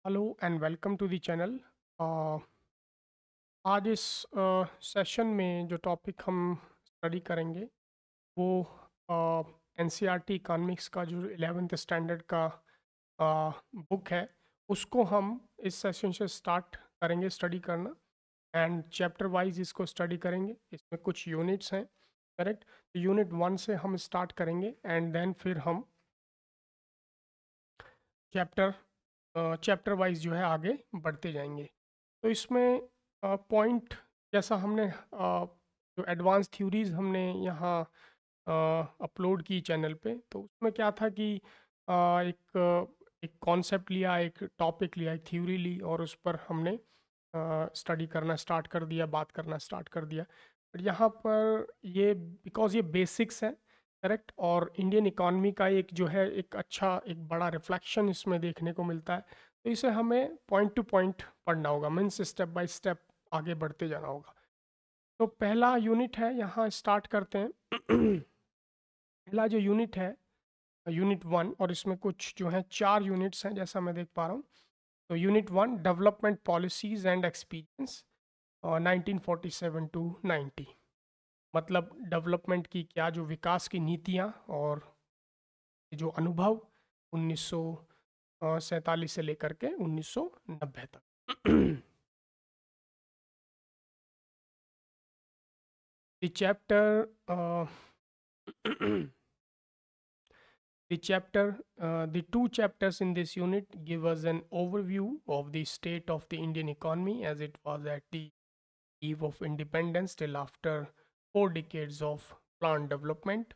Hello and welcome to the channel. आज इस session में जो टॉपिक हम स्टडी करेंगे वो एनसीईआरटी इकोनॉमिक्स का जो 11th स्टैंडर्ड का बुक है उसको हम इस सेशन से स्टार्ट करेंगे स्टडी करना। एंड चैप्टर वाइज इसको स्टडी करेंगे। इसमें कुछ यूनिट्स हैं, करेक्ट। यूनिट 1 से हम स्टार्ट करेंगे एंड देन फिर हम चैप्टर चैप्टर वाइज जो है आगे बढ़ते जाएंगे। तो इसमें पॉइंट जैसा हमने जो एडवांस थ्योरीज हमने यहाँ अपलोड की चैनल पे, तो उसमें क्या था कि एक कॉन्सेप्ट लिया, एक टॉपिक लिया, एक थ्योरी ली और उस पर हमने स्टडी करना स्टार्ट कर दिया, बात करना स्टार्ट कर दिया। बट यहाँ पर ये बिकॉज ये बेसिक्स है, करेक्ट, और इंडियन इकॉनमी का एक जो है एक अच्छा एक बड़ा रिफ्लेक्शन इसमें देखने को मिलता है। तो इसे हमें पॉइंट टू पॉइंट पढ़ना होगा, मीन्स स्टेप बाय स्टेप आगे बढ़ते जाना होगा। तो पहला यूनिट है, यहाँ स्टार्ट करते हैं। पहला जो यूनिट है यूनिट 1, और इसमें कुछ जो है 4 यूनिट्स हैं जैसा मैं देख पा रहा हूँ। तो unit 1 development policies and experience 1947 to 90, मतलब डेवलपमेंट की क्या जो विकास की नीतियाँ और जो अनुभव 1947 से लेकर के 1990 तक। The chapter, the two chapters in this unit give us an overview of the state of the Indian economy as it was at the eve of independence till after 4 decades of planned development,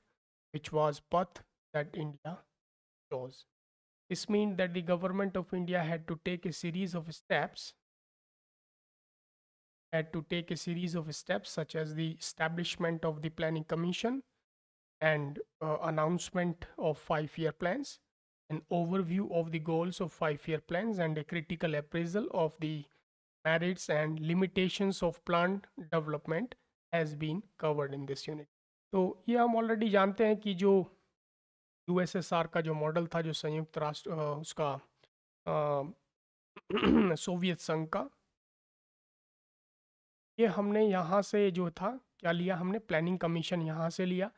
which was path that India chose. This means that the government of India had to take a series of steps such as the establishment of the planning commission and announcement of 5-year plans, an overview of the goals of 5-year plans, and a critical appraisal of the merits and limitations of planned development has been covered in this unit. तो ये हम already जानते हैं कि जो USSR का जो model था, जो संयुक्त राष्ट्र उसका सोवियत संघ का, ये हमने यहाँ से जो था क्या लिया, हमने प्लानिंग कमीशन यहाँ से लिया।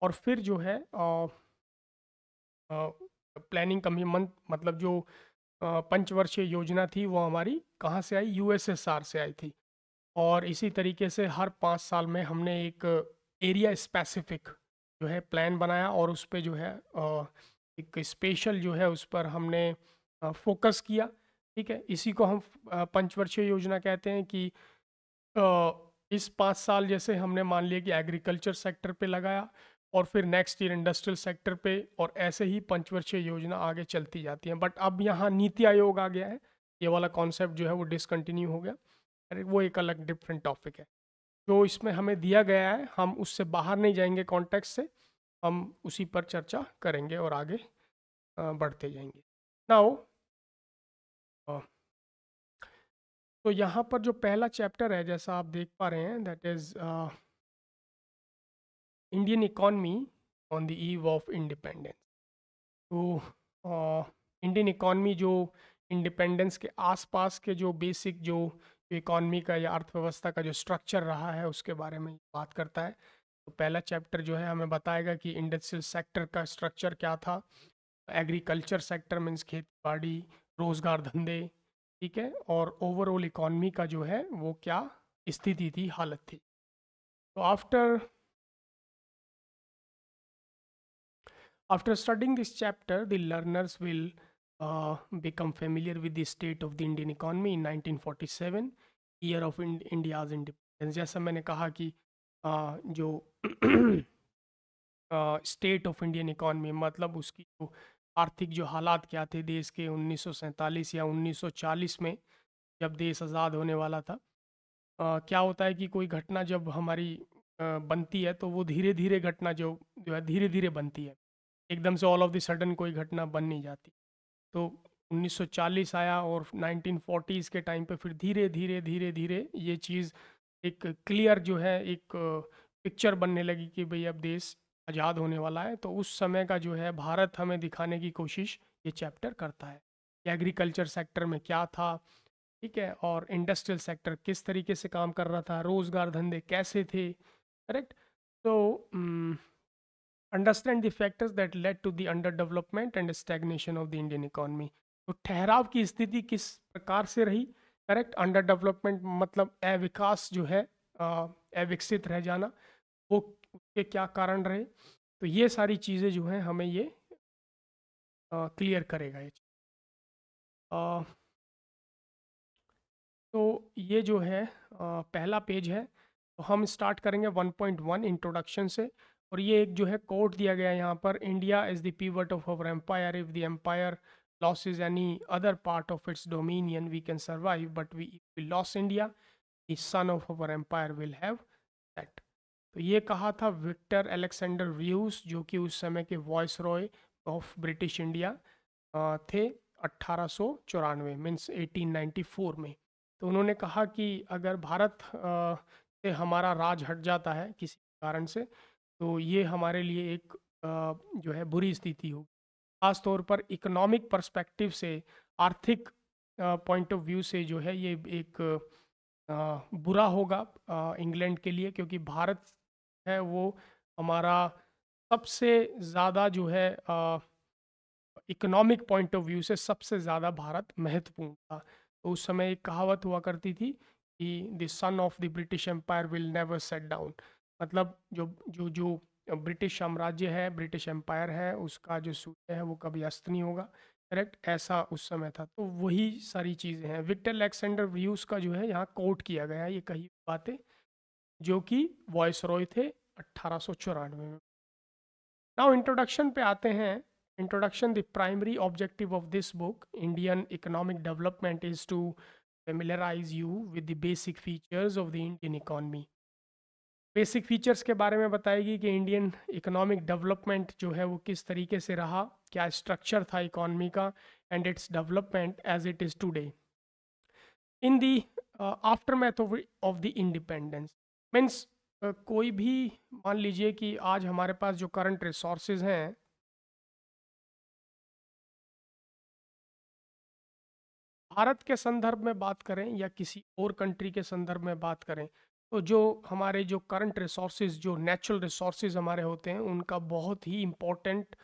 और फिर जो है प्लानिंग कमीशन मतलब जो पंचवर्षीय योजना थी वो हमारी कहाँ से आई, यूएसएसआर से आई थी। और इसी तरीके से हर 5 साल में हमने एक एरिया स्पेसिफिक जो है प्लान बनाया और उस पे जो है एक स्पेशल जो है उस पर हमने फोकस किया। ठीक है, इसी को हम पंचवर्षीय योजना कहते हैं कि इस 5 साल जैसे हमने मान लिया कि एग्रीकल्चर सेक्टर पे लगाया और फिर नेक्स्ट ईयर इंडस्ट्रियल सेक्टर पे, और ऐसे ही पंचवर्षीय योजना आगे चलती जाती है। बट अब यहाँ नीति आयोग आ गया है, ये वाला कॉन्सेप्ट जो है वो डिसकंटिन्यू हो गया। अरे वो एक अलग डिफरेंट टॉपिक है जो इसमें हमें दिया गया है, हम उससे बाहर नहीं जाएंगे कॉन्टेक्स्ट से, हम उसी पर चर्चा करेंगे और आगे बढ़ते जाएंगे। नाउ तो यहाँ पर जो पहला चैप्टर है जैसा आप देख पा रहे हैं, that is Indian economy on the eve of independence. तो इंडियन इकॉनमी जो इंडिपेंडेंस के आसपास के जो बेसिक जो इकॉनमी का या अर्थव्यवस्था का जो स्ट्रक्चर रहा है उसके बारे में बात करता है। तो पहला चैप्टर जो है हमें बताएगा कि इंडस्ट्रियल सेक्टर का स्ट्रक्चर क्या था, एग्रीकल्चर सेक्टर मीन्स खेती बाड़ी, रोजगार धंधे, ठीक है, और ओवरऑल इकॉनमी का जो है वो क्या स्थिति थी, हालत थी। तो after studying this chapter, the learners will become familiar with the state of the Indian economy in 1947, year of India's independence. जैसा मैंने कहा कि जो स्टेट ऑफ इंडियन इकॉनमी मतलब उसकी जो आर्थिक जो हालात क्या थे देश के 1947 या 1940 में, जब देश आज़ाद होने वाला था। क्या होता है कि कोई घटना जब हमारी बनती है तो वो धीरे धीरे घटना जो है धीरे धीरे बनती है, एकदम से ऑल ऑफ द सडन कोई घटना बन नहीं जाती। तो 1940 आया और 1940s के टाइम पे फिर धीरे धीरे धीरे धीरे ये चीज़ एक क्लियर जो है एक पिक्चर बनने लगी कि भाई अब देश आज़ाद होने वाला है। तो उस समय का जो है भारत हमें दिखाने की कोशिश ये चैप्टर करता है। एग्रीकल्चर सेक्टर में क्या था, ठीक है, और इंडस्ट्रियल सेक्टर किस तरीके से काम कर रहा था, रोजगार धंधे कैसे थे, करेक्ट। तो understand the factors that led to the under development and stagnation of the Indian economy. तो ठहराव की स्थिति किस प्रकार से रही, करेक्ट। अंडर डेवलपमेंट मतलब अविकास जो है, अविकसित रह जाना, वो उसके क्या कारण रहे। तो ये सारी चीज़ें जो हैं हमें ये क्लियर करेगा ये। अ, तो ये जो है पहला पेज है। तो हम स्टार्ट करेंगे 1.1 इंट्रोडक्शन से। और ये एक जो है कोट दिया गया है यहाँ पर, India is the pivot of our empire, if the empire losses any other part of its dominion we can survive, but if we lost India, the son of our empire will have that। तो ये कहा था Victor Alexander views, जो कि उस समय के voice Roy of British India थे 1894 मीन्स 1894 में। तो उन्होंने कहा कि अगर भारत से हमारा राज हट जाता है किसी कारण से, तो ये हमारे लिए एक जो है बुरी स्थिति होगी। खास तौर पर इकोनॉमिक पर्सपेक्टिव से, आर्थिक पॉइंट ऑफ व्यू से जो है ये एक बुरा होगा इंग्लैंड के लिए, क्योंकि भारत है वो हमारा सबसे ज़्यादा जो है इकोनॉमिक पॉइंट ऑफ व्यू से सबसे ज़्यादा भारत महत्वपूर्ण था। तो उस समय एक कहावत हुआ करती थी कि the sun of the British empire will never set down. मतलब जो जो जो ब्रिटिश साम्राज्य है, ब्रिटिश एम्पायर है, उसका जो सूर्य है वो कभी अस्त नहीं होगा, करेक्ट। ऐसा उस समय था। तो वही सारी चीज़ें हैं। विक्टर अलेक्जेंडर व्यूज का जो है यहाँ कोट किया गया है ये कही बातें, जो कि वॉइस रॉय थे 1894 में। नाउ इंट्रोडक्शन पे आते हैं। Introduction, the primary objective of this book Indian economic development is to familiarize you with the basic features of the Indian economy। Basic features के बारे में बताएगी कि इंडियन इकोनॉमिक डेवलपमेंट जो है वो किस तरीके से रहा, क्या स्ट्रक्चर था इकोनॉमी का, and its development as it is today in the aftermath of the independence. Means कोई भी, मान लीजिए कि आज हमारे पास जो करंट रिसोर्सेज हैं, भारत के संदर्भ में बात करें या किसी और कंट्री के संदर्भ में बात करें, तो जो हमारे जो करंट रिसोर्सेज, जो नेचुरल रिसोर्सेज हमारे होते हैं, उनका बहुत ही इम्पोर्टेंट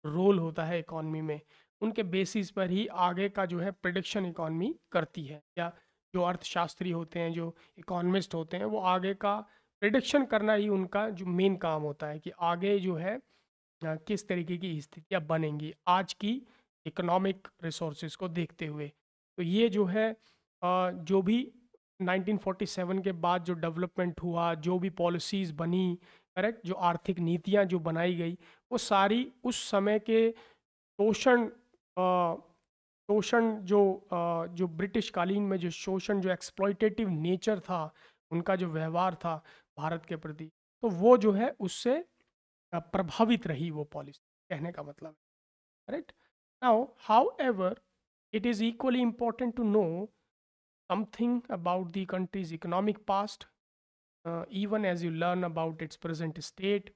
रोल होता है इकॉनमी में। उनके बेसिस पर ही आगे का जो है प्रिडिक्शन इकॉनमी करती है, या जो अर्थशास्त्री होते हैं, जो इकोनॉमिस्ट होते हैं, वो आगे का प्रिडिक्शन करना ही उनका जो मेन काम होता है कि आगे जो है किस तरीके की स्थितियाँ बनेंगी आज की इकोनॉमिक रिसोर्सेज को देखते हुए। तो ये जो है जो भी 1947 के बाद जो डेवलपमेंट हुआ, जो भी पॉलिसीज़ बनी, करेक्ट, जो आर्थिक नीतियाँ जो बनाई गई, वो सारी उस समय के शोषण शोषण जो ब्रिटिश कालीन में जो शोषण, जो एक्सप्लॉइटेटिव नेचर था, उनका जो व्यवहार था भारत के प्रति, तो वो जो है उससे प्रभावित रही वो पॉलिसी, कहने का मतलब है, right. Now however it is equally important to know something about the country's economic past, even as you learn about its present state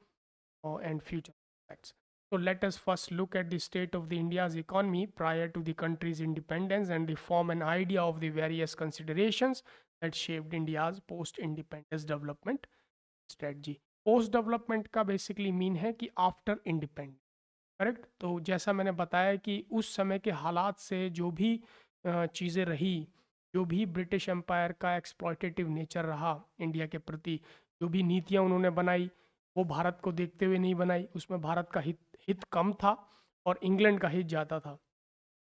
and future prospects. So let us first look at the state of the India's economy prior to the country's independence and form an idea of the various considerations that shaped India's post-independence development strategy। Post development का basically mean है कि after independence, correct. तो जैसा मैंने बताया कि उस समय के हालात से जो भी चीज़ें रही, जो भी ब्रिटिश एम्पायर का एक्सप्लॉयटेटिव नेचर रहा इंडिया के प्रति, जो भी नीतियाँ उन्होंने बनाई, वो भारत को देखते हुए नहीं बनाई। उसमें भारत का हित हित कम था और इंग्लैंड का हित ज़्यादा था।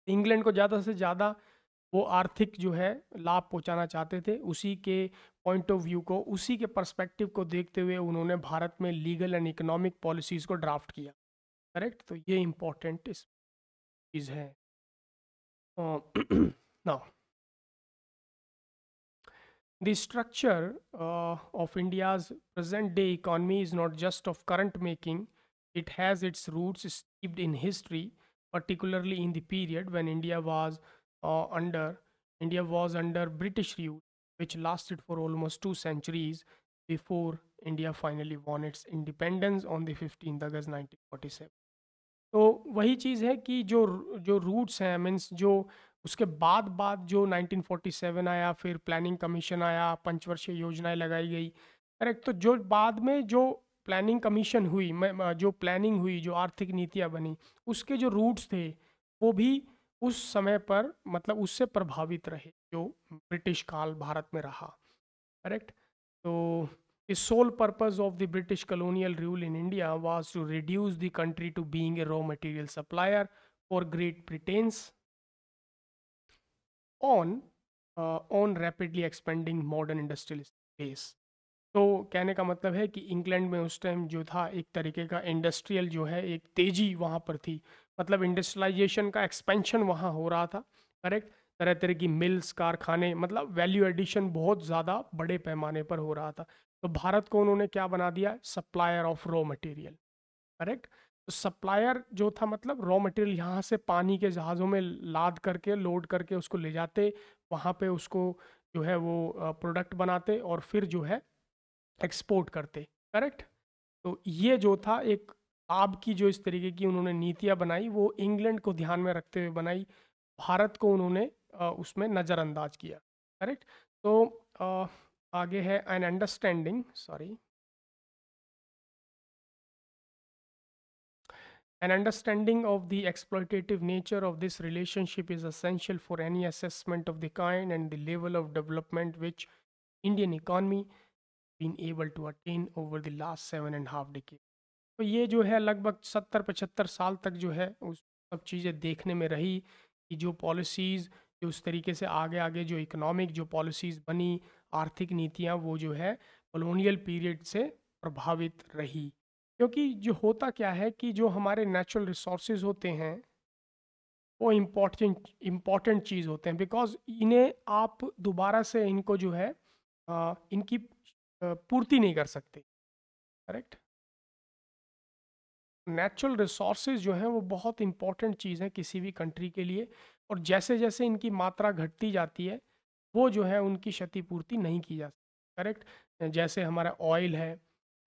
इंग्लैंड को ज़्यादा से ज़्यादा वो आर्थिक जो है लाभ पहुंचाना चाहते थे। उसी के पॉइंट ऑफ व्यू को, उसी के पर्सपेक्टिव को देखते हुए उन्होंने भारत में लीगल एंड इकोनॉमिक पॉलिसीज़ को ड्राफ्ट किया, करेक्ट। तो ये इम्पोर्टेंट इस चीज़ है। Now the structure of India's present day economy is not just of current making, it has its roots steeped in history, particularly in the period when under India was under British rule, which lasted for almost 2 centuries before India finally won its independence on the 15th August 1947। तो वही चीज़ है कि जो जो roots हैं, means जो उसके बाद जो 1947 आया, फिर प्लानिंग कमीशन आया, पंचवर्षीय योजनाएं लगाई गई, करेक्ट। तो जो बाद में जो प्लानिंग कमीशन हुई, जो प्लानिंग हुई, जो आर्थिक नीतियां बनी, उसके जो रूट्स थे वो भी उस समय पर मतलब उससे प्रभावित रहे, जो ब्रिटिश काल भारत में रहा, करेक्ट। तो the sole purpose of the British colonial rule in India was to reduce the country to being a raw material supplier for Great Britain's on on rapidly expanding modern industrial base। तो कहने का मतलब है कि England में उस time जो था एक तरीके का इंडस्ट्रियल जो है एक तेजी वहाँ पर थी, मतलब इंडस्ट्रियलाइजेशन का एक्सपेंशन वहाँ हो रहा था, करेक्ट। तरह तरह की मिल्स, कारखाने, मतलब वैल्यू एडिशन बहुत ज़्यादा बड़े पैमाने पर हो रहा था। तो भारत को उन्होंने क्या बना दिया, supplier of raw material, correct. तो सप्लायर जो था मतलब रॉ मटेरियल यहाँ से पानी के जहाज़ों में लाद करके, लोड करके उसको ले जाते, वहाँ पे उसको जो है वो प्रोडक्ट बनाते और फिर जो है एक्सपोर्ट करते, करेक्ट। तो ये जो था एक आब की जो इस तरीके की उन्होंने नीतियां बनाई, वो इंग्लैंड को ध्यान में रखते हुए बनाई, भारत को उन्होंने उसमें नज़रअंदाज किया, करेक्ट। तो आगे है an understanding, sorry, an understanding of the exploitative nature of this relationship is essential for any assessment of the kind and the level of development which Indian economy been able to attain over the last 7.5 decades। तो ये जो है लगभग 70-75 साल तक जो है उस सब चीज़ें देखने में रही कि जो पॉलिसीज़ जो उस तरीके से आगे आगे जो इकोनॉमिक जो पॉलिसीज़ बनी, आर्थिक नीतियाँ, वो जो है कॉलोनियल पीरियड से प्रभावित रही। क्योंकि जो होता क्या है कि जो हमारे नेचुरल रिसोर्सेज होते हैं वो इम्पॉर्टेंट चीज़ होते हैं, बिकॉज इन्हें आप दोबारा से इनको जो है इनकी पूर्ति नहीं कर सकते, करेक्ट। नेचुरल रिसोर्सेज जो हैं वो बहुत इंपॉर्टेंट चीज़ है किसी भी कंट्री के लिए, और जैसे जैसे इनकी मात्रा घटती जाती है वो जो है उनकी क्षतिपूर्ति नहीं की जा सकती, करेक्ट। जैसे हमारा ऑयल है,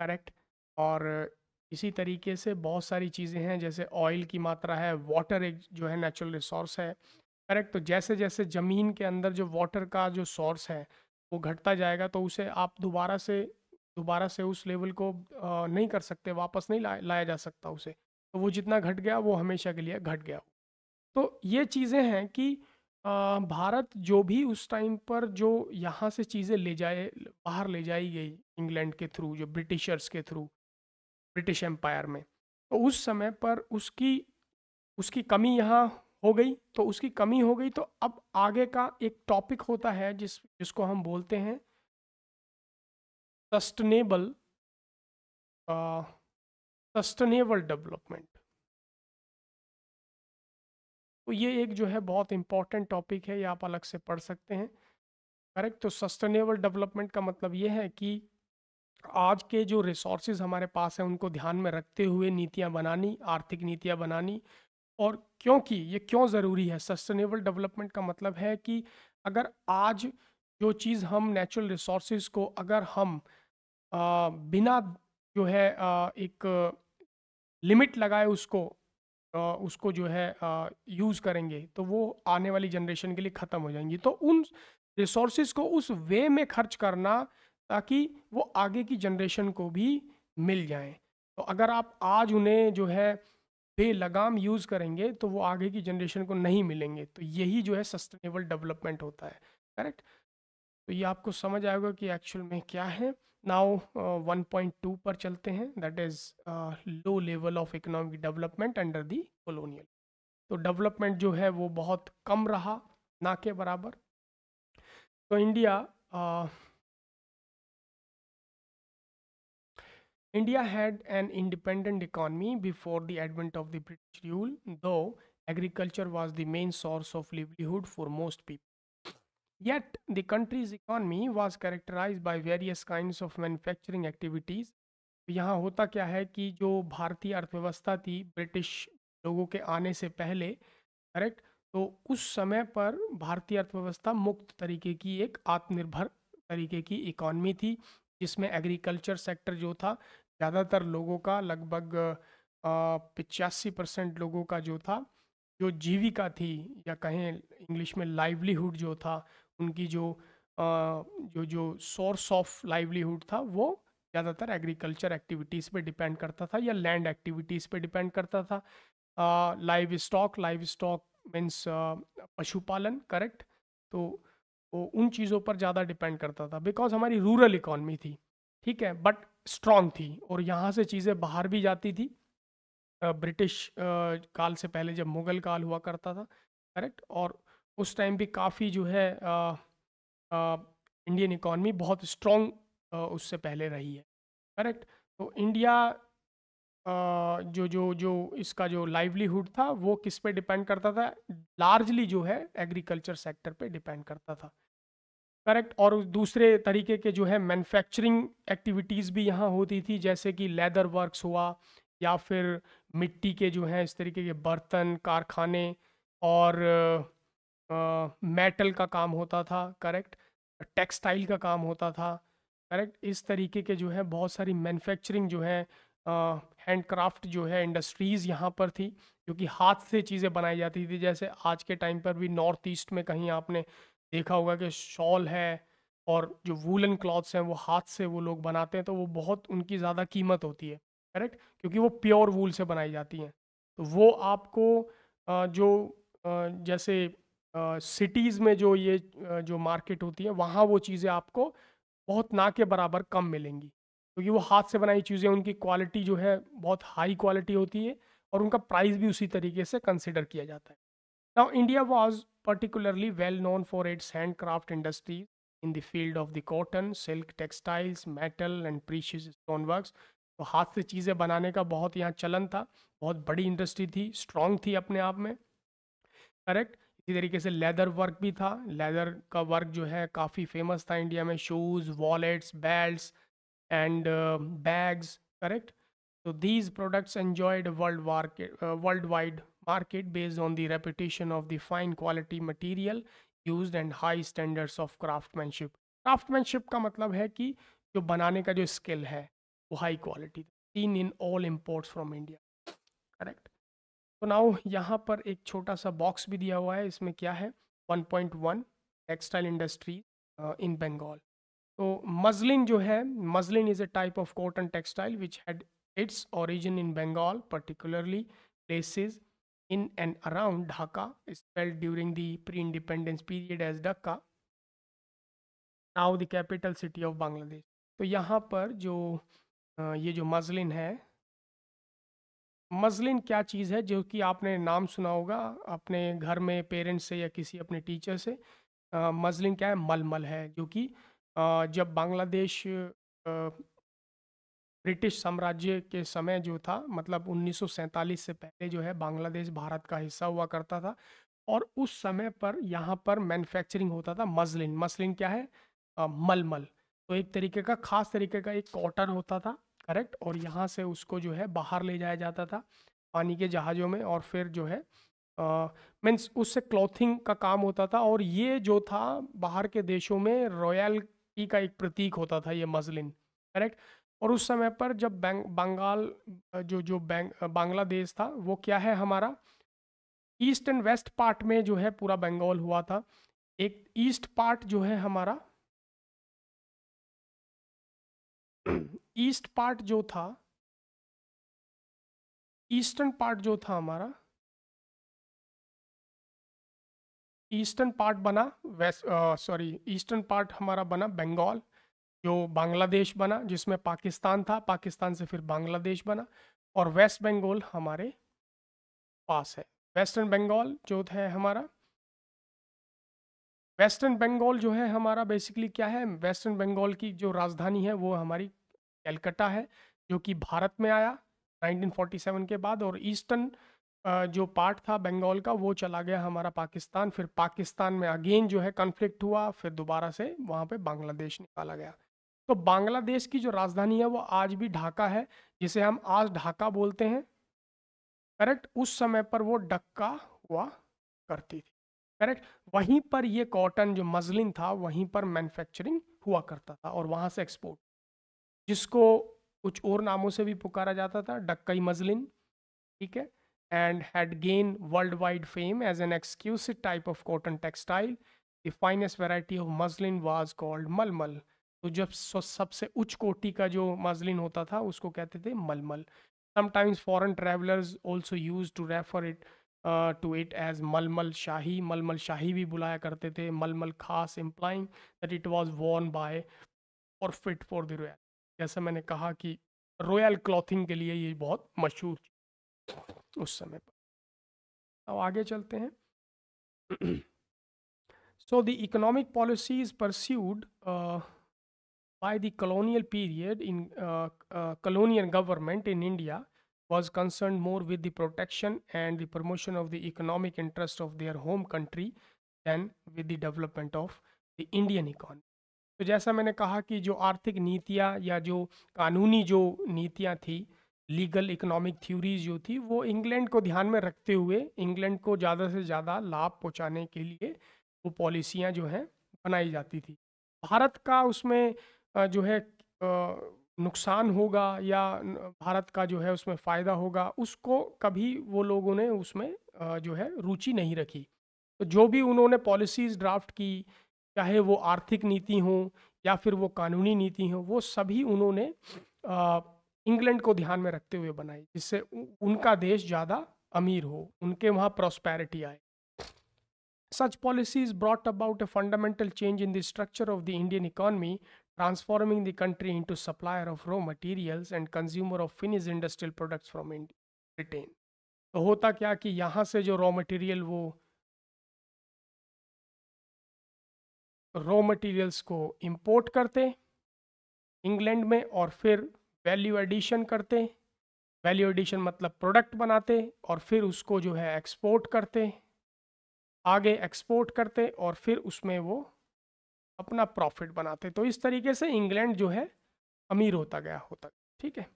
करेक्ट। और इसी तरीके से बहुत सारी चीज़ें हैं, जैसे ऑयल की मात्रा है, वाटर एक जो है नेचुरल रिसोर्स है, करेक्ट। तो जैसे जैसे ज़मीन के अंदर जो वाटर का जो सोर्स है वो घटता जाएगा तो उसे आप दोबारा से उस लेवल को नहीं कर सकते, वापस नहीं लाया जा सकता उसे। तो वो जितना घट गया वो हमेशा के लिए घट गया। तो ये चीज़ें हैं कि भारत जो भी उस टाइम पर जो यहाँ से चीज़ें बाहर ले जाई गई इंग्लैंड के थ्रू, जो ब्रिटिशर्स के थ्रू, ब्रिटिश एम्पायर में, तो उस समय पर उसकी उसकी कमी यहाँ हो गई। तो उसकी कमी हो गई तो अब आगे का एक टॉपिक होता है जिसको हम बोलते हैं सस्टेनेबल सस्टेनेबल डेवलपमेंट। तो ये एक जो है बहुत इंपॉर्टेंट टॉपिक है, ये आप अलग से पढ़ सकते हैं, करेक्ट। तो सस्टेनेबल डेवलपमेंट का मतलब ये है कि आज के जो रिसोर्सेज हमारे पास हैं उनको ध्यान में रखते हुए नीतियां बनानी, आर्थिक नीतियां बनानी। और क्योंकि ये क्यों ज़रूरी है, सस्टेनेबल डेवलपमेंट का मतलब है कि अगर आज जो चीज़ हम नेचुरल रिसोर्सेज को अगर हम बिना जो है एक लिमिट लगाए उसको जो है यूज़ करेंगे तो वो आने वाली जनरेशन के लिए ख़त्म हो जाएंगी। तो उन रिसोर्सेज को उस वे में खर्च करना ताकि वो आगे की जनरेशन को भी मिल जाएं। तो अगर आप आज उन्हें जो है बेलगाम यूज़ करेंगे तो वो आगे की जनरेशन को नहीं मिलेंगे। तो यही जो है सस्टेनेबल डेवलपमेंट होता है, करेक्ट। तो ये आपको समझ आएगा कि एक्चुअल में क्या है। नाउ 1.2 पर चलते हैं, that is low level of economic development under the colonial. तो डेवलपमेंट जो है वो बहुत कम रहा, ना के बराबर। तो India had an independent economy before the advent of the British rule, though agriculture was the main source of livelihood for most people. Yet, the country's economy was characterized by various kinds of manufacturing activities। यहाँ होता क्या है कि जो भारतीय अर्थव्यवस्था थी British लोगों के आने से पहले, करेक्ट, तो उस समय पर भारतीय अर्थव्यवस्था मुक्त तरीके की एक आत्मनिर्भर तरीके की इकॉनमी थी, जिसमें एग्रीकल्चर सेक्टर जो था ज़्यादातर लोगों का लगभग 85% लोगों का जो था जो जीविका थी या कहें इंग्लिश में लाइवलीहुड जो था, उनकी जो जो सोर्स ऑफ लाइवलीहुड था वो ज़्यादातर एग्रीकल्चर एक्टिविटीज़ पे डिपेंड करता था या लैंड एक्टिविटीज़ पे डिपेंड करता था। लाइव स्टॉक मीन्स पशुपालन, करेक्ट। तो वो उन चीज़ों पर ज़्यादा डिपेंड करता था बिकॉज हमारी रूरल इकॉनमी थी, ठीक है, बट स्ट्रांग थी और यहाँ से चीज़ें बाहर भी जाती थी। ब्रिटिश काल से पहले जब मुगल काल हुआ करता था, करेक्ट, और उस टाइम भी काफ़ी जो है इंडियन इकॉनमी बहुत स्ट्रांग उससे पहले रही है, करेक्ट। तो इंडिया जो जो जो इसका जो लाइवलीहुड था वो किस पे डिपेंड करता था, लार्जली जो है एग्रीकल्चर सेक्टर पे डिपेंड करता था, करेक्ट। और दूसरे तरीके के जो है मैन्युफैक्चरिंग एक्टिविटीज़ भी यहाँ होती थी, जैसे कि लेदर वर्क्स हुआ या फिर मिट्टी के जो हैं इस तरीके के बर्तन कारखाने, और मेटल का काम होता था, करेक्ट, टेक्सटाइल का काम होता था, करेक्ट। इस तरीके के जो है बहुत सारी मैन्युफैक्चरिंग जो है हैंडक्राफ्ट जो है इंडस्ट्रीज़ यहाँ पर थी, जो कि हाथ से चीज़ें बनाई जाती थी। जैसे आज के टाइम पर भी नॉर्थ ईस्ट में कहीं आपने देखा होगा कि शॉल है और जो वूलन क्लॉथ्स हैं वो हाथ से वो लोग बनाते हैं, तो वो बहुत उनकी ज़्यादा कीमत होती है, करेक्ट, क्योंकि वो प्योर वूल से बनाई जाती हैं। तो वो आपको जैसे सिटीज़ में जो ये जो मार्केट होती है वहाँ वो चीज़ें आपको बहुत ना के बराबर कम मिलेंगी, क्योंकि वो हाथ से बनाई चीज़ें उनकी क्वालिटी जो है बहुत हाई क्वालिटी होती है और उनका प्राइस भी उसी तरीके से कंसिडर किया जाता है। Now India was particularly well known for its handcraft industry in the field of the cotton, silk, textiles, metal and precious stoneworks. तो हाथ से चीज़ें बनाने का बहुत यहाँ चलन था, बहुत बड़ी इंडस्ट्री थी, स्ट्रॉन्ग थी अपने आप में, करेक्ट। इसी तरीके से लेदर वर्क भी था, लेदर का वर्क जो है काफ़ी फेमस था इंडिया में, shoes, wallets, belts and bags, correct. So these products enjoyed a worldwide market based on the reputation of the fine quality material used and high standards of craftsmanship. Craftsmanship का मतलब है कि जो बनाने का जो स्किल है वो high quality, seen in all imports from India, correct. तो नाउ यहाँ पर एक छोटा सा बॉक्स भी दिया हुआ है, इसमें क्या है, 1.1 टेक्सटाइल इंडस्ट्री इन बंगाल। तो मजलिन जो है, muslin is a type of cotton textile which had its origin in Bengal, particularly places in and around Dhaka, spelled during the pre-independence period as Dhaka, now the capital city of Bangladesh. तो यहाँ पर जो ये जो मजलिन है, मजलिन क्या चीज़ है जो कि आपने नाम सुना होगा अपने घर में पेरेंट्स से या किसी अपने टीचर से। मजलिन क्या है, मलमल है, जो कि जब बांग्लादेश ब्रिटिश साम्राज्य के समय जो था, मतलब 1947 से पहले जो है बांग्लादेश भारत का हिस्सा हुआ करता था, और उस समय पर यहाँ पर मैन्युफैक्चरिंग होता था मसलिन। मसलिन क्या है, मलमल। तो एक तरीके का खास तरीके का एक कॉटन होता था, करेक्ट, और यहाँ से उसको जो है बाहर ले जाया जाता था पानी के जहाज़ों में, और फिर जो है मीन्स उससे क्लॉथिंग का काम होता था। और ये जो था बाहर के देशों में रॉयल्टी का एक प्रतीक होता था ये मसलिन, करेक्ट। और उस समय पर जब बंगाल बांग्लादेश था वो क्या है हमारा, ईस्ट एंड वेस्ट पार्ट में जो है पूरा बंगाल हुआ था। एक ईस्ट पार्ट जो है हमारा ईस्ट पार्ट जो था, ईस्टर्न पार्ट जो था हमारा, ईस्टर्न पार्ट बना वेस्ट, सॉरी, ईस्टर्न पार्ट हमारा बना बंगाल, जो बांग्लादेश बना, जिसमें पाकिस्तान था, पाकिस्तान से फिर बांग्लादेश बना, और वेस्ट बंगाल हमारे पास है। वेस्टर्न बंगाल जो है हमारा, वेस्टर्न बंगाल जो है हमारा बेसिकली क्या है, वेस्टर्न बंगाल की जो राजधानी है वो हमारी कलकत्ता है, जो कि भारत में आया 1947 के बाद। और ईस्टर्न जो पार्ट था बंगाल का वो चला गया हमारा पाकिस्तान, फिर पाकिस्तान में अगेन जो है कन्फ्लिक्ट हुआ, फिर दोबारा से वहाँ पे बांग्लादेश निकाला गया। तो बांग्लादेश की जो राजधानी है वो आज भी ढाका है, जिसे हम आज ढाका बोलते हैं, करेक्ट। उस समय पर वो डक्का हुआ करती थी, करेक्ट। वहीं पर ये कॉटन जो मजलिन था वहीं पर मैन्युफैक्चरिंग हुआ करता था और वहाँ से एक्सपोर्ट, जिसको कुछ और नामों से भी पुकारा जाता था, डक्कई मजलिन, ठीक है, and had gained worldwide fame as an exquisite type of cotton textile. The finest variety of muslin was called मलमल. तो जब सबसे उच्च कोटि का जो मसलिन होता था उसको कहते थे मलमल. Sometimes foreign travelers also used to refer it to it as मलमल शाही भी बुलाया करते थे, मलमल खास, implying that it was worn by or fit for the royal. जैसा मैंने कहा कि रॉयल क्लॉथिंग के लिए ये बहुत मशहूर थी उस समय पर. अब आगे चलते हैं. So the economic policies pursued by the colonial period in colonial government in India was concerned more with the protection and the promotion of the economic interest of their home country than with the development of the Indian economy. तो जैसा मैंने कहा कि जो आर्थिक नीतियाँ या जो कानूनी जो नीतियाँ थी, लीगल इकोनॉमिक थ्योरीज जो थी, वो इंग्लैंड को ध्यान में रखते हुए इंग्लैंड को ज़्यादा से ज़्यादा लाभ पहुँचाने के लिए वो पॉलिसियाँ जो हैं बनाई जाती थी. भारत का उसमें जो है नुकसान होगा या भारत का जो है उसमें फ़ायदा होगा, उसको कभी वो लोगों ने उसमें जो है रुचि नहीं रखी. तो जो भी उन्होंने पॉलिसीज़ ड्राफ्ट की, चाहे वो आर्थिक नीति हो या फिर वो कानूनी नीति हो, वो सभी उन्होंने इंग्लैंड को ध्यान में रखते हुए बनाई, जिससे उनका देश ज़्यादा अमीर हो, उनके वहाँ प्रॉस्पेरिटी आए. Such policies brought about a fundamental change in the structure of the Indian economy, transforming the country into supplier of raw materials and consumer of finished industrial products from Britain. तो होता क्या कि यहाँ से जो raw materials को import करते England में और फिर वैल्यू एडिशन करते. वैल्यू एडिशन मतलब प्रोडक्ट बनाते और फिर उसको जो है एक्सपोर्ट करते, आगे एक्सपोर्ट करते और फिर उसमें वो अपना प्रॉफिट बनाते. तो इस तरीके से इंग्लैंड जो है अमीर होता गया. ठीक है,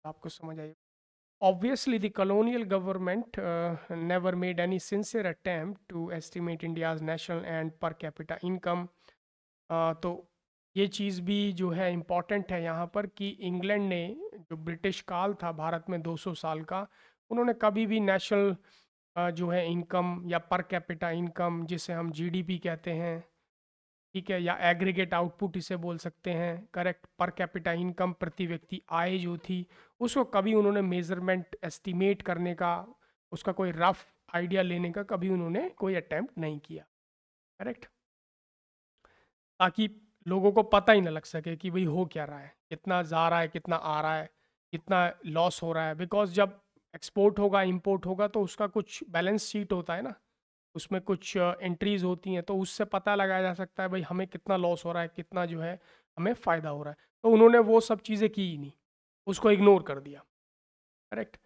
आपको समझ आई. Obviously, the colonial government never made any sincere attempt to estimate India's national and per capita income. तो ये चीज़ भी जो है इम्पॉर्टेंट है यहाँ पर कि इंग्लैंड ने, जो ब्रिटिश काल था भारत में 200 साल का, उन्होंने कभी भी नेशनल जो है इनकम या पर कैपिटा इनकम, जिसे हम जीडीपी कहते हैं, ठीक है, या एग्रीगेट आउटपुट इसे बोल सकते हैं, करेक्ट, पर कैपिटा इनकम, प्रति व्यक्ति आय जो थी, उसको कभी उन्होंने मेजरमेंट एस्टिमेट करने का, उसका कोई रफ आइडिया लेने का कभी उन्होंने कोई अटेम्प्ट नहीं किया. करेक्ट, ताकि लोगों को पता ही ना लग सके कि भाई हो क्या रहा है, कितना जा रहा है, कितना आ रहा है, कितना लॉस हो रहा है. बिकॉज जब एक्सपोर्ट होगा, इंपोर्ट होगा, तो उसका कुछ बैलेंस शीट होता है ना, उसमें कुछ एंट्रीज होती हैं, तो उससे पता लगाया जा सकता है भाई हमें कितना लॉस हो रहा है, कितना जो है हमें फ़ायदा हो रहा है. तो उन्होंने वो सब चीज़ें की ही नहीं, उसको इग्नोर कर दिया. Correct.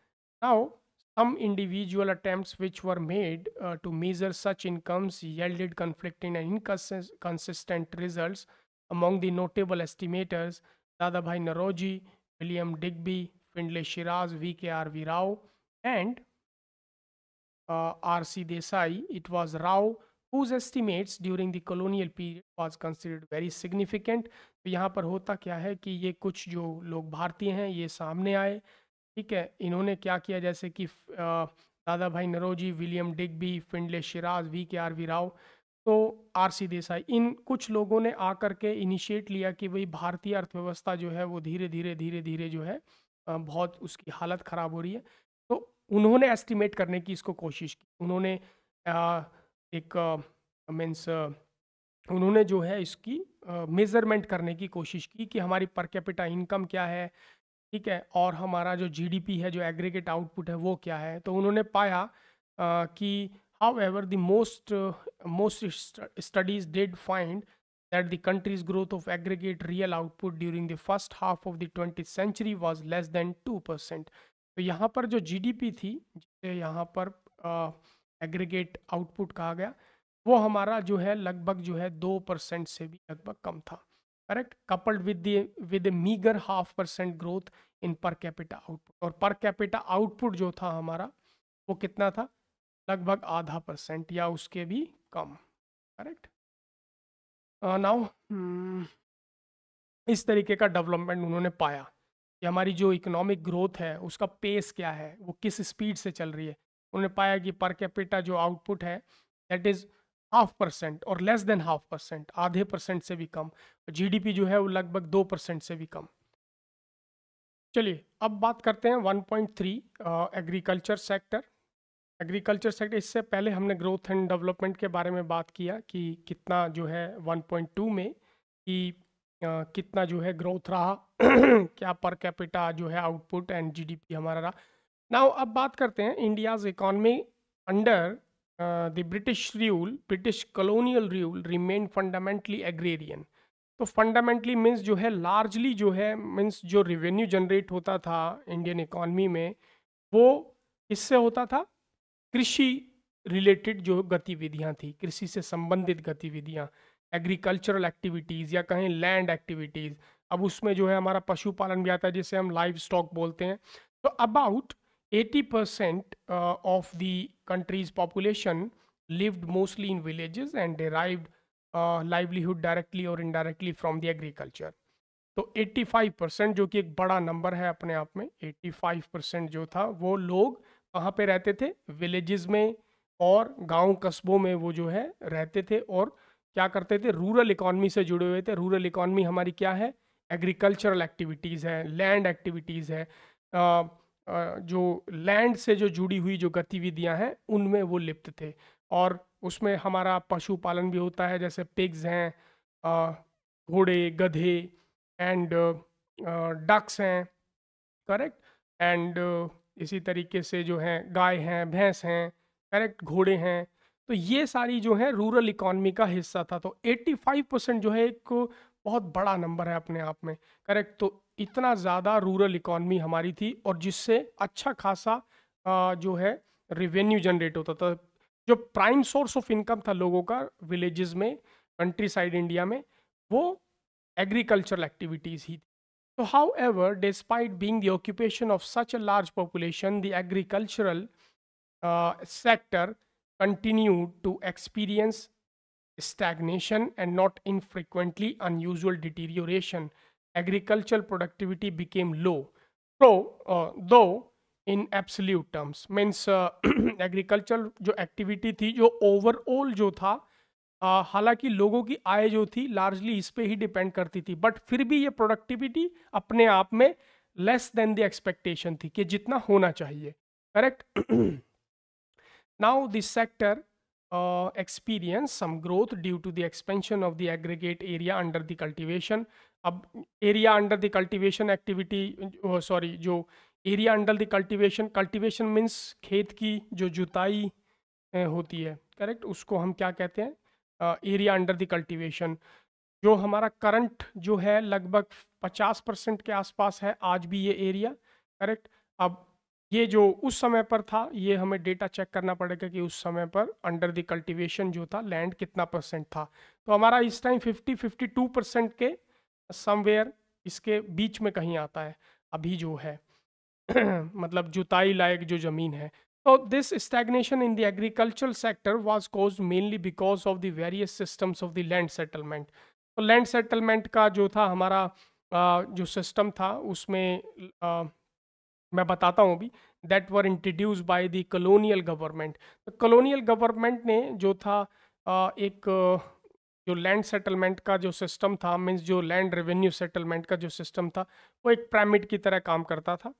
Now some individual attempts which were made to measure such incomes yielded conflicting and inconsistent results. Among the notable estimators, Dadabhai Naroji, William Digby, Findlay Shiraz, V.K.R.V. Rao, and R.C. Desai. It was Rao whose estimates during the colonial period was considered very significant. तो यहाँ पर होता क्या है कि ये कुछ जो लोग भारतीय हैं ये सामने आए. ठीक है, इन्होंने क्या किया, जैसे कि दादा भाई Naoroji, William Digby, Findlay Siraj, V.K.R.V. Rao, तो R.C. देसाई, इन कुछ लोगों ने आकर के इनिशिएट लिया कि भाई भारतीय अर्थव्यवस्था जो है वो धीरे धीरे जो है बहुत उसकी हालत ख़राब हो रही है. तो उन्होंने एस्टिमेट करने की इसको कोशिश की. उन्होंने एक मीन्स उन्होंने जो है इसकी मेज़रमेंट करने की कोशिश की कि हमारी पर कैपिटा इनकम क्या है, ठीक है, और हमारा जो जीडीपी है, जो एग्रीगेट आउटपुट है, वो क्या है. तो उन्होंने पाया कि however the most studies did find that the country's growth of aggregate real output during the first half of the 20th century was less than 2%. तो यहाँ पर जो जीडीपी थी, जिसे यहाँ पर एग्रीगेट आउटपुट कहा गया, वो हमारा जो है लगभग जो है 2% से भी लगभग कम था. Correct, coupled with meagre 0.5% growth in per capita output. और पर कैपिटा आउटपुट जो था हमारा वो कितना था, लगभग 0.5% या उसके भी कम. करेक्ट. नाउ इस तरीके का डेवलपमेंट उन्होंने पाया. कि हमारी जो इकोनॉमिक ग्रोथ है उसका पेस क्या है, वो किस स्पीड से चल रही है। उन्होंने पाया कि पर कैपिटा जो आउटपुट है दैट इज़ 0.5% और लेस देन 0.5%, आधे परसेंट से भी कम। जीडीपी जो है वो लगभग 2% से भी कम। चलिए अब बात करते हैं 1.3 एग्रीकल्चर सेक्टर। एग्रीकल्चर सेक्टर, इससे पहले हमने ग्रोथ एंड डेवलपमेंट के बारे में बात किया कि कितना जो है 1.2 में कि कितना जो है ग्रोथ रहा क्या पर कैपिटा जो है आउटपुट एंड जीडीपी हमारा रहा। नाउ अब बात करते हैं India's economy under the British rule, British colonial rule remain fundamentally agrarian. तो फंडामेंटली मीन्स जो है लार्जली जो है मीन्स जो रेवेन्यू जनरेट होता था इंडियन इकॉनमी में वो इससे होता था कृषि रिलेटेड जो गतिविधियां थी, कृषि से संबंधित गतिविधियां, एग्रीकल्चरल एक्टिविटीज़ या कहें लैंड एक्टिविटीज़। अब उसमें जो है हमारा पशुपालन भी आता है जिसे हम लाइव स्टॉक बोलते हैं। तो about 80% of the countries population lived mostly in villages and derived livelihood directly और इनडायरेक्टली फ्रॉम द एग्रीकल्चर। तो 85% जो कि एक बड़ा नंबर है अपने आप में, 85% जो था वो लोग कहाँ पे रहते थे, विलेजेस में और गांव कस्बों में वो जो है रहते थे और क्या करते थे, रूरल इकॉनमी से जुड़े हुए थे। रूरल इकॉनमी हमारी क्या है, एग्रीकल्चरल एक्टिविटीज़ है, लैंड एक्टिविटीज़ है, जो लैंड से जो जुड़ी हुई जो गतिविधियां हैं उनमें वो लिप्त थे। और उसमें हमारा पशुपालन भी होता है, जैसे पिग्स हैं, घोड़े, गधे एंड डक्स हैं, करेक्ट। एंड इसी तरीके से जो है गाय हैं, भैंस हैं, करेक्ट, घोड़े हैं। तो ये सारी जो है रूरल इकॉनमी का हिस्सा था। तो 85% जो है एक बहुत बड़ा नंबर है अपने आप में, करेक्ट। तो इतना ज़्यादा रूरल इकॉनमी हमारी थी और जिससे अच्छा खासा जो है रेवेन्यू जनरेट होता था। जो प्राइम सोर्स ऑफ इनकम था लोगों का विलेजेस में, कंट्री साइड इंडिया में, वो एग्रीकल्चरल एक्टिविटीज़ ही थी। So, however, despite being the occupation of such a large population, the agricultural sector continued to experience stagnation and not infrequently unusual deterioration. Agricultural productivity became low, though in absolute terms, means agricultural जो activity थी, जो overall जो था, हालांकि लोगों की आय जो थी लार्जली इस पे ही डिपेंड करती थी, बट फिर भी ये प्रोडक्टिविटी अपने आप में लेस देन द एक्सपेक्टेशन थी कि जितना होना चाहिए, correct. Now this sector experience some growth due to the expansion of the aggregate area under the cultivation. अब area under the cultivation activity, sorry, जो area under the cultivation, cultivation means खेत की जो जुताई होती है, करेक्ट, उसको हम क्या कहते हैं, एरिया अंडर द कल्टीवेशन। जो हमारा करंट जो है लगभग 50% के आसपास है आज भी ये एरिया, करेक्ट। अब ये जो उस समय पर था, ये हमें डेटा चेक करना पड़ेगा कि उस समय पर अंडर द कल्टीवेशन जो था लैंड कितना परसेंट था। तो हमारा इस टाइम 52% के समवेयर इसके बीच में कहीं आता है अभी जो है मतलब जुताई लायक जो ज़मीन है। So this stagnation in the agricultural sector was caused mainly because of the various systems of the land settlement. तो land settlement का जो था हमारा जो सिस्टम था उसमें मैं बताता हूँ अभी, that were introduced by the colonial government. तो colonial government ने जो था एक जो लैंड सेटलमेंट का जो सिस्टम था, मीन्स जो लैंड रेवेन्यू सेटलमेंट का जो सिस्टम था वो एक पिरामिड की तरह काम करता था,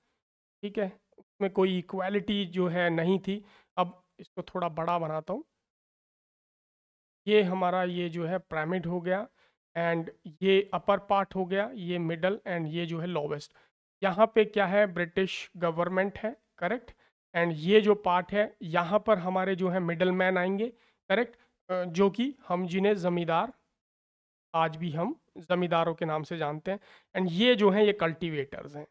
ठीक है। उसमें कोई इक्वालिटी जो है नहीं थी। अब इसको थोड़ा बड़ा बनाता हूँ। ये हमारा ये जो है पिरामिड हो गया एंड ये अपर पार्ट हो गया, ये मिडल एंड ये जो है लोवेस्ट। यहाँ पे क्या है, ब्रिटिश गवर्नमेंट है, करेक्ट। एंड ये जो पार्ट है यहाँ पर हमारे जो है मिडल मैन आएंगे, करेक्ट, जो कि हम जिन्हें ज़मींदार, आज भी हम ज़मींदारों के नाम से जानते हैं। एंड ये जो है ये कल्टीवेटर्स हैं।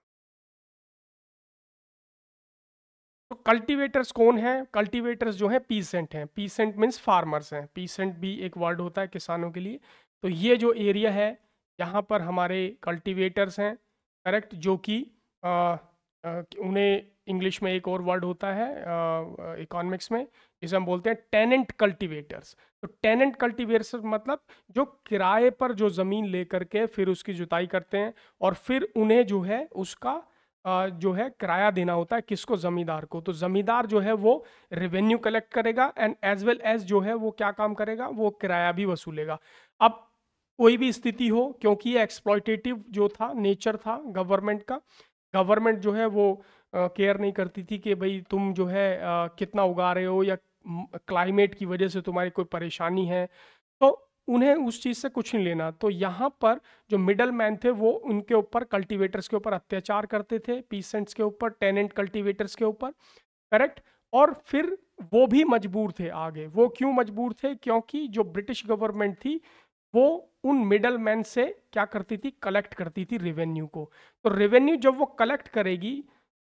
तो कल्टीवेटर्स कौन है, कल्टीवेटर्स जो है पीसेंट हैं। पीसेंट मीन्स फार्मर्स हैं, पीसेंट भी एक वर्ड होता है किसानों के लिए। तो ये जो एरिया है यहाँ पर हमारे कल्टीवेटर्स हैं, करेक्ट, जो कि उन्हें इंग्लिश में एक और वर्ड होता है इकोनॉमिक्स में, जिसे हम बोलते हैं टेनेंट कल्टीवेटर्स। तो टेनेंट कल्टीवेटर्स मतलब जो किराए पर जो ज़मीन लेकर के फिर उसकी जुताई करते हैं और फिर उन्हें जो है उसका जो है किराया देना होता है किसको, ज़मींदार को। तो ज़मींदार जो है वो रेवेन्यू कलेक्ट करेगा एंड एज वेल एज जो है वो क्या काम करेगा, वो किराया भी वसूलेगा। अब कोई भी स्थिति हो, क्योंकि ये एक्सप्लॉयटेटिव जो था नेचर था गवर्नमेंट का, गवर्नमेंट जो है वो केयर नहीं करती थी कि भाई तुम जो है कितना उगा रहे हो या क्लाइमेट की वजह से तुम्हारी कोई परेशानी है, तो उन्हें उस चीज़ से कुछ नहीं लेना। तो यहाँ पर जो मिडल मैन थे वो उनके ऊपर, कल्टीवेटर्स के ऊपर अत्याचार करते थे, पीसेंट्स के ऊपर, टेनेंट कल्टीवेटर्स के ऊपर, करेक्ट। और फिर वो भी मजबूर थे आगे। वो क्यों मजबूर थे? क्योंकि जो ब्रिटिश गवर्नमेंट थी वो उन मिडल मैन से क्या करती थी, कलेक्ट करती थी रेवेन्यू को। तो रेवेन्यू जब वो कलेक्ट करेगी,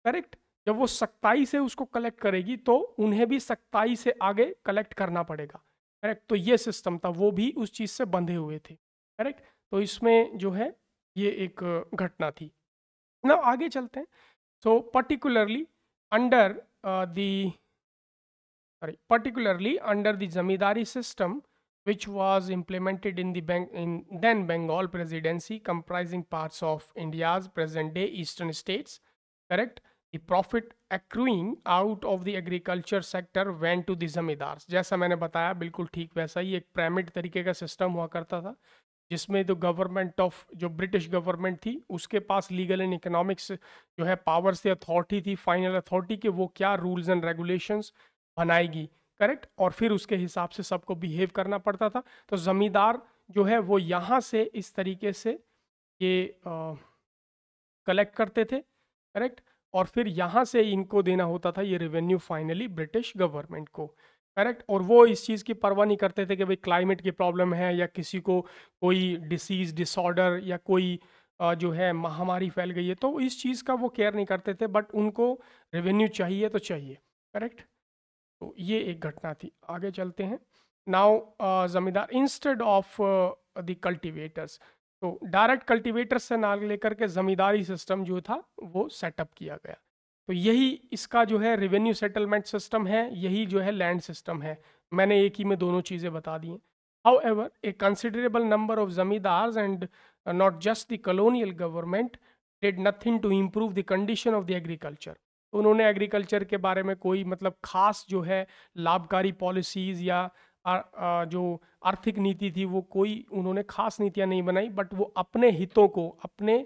करेक्ट, जब वो सख्ताई से उसको कलेक्ट करेगी तो उन्हें भी सख्ताई से आगे कलेक्ट करना पड़ेगा, करेक्ट। तो ये सिस्टम था, वो भी उस चीज़ से बंधे हुए थे, करेक्ट। तो इसमें जो है ये एक घटना थी ना। आगे चलते हैं। So particularly under the particularly under the zamindari system, which was implemented in the then Bengal Presidency, comprising parts of India's present-day eastern states, correct? The profit accruing out of the agriculture sector went to the zamindars. जैसा मैंने बताया बिल्कुल ठीक वैसा ही एक pyramid तरीके का system हुआ करता था, जिसमें तो गवर्नमेंट ऑफ जो ब्रिटिश गवर्नमेंट थी उसके पास लीगल एंड इकोनॉमिक्स जो है पावर्स से अथॉरिटी थी, फाइनल अथॉरिटी के, वो क्या रूल्स एंड रेगुलेशंस बनाएगी, करेक्ट। और फिर उसके हिसाब से सबको बिहेव करना पड़ता था। तो ज़मींदार जो है वो यहाँ से इस तरीके से ये कलेक्ट करते थे, करेक्ट। और फिर यहाँ से इनको देना होता था ये रेवेन्यू फाइनली ब्रिटिश गवर्नमेंट को, करेक्ट। और वो इस चीज़ की परवाह नहीं करते थे कि भाई क्लाइमेट की प्रॉब्लम है या किसी को कोई डिसीज डिसऑर्डर या कोई जो है महामारी फैल गई है, तो इस चीज़ का वो केयर नहीं करते थे, बट उनको रेवेन्यू चाहिए तो चाहिए, करेक्ट। तो ये एक घटना थी। आगे चलते हैं। नाउ जमींदार इंस्टेड ऑफ द कल्टीवेटर्स, तो डायरेक्ट कल्टीवेटर से ना लेकर के जमींदारी सिस्टम जो था वो सेटअप किया गया। तो यही इसका जो है रेवेन्यू सेटलमेंट सिस्टम है, यही जो है लैंड सिस्टम है। मैंने एक ही में दोनों चीज़ें बता दी हैं। However, a considerable number of zamindars and not just the colonial government did nothing to improve the condition of the agriculture. तो उन्होंने एग्रीकल्चर के बारे में कोई मतलब खास जो है लाभकारी पॉलिसीज़ या जो आर्थिक नीति थी वो कोई उन्होंने खास नीतियाँ नहीं बनाई, बट वो अपने हितों को, अपने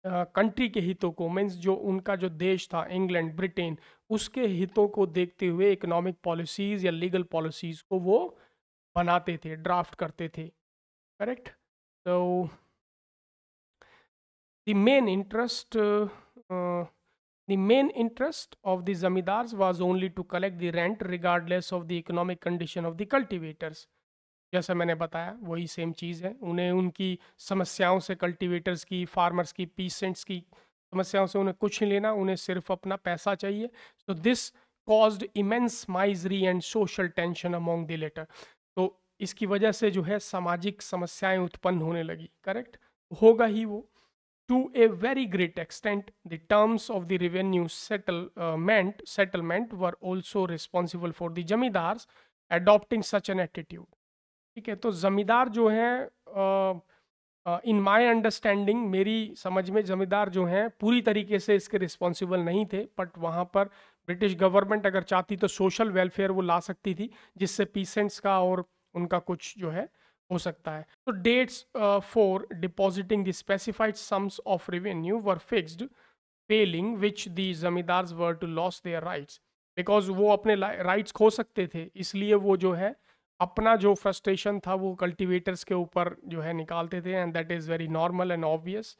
कंट्री के हितों को, मीन्स जो उनका जो देश था इंग्लैंड ब्रिटेन, उसके हितों को देखते हुए इकोनॉमिक पॉलिसीज़ या लीगल पॉलिसीज़ को वो बनाते थे, ड्राफ्ट करते थे, करेक्ट। तो the main interest the main interest of the zamindars was only to collect the rent regardless of the economic condition of the cultivators. जैसा मैंने बताया वही सेम चीज़ है। उन्हें उनकी समस्याओं से, कल्टीवेटर्स की, फार्मर्स की, पीसेंट्स की समस्याओं से उन्हें कुछ नहीं लेना, उन्हें सिर्फ अपना पैसा चाहिए। तो this caused immense misery and social tension among the latter. तो इसकी वजह से जो है सामाजिक समस्याएं उत्पन्न होने लगी, करेक्ट, होगा ही वो। To a very great extent, the terms of the revenue settlement were also responsible for the zamindars adopting such an attitude. ठीक है, तो जमींदार जो हैं इन माय अंडरस्टैंडिंग, मेरी समझ में जमींदार जो हैं पूरी तरीके से इसके रिस्पॉन्सिबल नहीं थे, बट वहाँ पर ब्रिटिश गवर्नमेंट अगर चाहती तो सोशल वेलफेयर वो ला सकती थी, जिससे पीसेंट्स का और उनका कुछ जो है हो सकता है। तो dates for depositing the specified sums of revenue were fixed, failing which the zamindars were to lose their rights, because वो अपने राइट्स खो सकते थे, इसलिए वो जो है अपना जो फ्रस्ट्रेशन था वो कल्टीवेटर्स के ऊपर जो है निकालते थे, and that is very normal and obvious.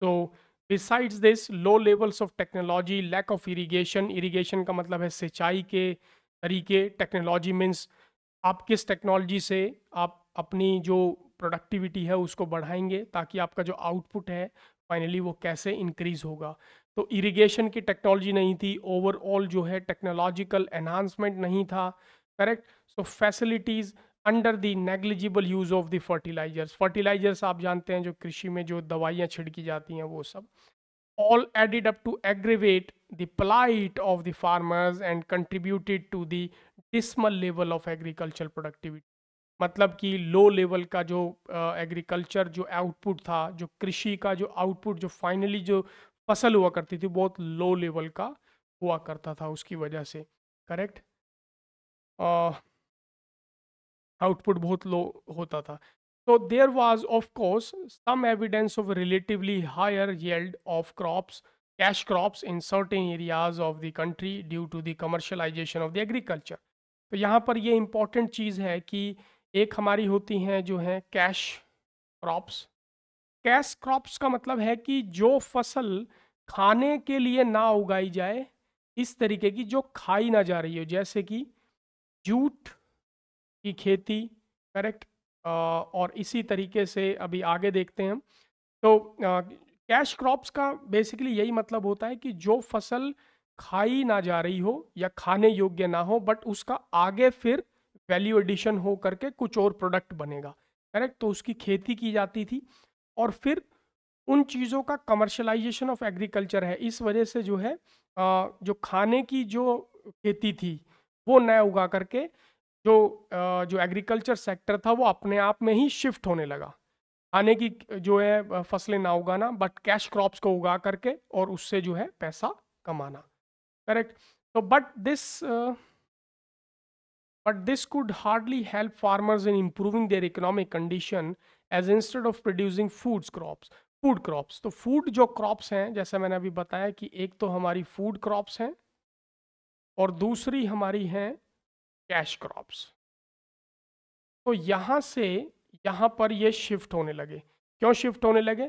तो besides this, low levels of technology, lack of irrigation, irrigation का मतलब है सिंचाई के तरीके, टेक्नोलॉजी मीन्स आप किस टेक्नोलॉजी से आप अपनी जो प्रोडक्टिविटी है उसको बढ़ाएंगे ताकि आपका जो आउटपुट है फाइनली वो कैसे इंक्रीज होगा। तो इरिगेशन की टेक्नोलॉजी नहीं थी, ओवरऑल जो है टेक्नोलॉजिकल एनहांसमेंट नहीं था, correct. So facilities under the negligible use of the fertilizers, fertilizers आप जानते हैं जो कृषि में जो दवाइयाँ छिड़की जाती हैं वो सब। all added up to aggravate the plight of the farmers and contributed to the dismal level of agricultural productivity. मतलब कि लो लेवल का जो एग्रीकल्चर जो आउटपुट था, जो कृषि का जो आउटपुट, जो फाइनली जो फसल हुआ करती थी, बहुत लो लेवल का हुआ करता था उसकी वजह से। करेक्ट। आउटपुट बहुत लो होता था। तो there was of course some evidence of relatively higher yield of crops, cash crops in certain areas of the country due to the commercialization of the agriculture. तो यहाँ पर ये इंपॉर्टेंट चीज़ है कि एक हमारी होती हैं जो है कैश क्रॉप्स। कैश क्रॉप्स का मतलब है कि जो फसल खाने के लिए ना उगाई जाए, इस तरीके की जो खाई ना जा रही हो, जैसे कि जूट की खेती। करेक्ट। और इसी तरीके से अभी आगे देखते हैं हम। तो कैश क्रॉप्स का बेसिकली यही मतलब होता है कि जो फसल खाई ना जा रही हो या खाने योग्य ना हो, बट उसका आगे फिर वैल्यू एडिशन हो करके कुछ और प्रोडक्ट बनेगा। करेक्ट। तो उसकी खेती की जाती थी और फिर उन चीज़ों का कमर्शलाइजेशन ऑफ एग्रीकल्चर है। इस वजह से जो है जो खाने की जो खेती थी वो नया उगा करके जो एग्रीकल्चर सेक्टर था वो अपने आप में ही शिफ्ट होने लगा। खाने की जो है फसलें ना उगाना, बट कैश क्रॉप्स को उगा करके और उससे जो है पैसा कमाना। करेक्ट। तो but this could hardly help farmers in improving their economic condition, as instead of producing food crops. तो फूड जो क्रॉप्स हैं, जैसे मैंने अभी बताया कि एक तो हमारी फूड क्रॉप्स हैं और दूसरी हमारी हैं कैश क्रॉप्स। तो यहाँ से यहाँ पर ये शिफ्ट होने लगे। क्यों शिफ्ट होने लगे?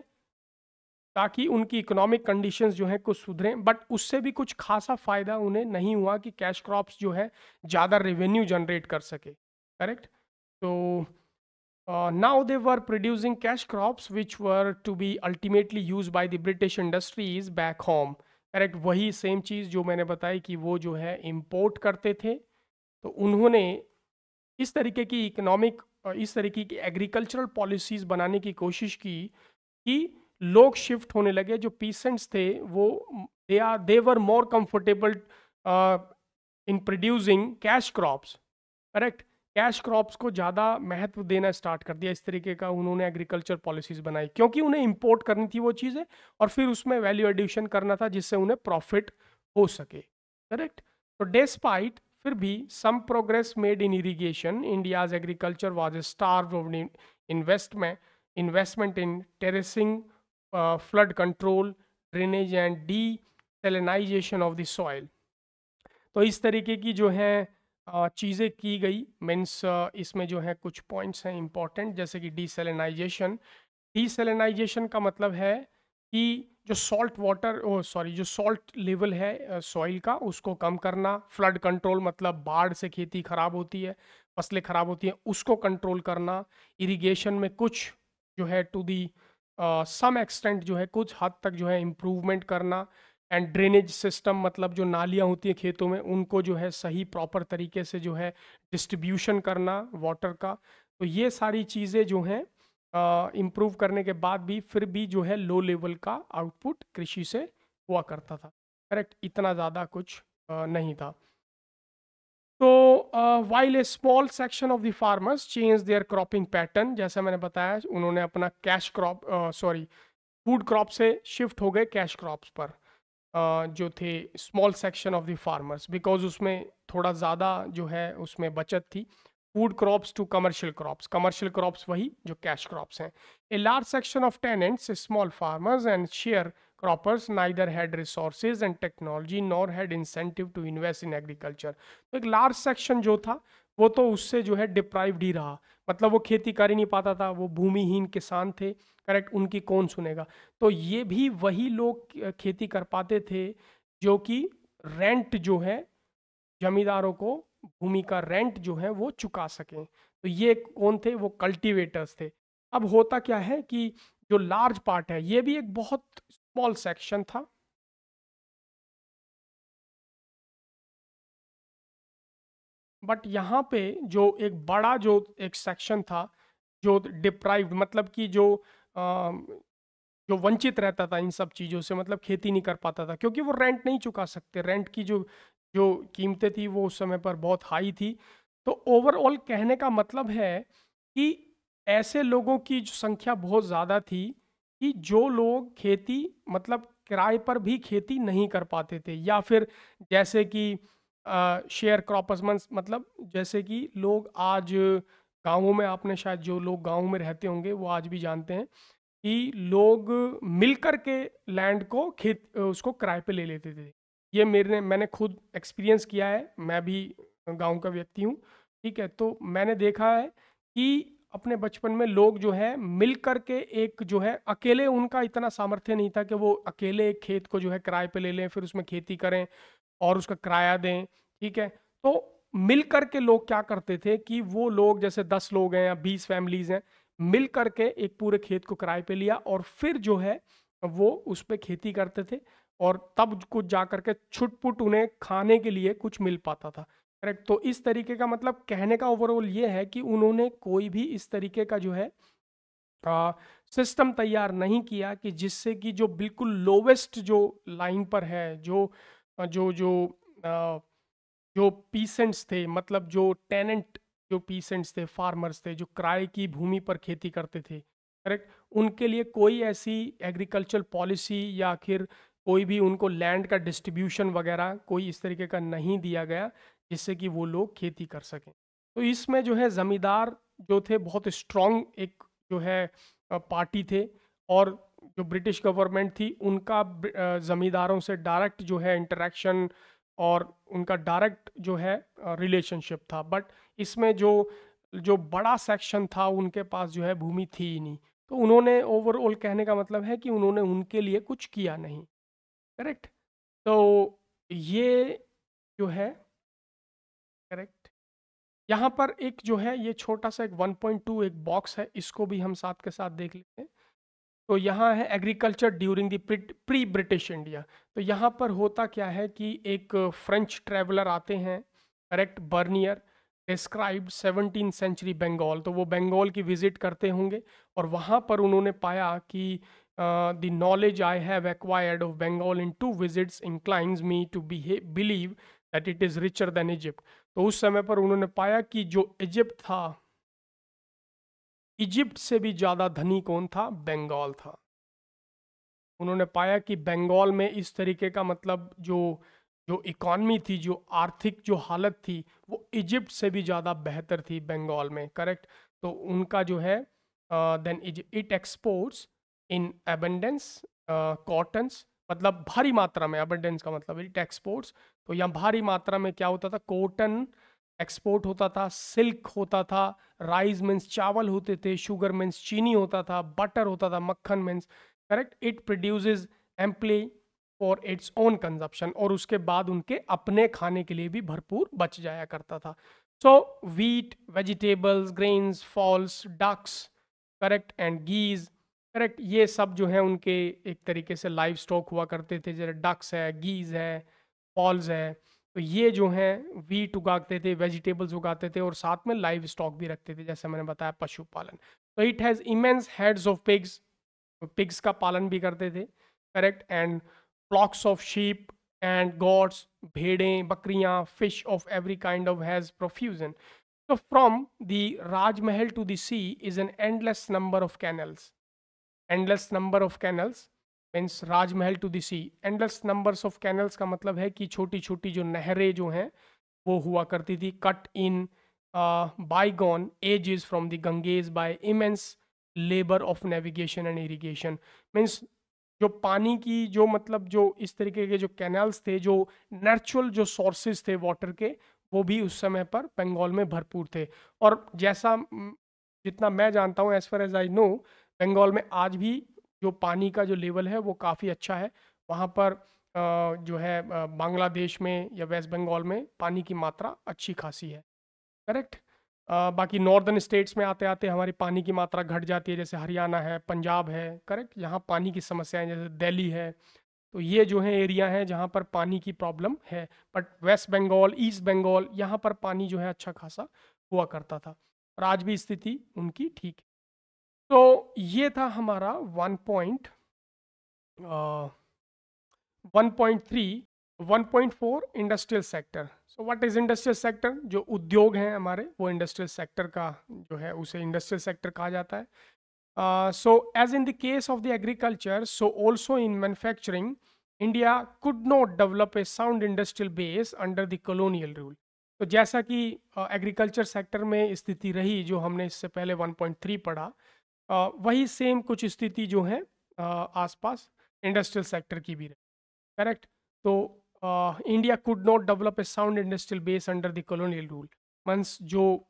ताकि उनकी इकोनॉमिक कंडीशंस जो है कुछ सुधरें, बट उससे भी कुछ खासा फायदा उन्हें नहीं हुआ कि कैश क्रॉप्स जो है ज़्यादा रेवेन्यू जनरेट कर सके। करेक्ट। तो now they were producing cash crops which were to be ultimately use by the British industries back home. Correct. वही सेम चीज़ जो मैंने बताई कि वो जो है इम्पोर्ट करते थे। तो उन्होंने इस तरीके की इकोनॉमिक, इस तरीके की एग्रीकल्चरल पॉलिसीज बनाने की कोशिश की कि लोग शिफ्ट होने लगे। जो पीसेंट्स थे वो they were more comfortable in producing cash crops. Correct. Cash crops को ज़्यादा महत्व देना स्टार्ट कर दिया। इस तरीके का उन्होंने एग्रीकल्चर पॉलिसीज बनाई क्योंकि उन्हें इंपोर्ट करनी थी वो चीज़ें और फिर उसमें वैल्यू एडिशन करना था जिससे उन्हें प्रॉफिट हो सके। करेक्ट। तो डेस्पाइट फिर भी some progress made in irrigation, India's agriculture was starved of investment in terracing, flood control, drainage and desalinisation of the soil. तो इस तरीके की जो है चीज़ें की गई। मीन्स इसमें जो है कुछ पॉइंट्स हैं इंपॉर्टेंट, जैसे कि डीसैलिनाइजेशन। डीसैलिनाइजेशन का मतलब है कि जो सॉल्ट वाटर, ओ सॉरी, जो सॉल्ट लेवल है सॉइल का, उसको कम करना। फ्लड कंट्रोल मतलब बाढ़ से खेती खराब होती है, फसलें खराब होती हैं, उसको कंट्रोल करना। इरिगेशन में कुछ जो है टू दी सम एक्सटेंट जो है कुछ हद तक जो है इम्प्रूवमेंट करना। एंड ड्रेनेज सिस्टम मतलब जो नालियाँ होती हैं खेतों में, उनको जो है सही प्रॉपर तरीके से जो है डिस्ट्रीब्यूशन करना वाटर का। तो ये सारी चीज़ें जो हैं इम्प्रूव करने के बाद भी फिर भी जो है लो लेवल का आउटपुट कृषि से हुआ करता था। करेक्ट। इतना ज़्यादा कुछ नहीं था। तो while a small section of the farmers change their cropping pattern, जैसा मैंने बताया उन्होंने अपना cash crop, sorry, food crop से शिफ्ट हो गए कैश क्रॉप्स पर। जो थे small section of the farmers, because उसमें थोड़ा ज़्यादा जो है उसमें बचत थी। Food crops to commercial crops वही जो कैश क्रॉप्स हैं। A large section of tenants, small farmers and sharecroppers neither had resources and technology nor had incentive to invest in agriculture. तो एक लार्ज सेक्शन जो था वो तो उससे जो है डिप्राइव्ड ही रहा, मतलब वो खेती कर ही नहीं पाता था, वो भूमिहीन किसान थे। करेक्ट। उनकी कौन सुनेगा? तो ये भी वही लोग खेती कर पाते थे जो कि रेंट जो है जमींदारों को भूमि का रेंट जो है वो चुका सकें। तो ये कौन थे? वो कल्टीवेटर्स थे। अब होता क्या है कि जो लार्ज पार्ट है ये भी एक बहुत स्मॉल सेक्शन था। बट यहाँ पे जो एक बड़ा जो एक सेक्शन था जो डिप्राइव्ड, मतलब कि जो जो वंचित रहता था इन सब चीज़ों से, मतलब खेती नहीं कर पाता था क्योंकि वो रेंट नहीं चुका सकते। रेंट की जो जो कीमतें थी वो उस समय पर बहुत हाई थी। तो ओवरऑल कहने का मतलब है कि ऐसे लोगों की जो संख्या बहुत ज़्यादा थी कि जो लोग खेती मतलब किराए पर भी खेती नहीं कर पाते थे, या फिर जैसे कि शेयर क्रॉपर्स मतलब जैसे कि लोग आज गाँवों में, आपने शायद जो लोग गाँव में रहते होंगे वो आज भी जानते हैं कि लोग मिल कर के लैंड को उसको किराए पे ले लेते थे। ये मैंने खुद एक्सपीरियंस किया है, मैं भी गांव का व्यक्ति हूँ। ठीक है, तो मैंने देखा है कि अपने बचपन में लोग जो है मिल कर के, एक जो है अकेले उनका इतना सामर्थ्य नहीं था कि वो अकेले एक खेत को जो है किराए पे ले लें, फिर उसमें खेती करें और उसका किराया दें। ठीक है, तो मिल कर के लोग क्या करते थे कि वो लोग जैसे 10 लोग हैं या 20 फैमिलीज हैं, मिल करके एक पूरे खेत को किराए पे लिया और फिर जो है वो उस पे खेती करते थे, और तब कुछ जा करके छुटपुट उन्हें खाने के लिए कुछ मिल पाता था। करेक्ट, तो इस तरीके का मतलब कहने का ओवरऑल ये है कि उन्होंने कोई भी इस तरीके का जो है सिस्टम तैयार नहीं किया कि जिससे कि जो बिल्कुल लोवेस्ट जो लाइन पर है, जो जो जो अ, जो पीसेंट्स थे, मतलब जो टेनेंट, जो पीसेंट्स थे, फार्मर्स थे, जो किराए की भूमि पर खेती करते थे, करेक्ट, उनके लिए कोई ऐसी एग्रीकल्चर पॉलिसी या फिर कोई भी उनको लैंड का डिस्ट्रीब्यूशन वगैरह कोई इस तरीके का नहीं दिया गया जिससे कि वो लोग खेती कर सकें। तो इसमें जो है ज़मींदार जो थे बहुत स्ट्रांग एक जो है पार्टी थे, और जो ब्रिटिश गवर्नमेंट थी उनका ज़मींदारों से डायरेक्ट जो है इंटरेक्शन और उनका डायरेक्ट जो है रिलेशनशिप था। बट इसमें जो जो बड़ा सेक्शन था उनके पास जो है भूमि थी ही नहीं, तो उन्होंने ओवरऑल कहने का मतलब है कि उन्होंने उनके लिए कुछ किया नहीं। करेक्ट, तो ये जो है, करेक्ट, यहाँ पर एक जो है ये छोटा सा एक 1.2 एक बॉक्स है, इसको भी हम साथ के साथ देख लेते हैं। तो यहाँ है agriculture during the pre British India. तो यहाँ पर होता क्या है कि एक फ्रेंच ट्रेवलर आते हैं, correct, Bernier, describe 17th century Bengal. तो वो बंगाल की विजिट करते होंगे और वहाँ पर उन्होंने पाया कि the knowledge I have acquired of Bengal in 2 visits inclines me to believe that it is richer than Egypt. तो उस समय पर उन्होंने पाया कि जो इजिप्ट था, इजिप्ट से भी ज़्यादा धनी कौन था? बंगाल था। उन्होंने पाया कि बंगाल में इस तरीके का मतलब जो जो इकॉनमी थी, जो आर्थिक जो हालत थी, वो इजिप्ट से भी ज़्यादा बेहतर थी बंगाल में। करेक्ट, तो उनका जो है then it exports in abundance cottons, मतलब भारी मात्रा में, एबंडेंस का मतलब इट एक्सपोर्ट्स। तो यहाँ भारी मात्रा में क्या होता था? कॉटन एक्सपोर्ट होता था, सिल्क होता था, राइस मीन्स चावल होते थे, शुगर मीन्स चीनी होता था, बटर होता था, मक्खन means, correct, it produces amply for its own consumption, और उसके बाद उनके अपने खाने के लिए भी भरपूर बच जाया करता था। So wheat, vegetables, grains, fowls, ducks, correct, and geese, correct, ये सब जो है उनके एक तरीके से लाइव स्टॉक हुआ करते थे, जैसे डक्स है, गीज है, फॉल्स है। तो ये जो हैं वीट उगाते थे, वेजिटेबल्स उगाते थे और साथ में लाइव स्टॉक भी रखते थे, जैसे मैंने बताया पशुपालन। तो it has immense herds of pigs, pigs का पालन भी करते थे, correct, and flocks of sheep and goats, भेड़ें, बकरियां, fish of every kind of has profusion. तो from the Rajmahal to the sea is an endless number of canals. Endless number of canals means Rajmahal to the sea, endless numbers of canals का मतलब है कि छोटी छोटी जो नहरें जो हैं वो हुआ करती थी, cut in bygone ages from the Ganges by immense labour of navigation and irrigation. Means जो पानी की जो मतलब जो इस तरीके के जो कैनाल्स थे, जो नेचुरल जो सोर्सेज थे वाटर के, वो भी उस समय पर बंगाल में भरपूर थे। और जैसा जितना मैं जानता हूँ, as far as I know, Bengal में आज भी जो पानी का जो लेवल है वो काफ़ी अच्छा है। वहाँ पर जो है बांग्लादेश में या वेस्ट बंगाल में पानी की मात्रा अच्छी खासी है। करेक्ट, बाकी नॉर्दर्न स्टेट्स में आते आते हमारी पानी की मात्रा घट जाती है, जैसे हरियाणा है, पंजाब है, करेक्ट, यहाँ पानी की समस्याएं, जैसे दिल्ली है। तो ये जो है एरिया है जहाँ पर पानी की प्रॉब्लम है। बट वेस्ट बंगाल, ईस्ट बंगाल, यहाँ पर पानी जो है अच्छा खासा हुआ करता था, और आज भी स्थिति उनकी ठीक है। तो ये था हमारा 1 point 1.3 1.4 industrial sector. So what is industrial sector? जो उद्योग हैं हमारे, वो इंडस्ट्रियल सेक्टर का जो है उसे इंडस्ट्रियल सेक्टर कहा जाता है. So as in the case of the agriculture, so also in manufacturing, India could not develop a sound industrial base under the colonial rule. तो जैसा कि एग्रीकल्चर सेक्टर में स्थिति रही जो हमने इससे पहले 1.3 पढ़ा, वही सेम कुछ स्थिति जो है आसपास इंडस्ट्रियल सेक्टर की भी रही. करेक्ट. तो India could not develop a sound industrial base under the colonial rule. Means जो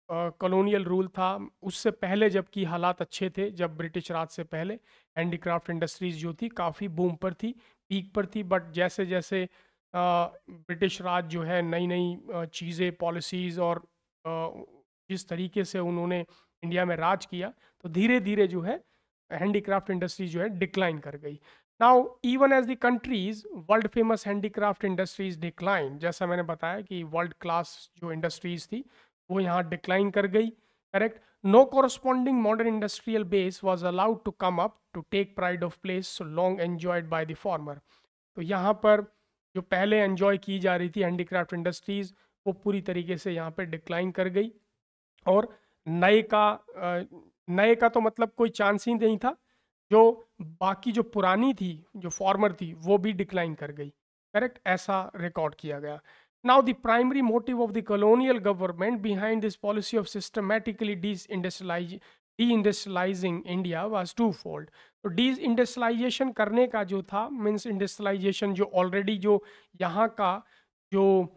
कॉलोनियल रूल था उससे पहले, जबकि हालात अच्छे थे, जब ब्रिटिश राज से पहले हैंडीक्राफ्ट इंडस्ट्रीज जो थी काफ़ी बूम पर थी, पीक पर थी. बट जैसे जैसे ब्रिटिश राज जो है नई नई चीज़ें, पॉलिसीज़ और जिस तरीके से उन्होंने इंडिया में राज किया, तो धीरे धीरे जो है हैंडीक्राफ्ट इंडस्ट्री जो है डिक्लाइन कर गई. Now even as the country's world famous handicraft industries decline, जैसा मैंने बताया कि वर्ल्ड क्लास जो इंडस्ट्रीज थी वो यहाँ डिक्लाइन कर गई. Correct. No corresponding modern industrial base was allowed to come up to take pride of place so long enjoyed by the former. तो यहाँ पर जो पहले एन्जॉय की जा रही थी हैंडीक्राफ्ट इंडस्ट्रीज, वो पूरी तरीके से यहाँ पर डिक्लाइन कर गई. और नए का तो मतलब कोई चांस ही नहीं था. जो बाकी जो पुरानी थी, जो फॉर्मर थी, वो भी डिक्लाइन कर गई. करेक्ट. ऐसा रिकॉर्ड किया गया. Now, the primary motive of the colonial government behind this policy of systematically deindustrializing India was twofold. तो deindustrialization करने का जो था, मीन्स इंडस्ट्रियलाइजेशन जो ऑलरेडी जो यहाँ का जो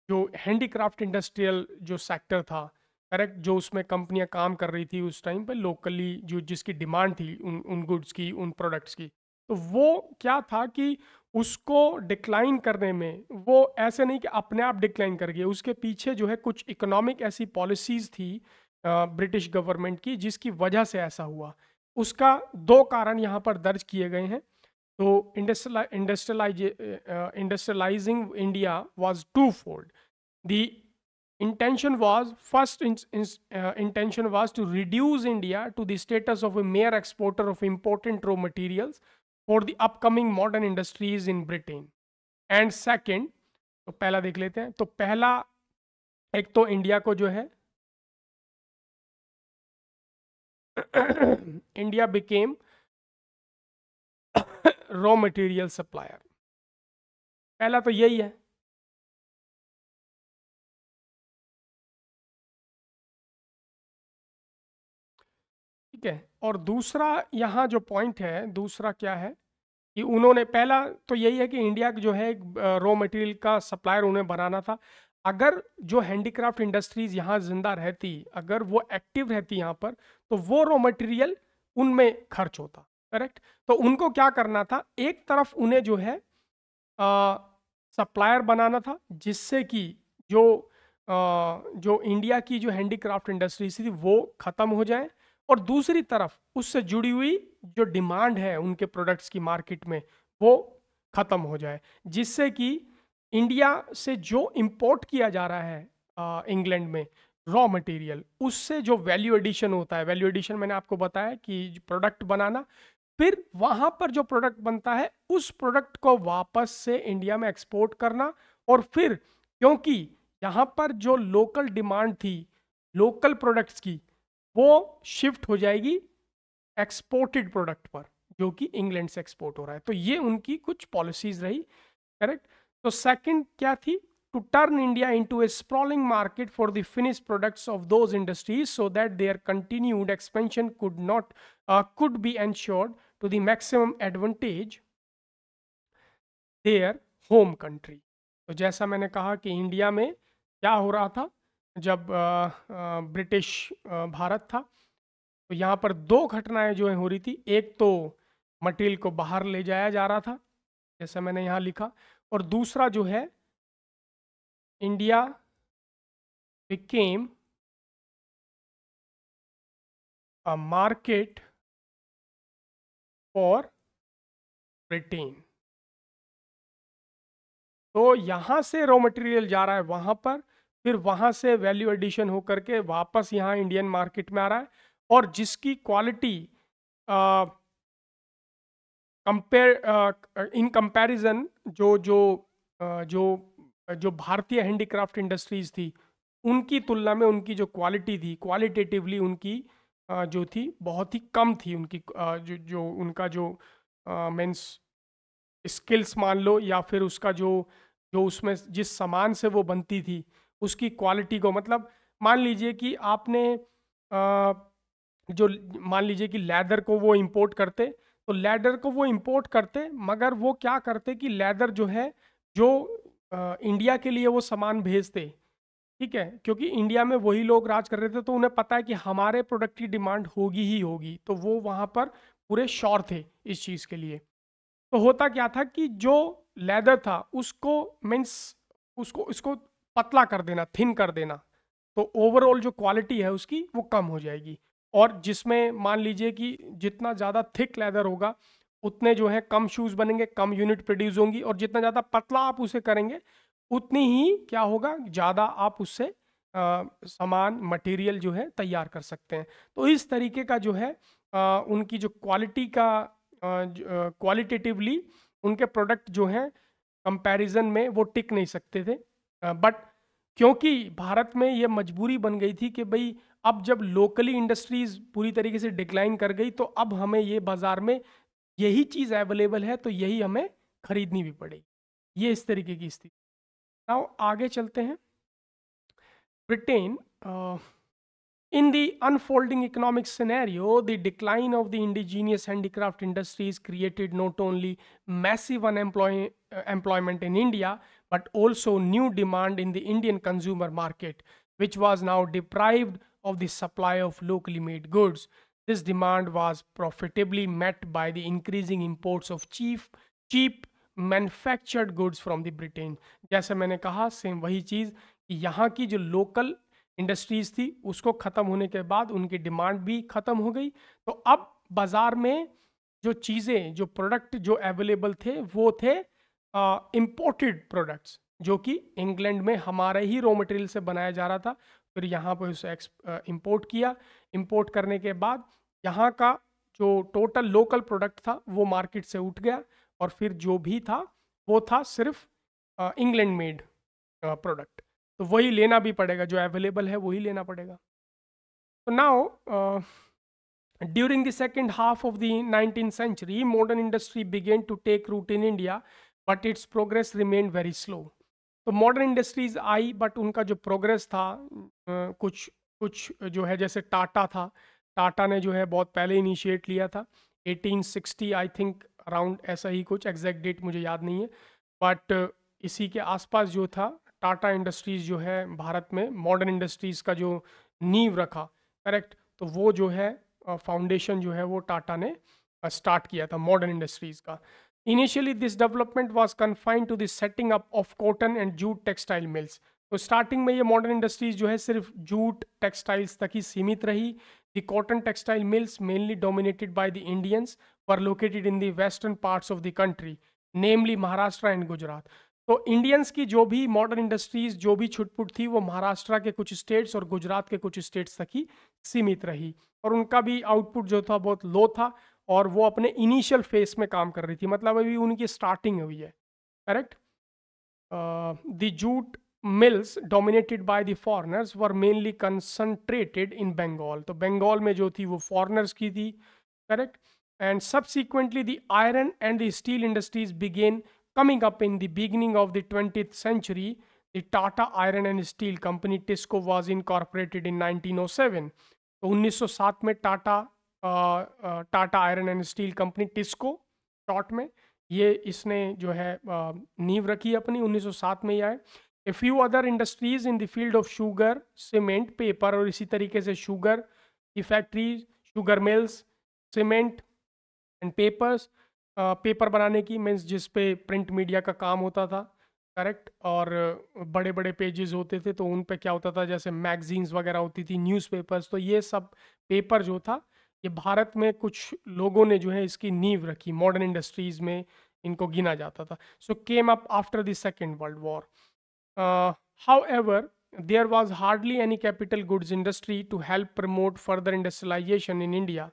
जो हैंडीक्राफ्ट इंडस्ट्रियल जो सेक्टर था, करेक्ट, जो उसमें कंपनियां काम कर रही थी उस टाइम पे लोकली, जो जिसकी डिमांड थी उन गुड्स की, उन प्रोडक्ट्स की, तो वो क्या था कि उसको डिक्लाइन करने में, वो ऐसे नहीं कि अपने आप डिक्लाइन कर गए, उसके पीछे जो है कुछ इकोनॉमिक ऐसी पॉलिसीज थी ब्रिटिश गवर्नमेंट की जिसकी वजह से ऐसा हुआ. उसका दो कारण यहाँ पर दर्ज किए गए हैं. तो industrialising India was twofold. The intention was intention was to reduce India to the status of a mere exporter of important raw materials for the upcoming modern industries in Britain. And second, तो पहला देख लेते हैं. तो पहला, एक तो India को जो है India became raw material supplier. पहला तो यही है. ठीक है. और दूसरा यहाँ जो पॉइंट है, दूसरा क्या है कि उन्होंने, पहला तो यही है कि इंडिया जो है एक रॉ मटेरियल का सप्लायर उन्हें बनाना था. अगर जो हैंडीक्राफ्ट इंडस्ट्रीज यहाँ जिंदा रहती, अगर वो एक्टिव रहती यहाँ पर, तो वो रॉ मटेरियल उनमें खर्च होता. करेक्ट. तो उनको क्या करना था, एक तरफ उन्हें जो है सप्लायर बनाना था जिससे कि जो इंडिया की जो हैंडीक्राफ्ट इंडस्ट्रीज थी वो ख़त्म हो जाए, और दूसरी तरफ उससे जुड़ी हुई जो डिमांड है उनके प्रोडक्ट्स की मार्केट में वो ख़त्म हो जाए, जिससे कि इंडिया से जो इंपोर्ट किया जा रहा है इंग्लैंड में रॉ मटेरियल, उससे जो वैल्यू एडिशन होता है, वैल्यू एडिशन मैंने आपको बताया कि प्रोडक्ट बनाना, फिर वहाँ पर जो प्रोडक्ट बनता है उस प्रोडक्ट को वापस से इंडिया में एक्सपोर्ट करना, और फिर क्योंकि यहाँ पर जो लोकल डिमांड थी लोकल प्रोडक्ट्स की, वो शिफ्ट हो जाएगी एक्सपोर्टेड प्रोडक्ट पर जो कि इंग्लैंड से एक्सपोर्ट हो रहा है. तो ये उनकी कुछ पॉलिसीज रही. करेक्ट. तो सेकंड क्या थी, to turn India into a sprawling market for the finished products of those industries so that their continued expansion could be ensured to the maximum advantage their home country. तो जैसा मैंने कहा कि India में क्या हो रहा था जब ब्रिटिश भारत था, तो यहाँ पर दो घटनाएं जो है हो रही थी. एक तो मटेरियल को बाहर ले जाया जा रहा था जैसा मैंने यहाँ लिखा, और दूसरा जो है India became a market for Britain. तो यहाँ से रॉ मटेरियल जा रहा है वहाँ पर, फिर वहाँ से वैल्यू एडिशन होकर के वापस यहाँ इंडियन मार्केट में आ रहा है, और जिसकी क्वालिटी कंपेयर इन कंपैरिजन जो जो जो जो भारतीय हैंडीक्राफ्ट इंडस्ट्रीज थी, उनकी तुलना में उनकी जो क्वालिटी थी, क्वालिटेटिवली उनकी जो थी बहुत ही कम थी। उनकी जो जो उनका जो मीन्स स्किल्स मान लो, या फिर उसका जो जो उसमें जिस सामान से वो बनती थी उसकी क्वालिटी को, मतलब मान लीजिए कि आपने जो मान लीजिए कि लेदर को वो इंपोर्ट करते, तो लेदर को वो इंपोर्ट करते, मगर वो क्या करते कि लेदर जो है, जो इंडिया के लिए वो सामान भेजते, ठीक है, क्योंकि इंडिया में वही लोग राज कर रहे थे, तो उन्हें पता है कि हमारे प्रोडक्ट की डिमांड होगी ही होगी, तो वो वहाँ पर पूरे श्योर थे इस चीज़ के लिए। तो होता क्या था कि जो लेदर था उसको मीन्स उसको इसको पतला कर देना, थिन कर देना, तो ओवरऑल जो क्वालिटी है उसकी वो कम हो जाएगी। और जिसमें मान लीजिए कि जितना ज़्यादा थिक लेदर होगा उतने जो है कम शूज़ बनेंगे, कम यूनिट प्रोड्यूस होंगी, और जितना ज़्यादा पतला आप उसे करेंगे उतनी ही क्या होगा, ज़्यादा आप उससे सामान मटेरियल जो है तैयार कर सकते हैं। तो इस तरीके का जो है उनकी जो क्वालिटी का क्वालिटेटिवली उनके प्रोडक्ट जो हैं कंपैरिजन में वो टिक नहीं सकते थे। बट क्योंकि भारत में ये मजबूरी बन गई थी कि भाई अब जब लोकली इंडस्ट्रीज पूरी तरीके से डिक्लाइन कर गई, तो अब हमें ये बाजार में यही चीज़ अवेलेबल है, तो यही हमें खरीदनी भी पड़ेगी। ये इस तरीके की स्थिति। नाउ आगे चलते हैं। Britain, in the unfolding economic scenario, the decline of the indigenous handicraft industries created not only massive employment in India, but also new demand in the Indian consumer market, which was now deprived of the supply of locally made goods. This demand was profitably met by the increasing imports of cheap manufactured goods from the Britain. जैसे मैंने कहा, same वही चीज़ कि यहाँ की जो local industries थी उसको ख़त्म होने के बाद उनकी डिमांड भी ख़त्म हो गई। तो अब बाज़ार में जो चीज़ें, जो प्रोडक्ट जो अवेलेबल थे वो थे इम्पोर्टेड प्रोडक्ट्स, जो कि इंग्लैंड में हमारे ही रॉ मटेरियल से बनाया जा रहा था। फिर यहाँ पर उसे इम्पोर्ट किया। इम्पोर्ट करने के बाद यहाँ का जो टोटल लोकल प्रोडक्ट था वो मार्केट से उठ गया, और फिर जो भी था वो था सिर्फ इंग्लैंड मेड प्रोडक्ट। तो वही लेना भी पड़ेगा, जो अवेलेबल है वही लेना पड़ेगा। तो now during the second half of the 19th century, modern industry began to take root in India, but its progress remained very slow. तो मॉडर्न इंडस्ट्रीज आई, बट उनका जो प्रोग्रेस था कुछ कुछ जो है, जैसे टाटा था, टाटा ने जो है बहुत पहले इनिशिएट लिया था 1860 आई थिंक, अराउंड ऐसा ही कुछ, एग्जैक्ट डेट मुझे याद नहीं है, बट इसी के आसपास जो था टाटा इंडस्ट्रीज़ जो है भारत में मॉडर्न इंडस्ट्रीज़ का जो नींव रखा, करेक्ट, तो वो जो है फाउंडेशन जो है वो टाटा ने स्टार्ट किया था मॉडर्न इंडस्ट्रीज़ का। Initially this development was confined to the setting up of cotton and jute textile mills. तो स्टार्टिंग में ये मॉडर्न इंडस्ट्रीज जो है सिर्फ जूट टेक्सटाइल्स तक ही सीमित रही। The cotton textile mills mainly dominated by the Indians were located in the western parts of the country, namely Maharashtra and Gujarat. तो इंडियंस की जो भी मॉडर्न इंडस्ट्रीज जो भी छुटपुट थी वो महाराष्ट्र के कुछ स्टेट्स और गुजरात के कुछ स्टेट्स तक ही सीमित रही, और उनका भी आउटपुट जो था बहुत लो था, और वो अपने इनिशियल फेस में काम कर रही थी, मतलब अभी उनकी स्टार्टिंग हुई है, correct. The jute mills dominated by the foreigners were mainly concentrated in Bengal. तो बंगाल में जो थी वो फॉरेनर्स की थी, correct. And subsequently the iron and the steel industries began coming up in the beginning of the 20th century. The Tata Iron and Steel Company TISCO was incorporated in 1907. तो 1907 में Tata iron and steel company TISCO short में, ये इसने जो है नींव रखी अपनी 1907 में ही आए। A few other industries in the field of sugar, cement, paper, और इसी तरीके से शुगर की factories, sugar mills, cement and papers, paper बनाने की मीन्स जिस पे प्रिंट मीडिया का काम होता था, करेक्ट, और बड़े बड़े पेजेस होते थे, तो उन पे क्या होता था, जैसे मैगजीन्स वगैरह होती थी, न्यूज़पेपर्स, तो ये सब पेपर जो था ये भारत में कुछ लोगों ने जो है इसकी नींव रखी, मॉडर्न इंडस्ट्रीज में इनको गिना जाता था। So came up after the second world war. However there was hardly any capital goods industry to help promote further industrialisation in India.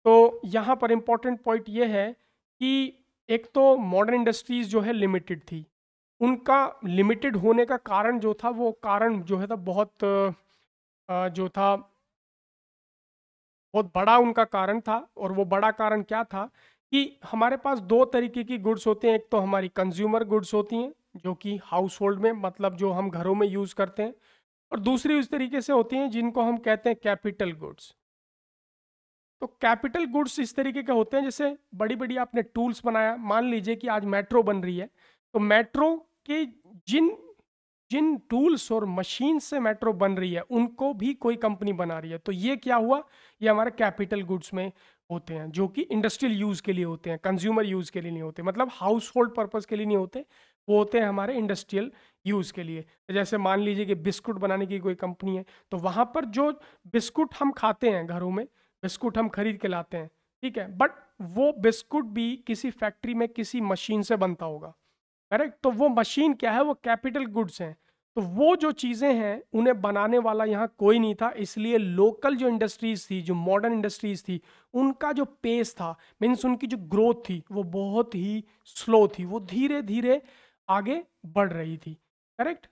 तो यहाँ पर इम्पॉर्टेंट पॉइंट ये है कि एक तो मॉडर्न इंडस्ट्रीज जो है लिमिटेड थी, उनका लिमिटेड होने का कारण जो था, वो कारण जो है था बहुत जो था बहुत बड़ा उनका कारण था। और वो बड़ा कारण क्या था कि हमारे पास दो तरीके की गुड्स होते हैं। एक तो हमारी कंज्यूमर गुड्स होती हैं जो कि हाउस होल्ड में, मतलब जो हम घरों में यूज़ करते हैं, और दूसरी उस तरीके से होती हैं जिनको हम कहते हैं कैपिटल गुड्स। तो कैपिटल गुड्स इस तरीके के होते हैं, जैसे बड़ी बड़ी आपने टूल्स बनाया, मान लीजिए कि आज मेट्रो बन रही है, तो मेट्रो के जिन जिन टूल्स और मशीन से मेट्रो बन रही है उनको भी कोई कंपनी बना रही है, तो ये क्या हुआ, ये हमारे कैपिटल गुड्स में होते हैं, जो कि इंडस्ट्रियल यूज के लिए होते हैं, कंज्यूमर यूज के लिए नहीं होते, मतलब हाउस होल्ड पर्पज के लिए नहीं होते, वो होते हैं हमारे इंडस्ट्रियल यूज के लिए। तो जैसे मान लीजिए कि बिस्कुट बनाने की कोई कंपनी है, तो वहां पर जो बिस्कुट हम खाते हैं घरों में, बिस्कुट हम खरीद के लाते हैं, ठीक है, बट वो बिस्कुट भी किसी फैक्ट्री में किसी मशीन से बनता होगा, करेक्ट। तो वो मशीन क्या है, वो कैपिटल गुड्स हैं। तो वो जो चीजें हैं उन्हें बनाने वाला यहाँ कोई नहीं था, इसलिए लोकल जो इंडस्ट्रीज थी, जो मॉडर्न इंडस्ट्रीज थी, उनका जो पेस था, मीन्स उनकी जो ग्रोथ थी, वो बहुत ही स्लो थी, वो धीरे धीरे आगे बढ़ रही थी, correct.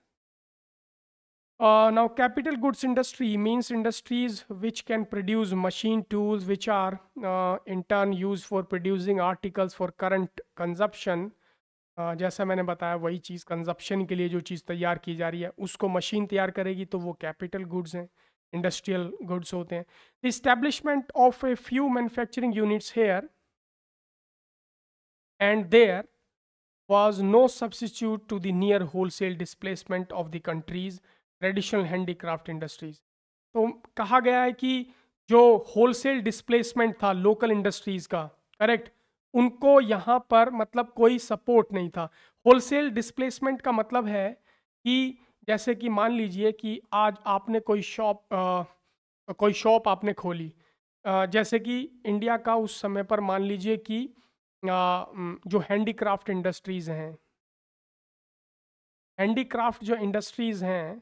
Now, capital goods industry means industries which can produce machine tools which are in turn used for producing articles for current consumption. जैसा मैंने बताया वही चीज़, कंजप्शन के लिए जो चीज़ तैयार की जा रही है उसको मशीन तैयार करेगी, तो वो कैपिटल गुड्स हैं, इंडस्ट्रियल गुड्स होते हैं। The establishment of a few manufacturing units here and there was no substitute to the near wholesale displacement of the country's traditional handicraft industries. तो कहा गया है कि जो होलसेल डिस्प्लेसमेंट था लोकल इंडस्ट्रीज का, करेक्ट, उनको यहाँ पर मतलब कोई सपोर्ट नहीं था। होलसेल डिस्प्लेसमेंट का मतलब है कि जैसे कि मान लीजिए कि आज आपने कोई शॉप आपने खोली, जैसे कि इंडिया का उस समय पर मान लीजिए कि जो हैंडीक्राफ्ट इंडस्ट्रीज हैं, हैंडीक्राफ्ट जो इंडस्ट्रीज हैं,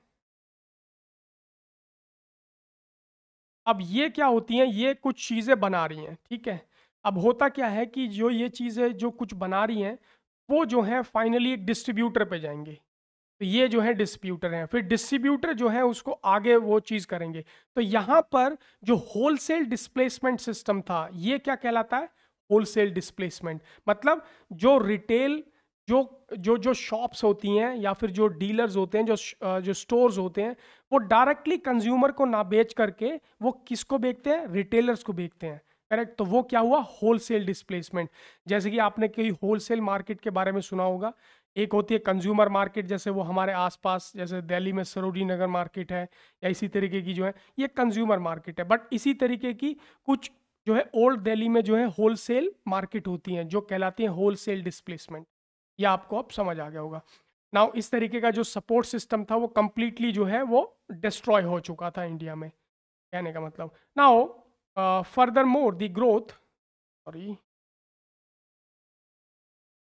अब ये क्या होती हैं, ये कुछ चीज़ें बना रही हैं, ठीक है। अब होता क्या है कि जो ये चीज़ें जो कुछ बना रही हैं, वो जो है फाइनली एक डिस्ट्रीब्यूटर पे जाएंगे। तो ये जो है डिस्ट्रीब्यूटर हैं, फिर डिस्ट्रीब्यूटर जो है उसको आगे वो चीज़ करेंगे। तो यहाँ पर जो होलसेल डिस्प्लेसमेंट सिस्टम था, ये क्या कहलाता है, होलसेल डिस्प्लेसमेंट। मतलब जो रिटेल जो जो जो शॉप्स होती हैं या फिर जो डीलर्स होते हैं, जो स्टोर्स होते हैं, वो डायरेक्टली कंज्यूमर को ना बेच करके वो किसको बेचते हैं, रिटेलर्स को बेचते हैं, करेक्ट। तो वो क्या हुआ, होलसेल डिस्प्लेसमेंट। जैसे कि आपने कोई होलसेल मार्केट के बारे में सुना होगा, एक होती है कंज्यूमर मार्केट, जैसे वो हमारे आसपास जैसे दिल्ली में सरोजिनी नगर मार्केट है, या इसी तरीके की जो है ये कंज्यूमर मार्केट है। बट इसी तरीके की कुछ जो है ओल्ड दिल्ली में जो है होलसेल मार्केट होती हैं, जो कहलाती हैं होलसेल डिस्प्लेसमेंट। ये आपको अब समझ आ गया होगा। नाउ इस तरीके का जो सपोर्ट सिस्टम था वो कंप्लीटली जो है वो डिस्ट्रॉय हो चुका था इंडिया में, कहने का मतलब। Now further more the growth sorry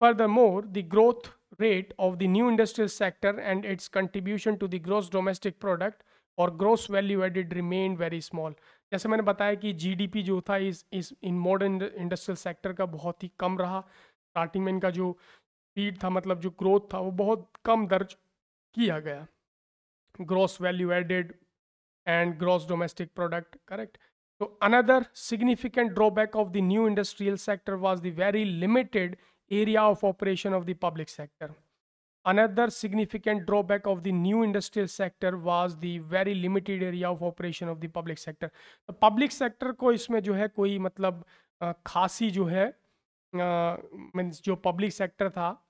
Furthermore, the growth rate of the new industrial sector and its contribution to the gross domestic product और gross value added remained very small. जैसे मैंने बताया कि जीडीपी जो था इस इन मॉडर्न इंडस्ट्रियल सेक्टर का बहुत ही कम रहा। स्टार्टिंग में इनका जो स्पीड था, मतलब जो ग्रोथ था, वो बहुत कम दर्ज किया गया। Gross value added and gross domestic product, correct. So another significant drawback of the new industrial sector was the very limited area of operation of the public sector. Another significant drawback of the new industrial sector was the very limited area of operation of the public sector. तो public sector को इसमें जो है कोई मतलब खासी जो है मीन्स जो पब्लिक सेक्टर था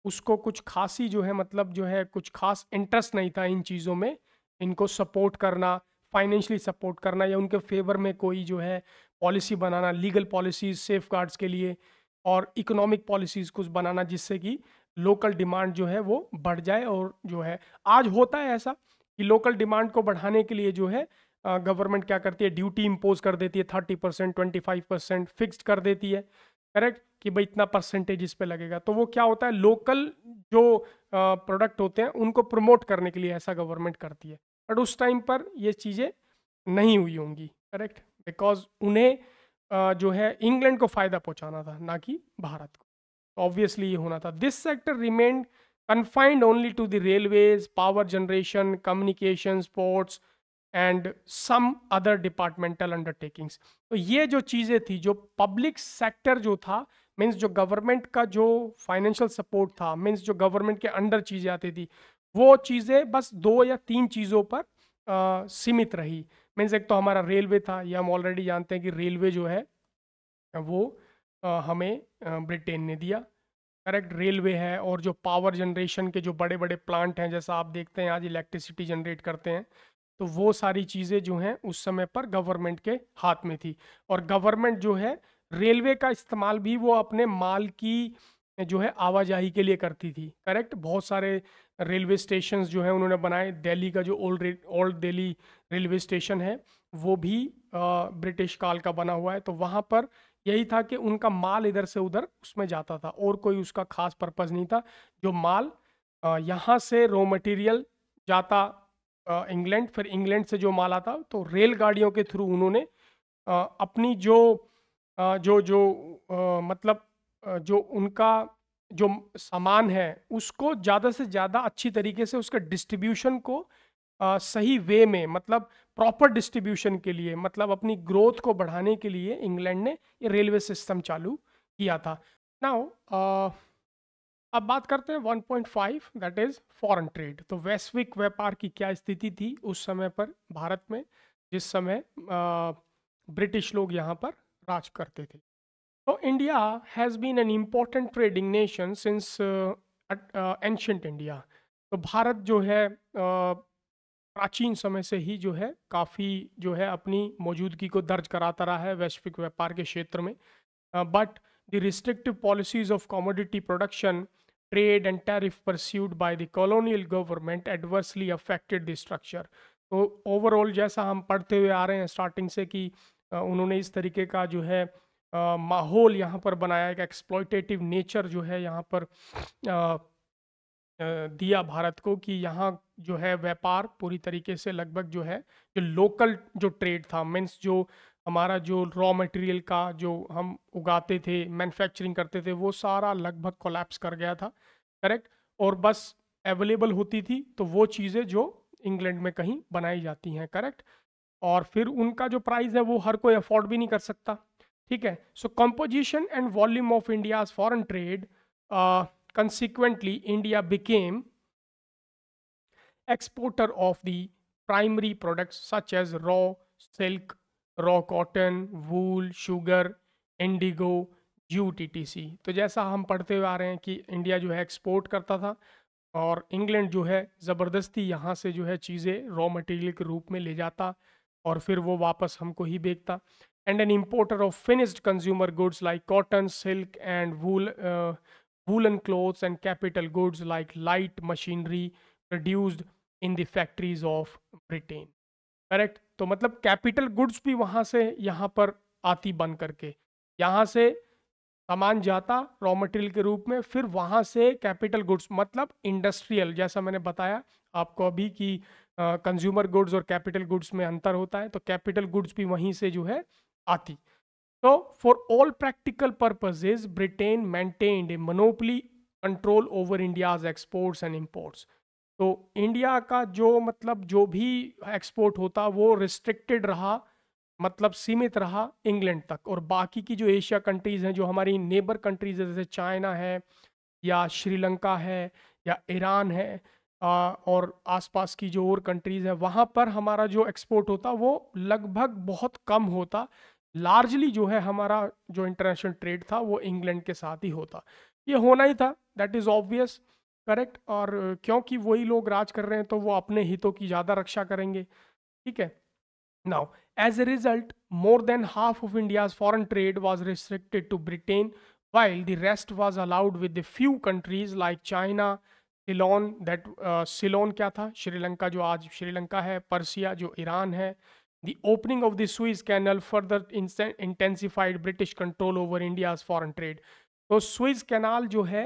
उसको कुछ खासी जो है मतलब जो है कुछ खास इंटरेस्ट नहीं था इन चीज़ों में, इनको सपोर्ट करना, फाइनेंशियली सपोर्ट करना, या उनके फेवर में कोई जो है पॉलिसी बनाना, लीगल पॉलिसीज सेफ गार्ड्स के लिए, और इकोनॉमिक पॉलिसीज कुछ बनाना जिससे कि लोकल डिमांड जो है वो बढ़ जाए। और जो है आज होता है ऐसा कि लोकल डिमांड को बढ़ाने के लिए जो है गवर्नमेंट क्या करती है, ड्यूटी इम्पोज कर देती है, 30%, 25% फिक्स्ड कर देती है, करेक्ट, कि भाई इतना परसेंटेज इस पे लगेगा। तो वो क्या होता है, लोकल जो प्रोडक्ट होते हैं उनको प्रमोट करने के लिए ऐसा गवर्नमेंट करती है। बट उस टाइम पर ये चीज़ें नहीं हुई होंगी, करेक्ट, बिकॉज उन्हें जो है इंग्लैंड को फायदा पहुंचाना था, ना कि भारत को। ऑब्वियसली ये होना था। This sector remained confined only to the railways, power generation, communications, ports and some other departmental undertakings। तो ये जो चीज़ें थी, जो पब्लिक सेक्टर जो था, मीन्स जो गवर्नमेंट का जो फाइनेंशियल सपोर्ट था, मीन्स जो गवर्नमेंट के अंडर चीज़ें आती थी, वो चीज़ें बस 2 या 3 चीज़ों पर सीमित रही। मीन्स एक तो हमारा रेलवे था, ये हम ऑलरेडी जानते हैं कि रेलवे जो है वो हमें ब्रिटेन ने दिया, करेक्ट। रेलवे है, और जो पावर जनरेशन के जो बड़े बड़े प्लांट हैं, जैसा आप देखते हैं आज इलेक्ट्रिसिटी जनरेट करते हैं, तो वो सारी चीज़ें जो हैं उस समय पर गवर्नमेंट के हाथ में थी। और गवर्नमेंट जो है रेलवे का इस्तेमाल भी वो अपने माल की जो है आवाजाही के लिए करती थी, करेक्ट। बहुत सारे रेलवे स्टेशंस जो है उन्होंने बनाए। दिल्ली का जो ओल्ड दिल्ली रेलवे स्टेशन है वो भी ब्रिटिश काल का बना हुआ है। तो वहाँ पर यही था कि उनका माल इधर से उधर उसमें जाता था, और कोई उसका खास पर्पज़ नहीं था। जो माल यहाँ से रॉ मटेरियल जाता इंग्लैंड, फिर इंग्लैंड से जो माल आता तो रेलगाड़ियों के थ्रू उन्होंने अपनी जो जो जो मतलब जो उनका जो सामान है उसको ज़्यादा से ज़्यादा अच्छी तरीके से उसका डिस्ट्रीब्यूशन को सही वे में, मतलब प्रॉपर डिस्ट्रीब्यूशन के लिए, मतलब अपनी ग्रोथ को बढ़ाने के लिए इंग्लैंड ने ये रेलवे सिस्टम चालू किया था। नाउ अब बात करते हैं 1.5, दैट इज फॉरेन ट्रेड। तो वैश्विक व्यापार की क्या स्थिति थी उस समय पर भारत में, जिस समय ब्रिटिश लोग यहाँ पर राज करते थे। तो India has been an important trading nation since ancient India. तो भारत जो है प्राचीन समय से ही जो है काफ़ी जो है अपनी मौजूदगी को दर्ज कराता रहा है वैश्विक व्यापार के क्षेत्र में। But the restrictive policies of commodity production, trade and tariff pursued by the colonial government adversely affected the structure. तो ओवरऑल जैसा हम पढ़ते हुए आ रहे हैं स्टार्टिंग से कि उन्होंने इस तरीके का जो है माहौल यहाँ पर बनाया, एक एक्सप्लॉयटेटिव नेचर जो है यहाँ पर दिया भारत को, कि यहाँ जो है व्यापार पूरी तरीके से लगभग जो है जो लोकल जो ट्रेड था, मीन्स जो हमारा जो रॉ मटेरियल का जो हम उगाते थे, मैन्युफैक्चरिंग करते थे, वो सारा लगभग कोलैप्स कर गया था, करेक्ट। और बस अवेलेबल होती थी तो वो चीज़ें जो इंग्लैंड में कहीं बनाई जाती हैं, करेक्ट। और फिर उनका जो प्राइस है वो हर कोई अफोर्ड भी नहीं कर सकता, ठीक है। So composition and volume of India's foreign trade, consequently India became exporter of the primary products such as raw silk, raw cotton, wool, sugar, indigo, jute etc। तो जैसा हम पढ़ते हुए आ रहे हैं कि इंडिया जो है एक्सपोर्ट करता था, और इंग्लैंड जो है ज़बरदस्ती यहाँ से जो है चीज़ें रॉ मटेरियल के रूप में ले जाता, और फिर वो वापस हमको ही बेचता। And N importer of finished consumer goods like cotton, silk and wool, woolen clothes and capital goods like light machinery produced in the factories of Britain, correct. तो मतलब कैपिटल गुड्स भी वहां से यहाँ पर आती बन करके, यहाँ से सामान जाता रॉ मटेरियल के रूप में, फिर वहां से कैपिटल गुड्स मतलब इंडस्ट्रियल, जैसा मैंने बताया आपको अभी कि कंज्यूमर गुड्स और कैपिटल गुड्स में अंतर होता है, तो कैपिटल गुड्स भी वहीं से जो है आती। So, for all practical purposes, Britain maintained a monopoly control over India's exports and imports। तो इंडिया का जो मतलब जो भी एक्सपोर्ट होता वो रिस्ट्रिक्टेड रहा, मतलब सीमित रहा इंग्लैंड तक। और बाकी की जो एशिया कंट्रीज़ हैं, जो हमारी नेबर कंट्रीज है, जैसे चाइना है या श्रीलंका है या ईरान है, और आसपास की जो और कंट्रीज़ है, वहाँ पर हमारा जो एक्सपोर्ट होता वो लगभग बहुत कम होता। लार्जली जो है हमारा जो इंटरनेशनल ट्रेड था वो इंग्लैंड के साथ ही होता। ये होना ही था, दैट इज़ ऑब्वियस, करेक्ट। और क्योंकि वही लोग राज कर रहे हैं तो वो अपने हितों की ज़्यादा रक्षा करेंगे, ठीक है। Now as a result more than half of India's foreign trade was restricted to Britain, while the rest was allowed with the few countries like China, Ceylon, that Ceylon क्या था, श्रीलंका जो आज श्रीलंका है, पर्सिया जो ईरान है। The opening of the Suez Canal further intensified British control over India's foreign trade। तो Swiss canal जो है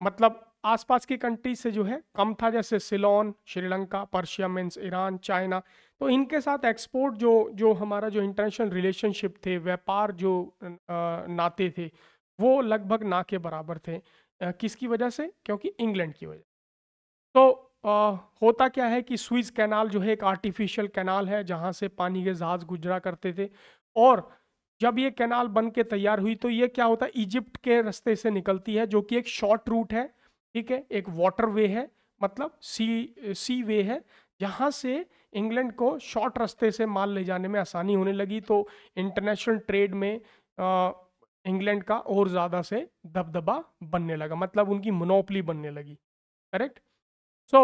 मतलब आसपास की कंट्री से जो है कम था, जैसे Ceylon, Sri Lanka, Persia means Iran, China. तो इनके साथ एक्सपोर्ट जो जो हमारा जो इंटरनेशनल रिलेशनशिप थे, व्यापार जो नाते थे, वो लगभग ना के बराबर थे। किसकी वजह से? क्योंकि इंग्लैंड की वजह। तो होता क्या है कि स्विस कैनाल जो है एक आर्टिफिशियल कैनाल है जहाँ से पानी के जहाज गुजरा करते थे। और जब ये कैनाल बन के तैयार हुई तो ये क्या होता है, इजिप्ट के रास्ते से निकलती है, जो कि एक शॉर्ट रूट है, ठीक है, एक वाटर वे है, मतलब सी वे है, जहाँ से इंग्लैंड को शॉर्ट रास्ते से माल ले जाने में आसानी होने लगी। तो इंटरनेशनल ट्रेड में इंग्लैंड का और ज़्यादा से दबदबा बनने लगा, मतलब उनकी मोनोपली बनने लगी। Correct. So,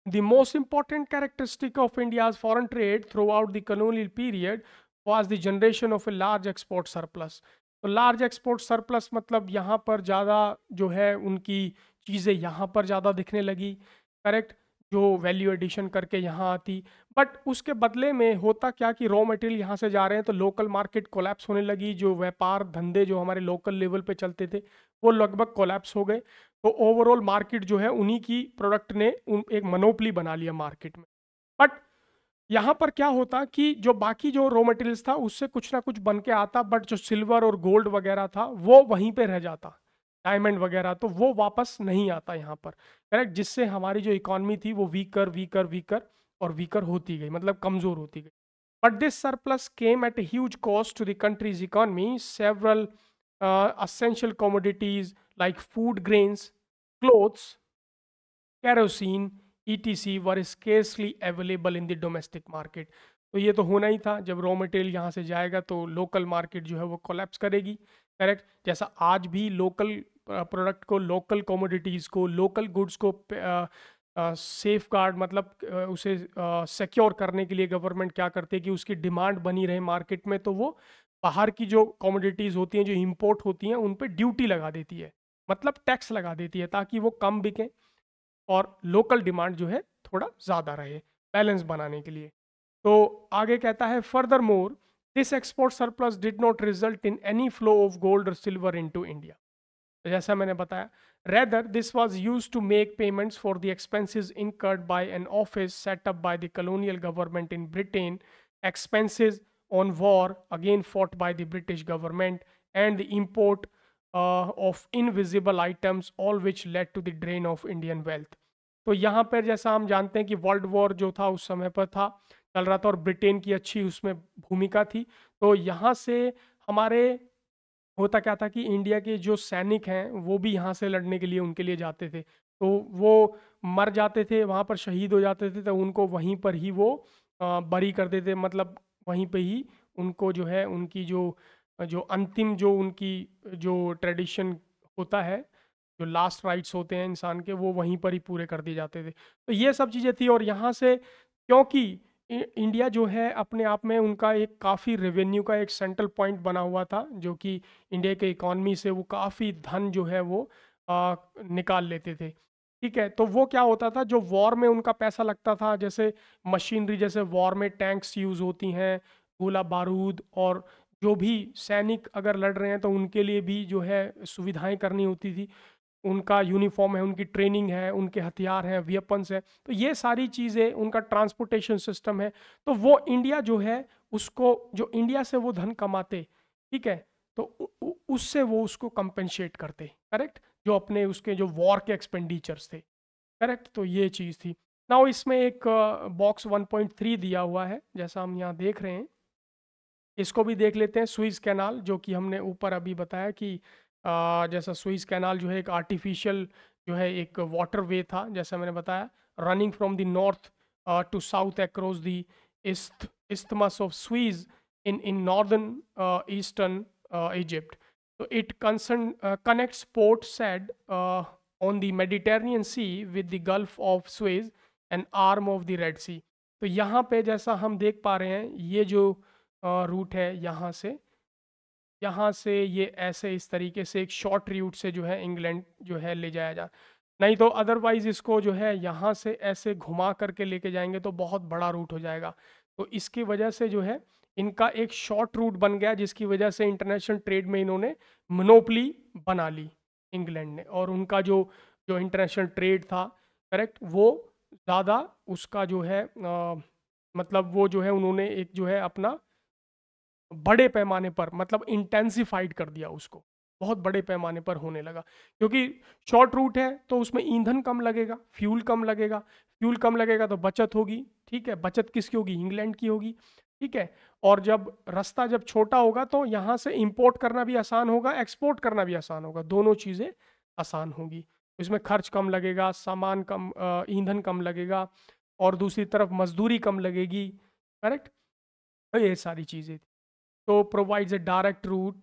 the most important characteristic of India's foreign trade throughout the colonial period was the generation of a large export surplus. तो लार्ज एक्सपोर्ट सरप्लस मतलब यहाँ पर ज़्यादा जो है उनकी चीज़ें यहाँ पर ज़्यादा दिखने लगी। करेक्ट। जो वैल्यू एडिशन करके यहाँ आती, बट उसके बदले में होता क्या कि रॉ मटेरियल यहाँ से जा रहे हैं तो लोकल मार्केट कोलैप्स होने लगी। जो व्यापार धंधे जो हमारे लोकल लेवल पे चलते थे वो लगभग कोलैप्स हो गए। तो ओवरऑल मार्केट जो है उन्हीं की प्रोडक्ट ने एक मोनोपली बना लिया मार्केट में। बट यहाँ पर क्या होता कि जो बाकी जो रॉ मटेरियल्स था उससे कुछ ना कुछ बन के आता, बट जो सिल्वर और गोल्ड वगैरह था वो वहीं पे रह जाता, डायमंड वगैरह, तो वो वापस नहीं आता यहाँ पर। करेक्ट। जिससे हमारी जो इकॉनमी थी वो वीकर वीकर वीकर और वीकर होती गई, मतलब कमजोर होती गई। But this surplus came at a huge cost to the country's economy. Several essential commodities like food grains, clothes, kerosene, etc. were scarcely available in the domestic market. तो ये तो होना ही था, जब रॉ मटेरियल यहाँ से जाएगा तो लोकल मार्केट जो है वो कोलैप्स करेगी। करेक्ट। जैसा आज भी लोकल प्रोडक्ट को, लोकल कमोडिटीज़ को, लोकल गुड्स को सेफ गार्ड, मतलब उसे सिक्योर करने के लिए गवर्नमेंट क्या करती है कि उसकी डिमांड बनी रहे मार्केट में, तो वो बाहर की जो कमोडिटीज़ होती हैं जो इंपोर्ट होती हैं उन पे ड्यूटी लगा देती है, मतलब टैक्स लगा देती है, ताकि वो कम बिकें और लोकल डिमांड जो है थोड़ा ज़्यादा रहे, बैलेंस बनाने के लिए। तो आगे कहता है, further more this export surplus did not result in any flow of gold और सिल्वर इनटू इंडिया। जैसा मैंने बताया, rather this was used to make payments for the expenses incurred by an office set up by the colonial government in Britain, expenses on war again fought by the British government, and the import of invisible items, all which led to the drain of Indian wealth. तो यहाँ पर जैसा हम जानते हैं कि world war जो था उस समय पर था, चल रहा था, और ब्रिटेन की अच्छी उसमें भूमिका थी। तो यहाँ से हमारे होता क्या था कि इंडिया के जो सैनिक हैं वो भी यहाँ से लड़ने के लिए उनके लिए जाते थे, तो वो मर जाते थे, वहाँ पर शहीद हो जाते थे, तो उनको वहीं पर ही वो बरी कर देते, मतलब वहीं पे ही उनको जो है उनकी जो जो अंतिम जो उनकी जो ट्रेडिशन होता है, जो लास्ट राइट्स होते हैं इंसान के, वो वहीं पर ही पूरे कर दिए जाते थे। तो ये सब चीज़ें थी। और यहाँ से क्योंकि इंडिया जो है अपने आप में उनका एक काफ़ी रेवेन्यू का एक सेंट्रल पॉइंट बना हुआ था, जो कि इंडिया के इकॉनमी से वो काफ़ी धन जो है वो निकाल लेते थे। ठीक है। तो वो क्या होता था, जो वॉर में उनका पैसा लगता था, जैसे मशीनरी, जैसे वॉर में टैंक्स यूज़ होती हैं, गोला बारूद, और जो भी सैनिक अगर लड़ रहे हैं तो उनके लिए भी जो है सुविधाएं करनी होती थी। उनका यूनिफॉर्म है, उनकी ट्रेनिंग है, उनके हथियार हैं, वेपन्स हैं, तो ये सारी चीज़ें, उनका ट्रांसपोर्टेशन सिस्टम है, तो वो इंडिया जो है उसको, जो इंडिया से वो धन कमाते, ठीक है, तो उससे वो उसको कंपेंसेट करते। करेक्ट। जो अपने उसके जो वॉर के एक्सपेंडिचर्स थे। करेक्ट। तो ये चीज़ थी। नाउ इसमें एक बॉक्स 1.3 दिया हुआ है, जैसा हम यहाँ देख रहे हैं, इसको भी देख लेते हैं। स्विस कैनाल, जो कि हमने ऊपर अभी बताया कि जैसा स्विस कैनाल जो है एक आर्टिफिशियल जो है एक वाटर वे था, जैसा मैंने बताया, running from the north to south across the isthmus of Suez in northern eastern Egypt. So it connects Port Said on the Mediterranean Sea with the Gulf of Suez, an arm of the Red Sea. तो यहाँ पे जैसा हम देख पा रहे हैं, ये जो रूट है, यहाँ से ये ऐसे इस तरीके से एक शॉर्ट रूट से जो है इंग्लैंड जो है ले जाया जा, नहीं तो अदरवाइज इसको जो है यहाँ से ऐसे घुमा करके लेके जाएंगे तो बहुत बड़ा रूट हो जाएगा। तो इसकी वजह से जो है इनका एक शॉर्ट रूट बन गया, जिसकी वजह से इंटरनेशनल ट्रेड में इन्होंने मोनोपली बना ली इंग्लैंड ने, और उनका जो जो इंटरनेशनल ट्रेड था, करेक्ट, वो ज़्यादा उसका जो है मतलब वो जो है उन्होंने एक जो है अपना बड़े पैमाने पर मतलब इंटेंसिफाइड कर दिया उसको, बहुत बड़े पैमाने पर होने लगा, क्योंकि शॉर्ट रूट है तो उसमें ईंधन कम लगेगा, फ्यूल कम लगेगा, फ्यूल कम लगेगा तो बचत होगी, ठीक है, बचत किसकी होगी, इंग्लैंड की होगी, ठीक है। और जब रास्ता जब छोटा होगा तो यहाँ से इंपोर्ट करना भी आसान होगा, एक्सपोर्ट करना भी आसान होगा, दोनों चीज़ें आसान होगी, इसमें खर्च कम लगेगा, सामान कम, ईंधन कम लगेगा, और दूसरी तरफ मजदूरी कम लगेगी, करेक्ट। तो ये सारी चीज़ें थी। So provides a direct route.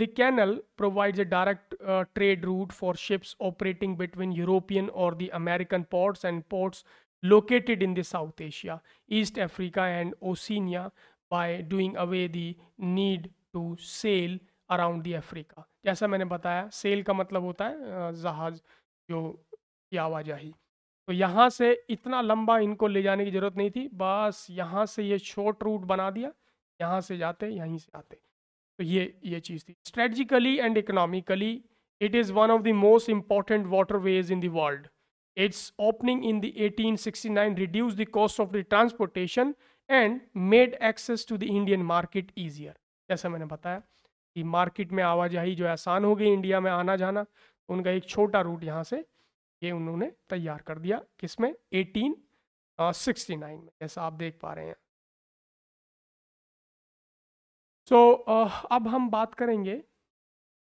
The canal provides a direct trade route for ships operating between European or the American ports and ports located in the South Asia, East Africa and Oceania by doing away the need to sail around the Africa. जैसा मैंने बताया, cell का मतलब होता है जहाज जो की आवाजाही। तो यहाँ से इतना लंबा इनको ले जाने की जरूरत नहीं थी, बस यहाँ से ये शॉर्ट रूट बना दिया, यहाँ से जाते यहीं से आते। तो ये चीज़ थी। Strategically and economically it is one of the most important waterways in the world. Its opening in the 1869 reduce the cost of the transportation and made access to the Indian market easier. जैसा मैंने बताया कि market में आवाजाही जो आसान हो गई, इंडिया में आना जाना, उनका एक छोटा रूट यहाँ से ये उन्होंने तैयार कर दिया, किसमें, 1869 में, जैसा आप देख पा रहे हैं। अब हम बात करेंगे,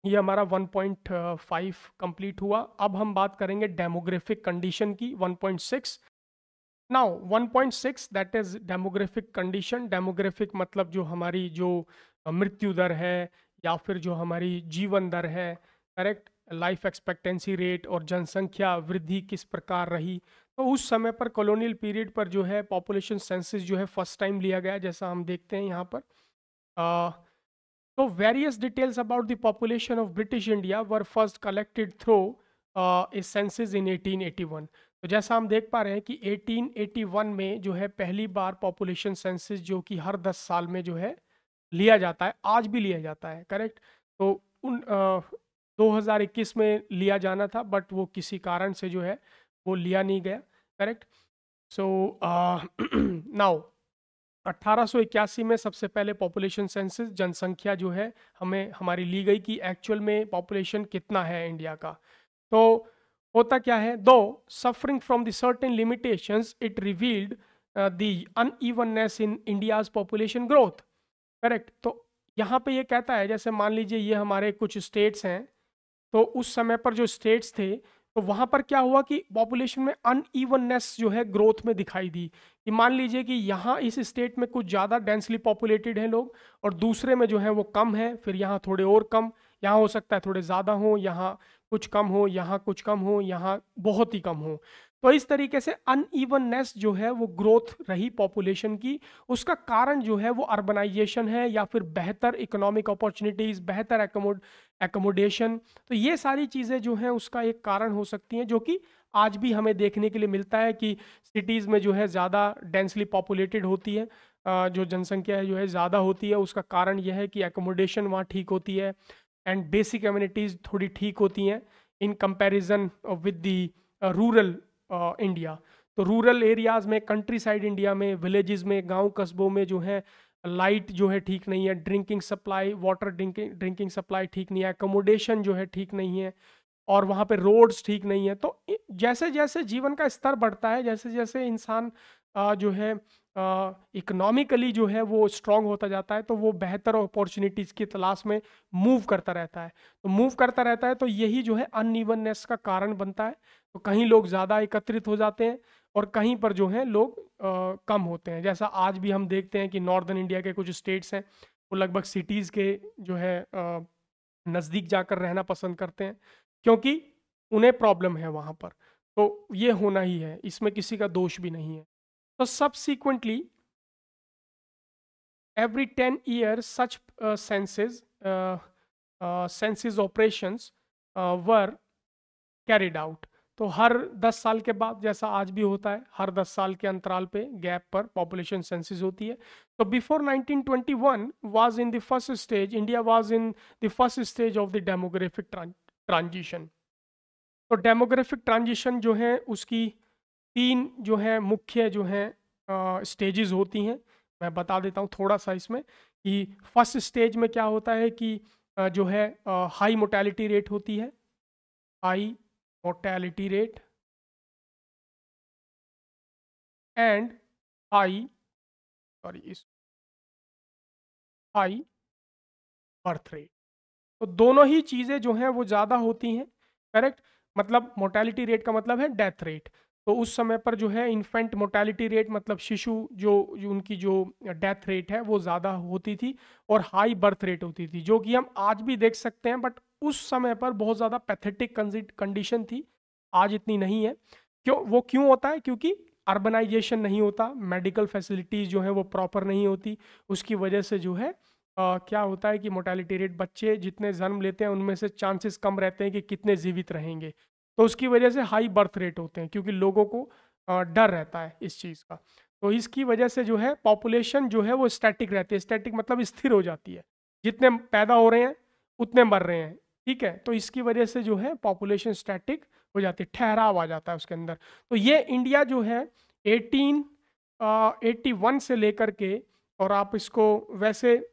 ये हमारा 1.5 कंप्लीट हुआ, अब हम बात करेंगे डेमोग्राफिक कंडीशन की, 1.6। Now 1.6 that is demographic condition. Demographic मतलब जो हमारी जो मृत्यु दर है या फिर जो हमारी जीवन दर है, करेक्ट, लाइफ एक्सपेक्टेंसी रेट और जनसंख्या वृद्धि किस प्रकार रही। तो उस समय पर कॉलोनियल पीरियड पर जो है पॉपुलेशन सेंसस जो है फर्स्ट टाइम लिया गया, जैसा हम देखते हैं यहाँ पर। So various details about the population of British India were first collected through a census in 1881। तो जैसा हम देख पा रहे हैं कि 1881 में जो है पहली बार पॉपुलेशन सेंसस जो कि हर 10 साल में जो है लिया जाता है, आज भी लिया जाता है, करेक्ट। तो उन 2021 में लिया जाना था, बट वो किसी कारण से जो है वो लिया नहीं गया, करेक्ट। सो नाउ 1881 में सबसे पहले पॉपुलेशन सेंसस, जनसंख्या जो है हमें हमारी ली गई कि एक्चुअल में पॉपुलेशन कितना है इंडिया का। तो होता क्या है, दो suffering from the certain limitations it revealed the unevenness in India's population growth, correct. तो यहाँ पे ये कहता है, जैसे मान लीजिए ये हमारे कुछ स्टेट्स हैं, तो उस समय पर जो स्टेट्स थे तो वहाँ पर क्या हुआ कि पॉपुलेशन में अनइवननेस जो है ग्रोथ में दिखाई दी, कि मान लीजिए कि यहाँ इस स्टेट में कुछ ज़्यादा डेंसली पॉपुलेटेड हैं लोग और दूसरे में जो है वो कम है, फिर यहाँ थोड़े और कम, यहाँ हो सकता है थोड़े ज़्यादा हो, यहाँ कुछ कम हो, यहाँ कुछ कम हो, यहाँ बहुत ही कम हो। तो इस तरीके से अनइवननेस जो है वो ग्रोथ रही पॉपुलेशन की। उसका कारण जो है वो अर्बनाइजेशन है या फिर बेहतर इकोनॉमिक अपॉर्चुनिटीज़, बेहतर एकोमोडेशन। तो ये सारी चीज़ें जो हैं उसका एक कारण हो सकती हैं, जो कि आज भी हमें देखने के लिए मिलता है कि सिटीज़ में जो है ज़्यादा डेंसली पॉपुलेटेड होती है, जो जनसंख्या है जो है ज़्यादा होती है। उसका कारण यह है कि एकोमोडेशन वहाँ ठीक होती है एंड बेसिक कम्युनिटीज़ थोड़ी ठीक होती हैं in comparison with the rural India. तो रूरल एरियाज़ में, कंट्री साइड इंडिया में, विलेजेस में, गांव कस्बों में जो है लाइट जो है ठीक नहीं है, drinking supply, water drinking supply ठीक नहीं है, एकोमोडेशन जो है ठीक नहीं है, और वहाँ पे रोड्स ठीक नहीं है। तो जैसे जैसे जीवन का स्तर बढ़ता है, जैसे जैसे इंसान जो है इकोनॉमिकली जो है वो स्ट्रांग होता जाता है, तो वो बेहतर अपॉर्चुनिटीज़ की तलाश में मूव करता रहता है। तो मूव करता रहता है तो यही जो है अनइवननेस का कारण बनता है। तो कहीं लोग ज़्यादा एकत्रित हो जाते हैं और कहीं पर जो है लोग कम होते हैं। जैसा आज भी हम देखते हैं कि नॉर्दर्न इंडिया के कुछ स्टेट्स हैं वो लगभग सिटीज़ के जो है नज़दीक जाकर रहना पसंद करते हैं, क्योंकि उन्हें प्रॉब्लम है वहाँ पर। तो ये होना ही है, इसमें किसी का दोष भी नहीं है। So subsequently, every 10 years, such census operations were carried out। तो हर 10 साल के बाद, जैसा आज भी होता है, हर 10 साल के अंतराल पे गैप पर पॉपुलेशन सेंसस होती है। तो before 1921 was in the first stage, India was in the first stage of the demographic transition. तो डेमोग्राफिक ट्रांजिशन जो है उसकी 3 जो है मुख्य जो है स्टेजेस होती हैं। मैं बता देता हूँ थोड़ा सा इसमें कि फर्स्ट स्टेज में क्या होता है कि जो है हाई मोर्टेलिटी रेट होती है, high mortality rate and high इस हाई बर्थ रेट। तो दोनों ही चीज़ें जो हैं वो ज़्यादा होती हैं, करेक्ट। मतलब मोर्टेलिटी रेट का मतलब है डेथ रेट। तो उस समय पर जो है इन्फेंट मोर्टेलिटी रेट मतलब शिशु जो उनकी जो डेथ रेट है वो ज़्यादा होती थी, और हाई बर्थ रेट होती थी, जो कि हम आज भी देख सकते हैं। बट उस समय पर बहुत ज़्यादा पैथेटिक कंडीशन थी, आज इतनी नहीं है। क्यों होता है? क्योंकि अर्बनाइजेशन नहीं होता, मेडिकल फैसिलिटीज़ जो है वो प्रॉपर नहीं होती। उसकी वजह से जो है क्या होता है कि मोर्टेलिटी रेट, बच्चे जितने जन्म लेते हैं उनमें से चांसेस कम रहते हैं कि कितने जीवित रहेंगे। तो उसकी वजह से हाई बर्थ रेट होते हैं, क्योंकि लोगों को डर रहता है इस चीज़ का। तो इसकी वजह से जो है पॉपुलेशन जो है वो स्टैटिक रहती है। स्टैटिक मतलब स्थिर हो जाती है, जितने पैदा हो रहे हैं उतने मर रहे हैं, ठीक है। तो इसकी वजह से जो है पॉपुलेशन स्टैटिक हो जाती है, ठहराव आ जाता है उसके अंदर। तो ये इंडिया जो है 1881 से लेकर के, और आप इसको वैसे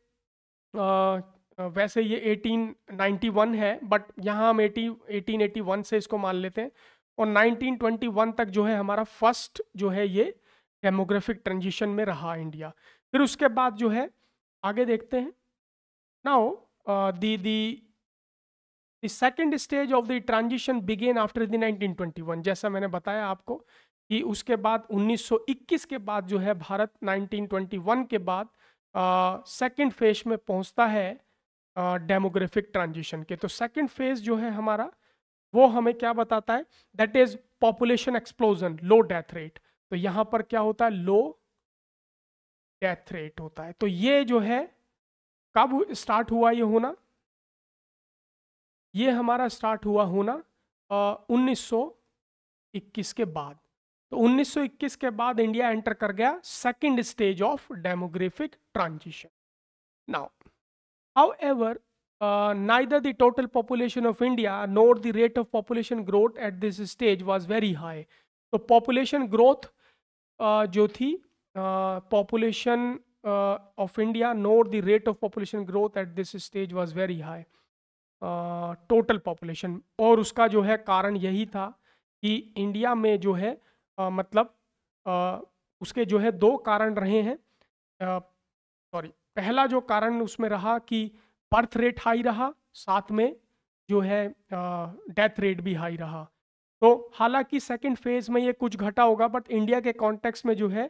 वैसे ये 1891 है, बट यहाँ हम 1881 से इसको मान लेते हैं। और 1921 तक जो है हमारा फर्स्ट जो है ये डेमोग्राफिक ट्रांजिशन में रहा इंडिया। फिर उसके बाद जो है आगे देखते हैं। Now the second stage of the transition began after the 1921। जैसा मैंने बताया आपको कि उसके बाद 1921 के बाद जो है भारत 1921 के बाद सेकेंड फेज में पहुंचता है डेमोग्राफिक ट्रांजिशन के। तो सेकेंड फेज जो है हमारा वो हमें क्या बताता है? That is population explosion, low death rate. तो यहाँ पर क्या होता है? लो डेथ रेट होता है। तो ये जो है कब स्टार्ट हुआ ये होना? ये हमारा स्टार्ट हुआ होना 1921 के बाद। तो 1921 के बाद इंडिया एंटर कर गया second stage of demographic transition. Now however, neither the total population of India nor the rate of population growth at this stage was very high. तो population growth जो थी, population of India nor the rate of population growth at this stage was very high. Total population, और उसका जो है कारण यही था कि इंडिया में जो है मतलब उसके जो है दो कारण रहे हैं। सॉरी, पहला जो कारण उसमें रहा कि बर्थ रेट हाई रहा, साथ में जो है डेथ रेट भी हाई रहा। तो हालांकि सेकंड फेज में ये कुछ घटा होगा, बट इंडिया के कॉन्टेक्स्ट में जो है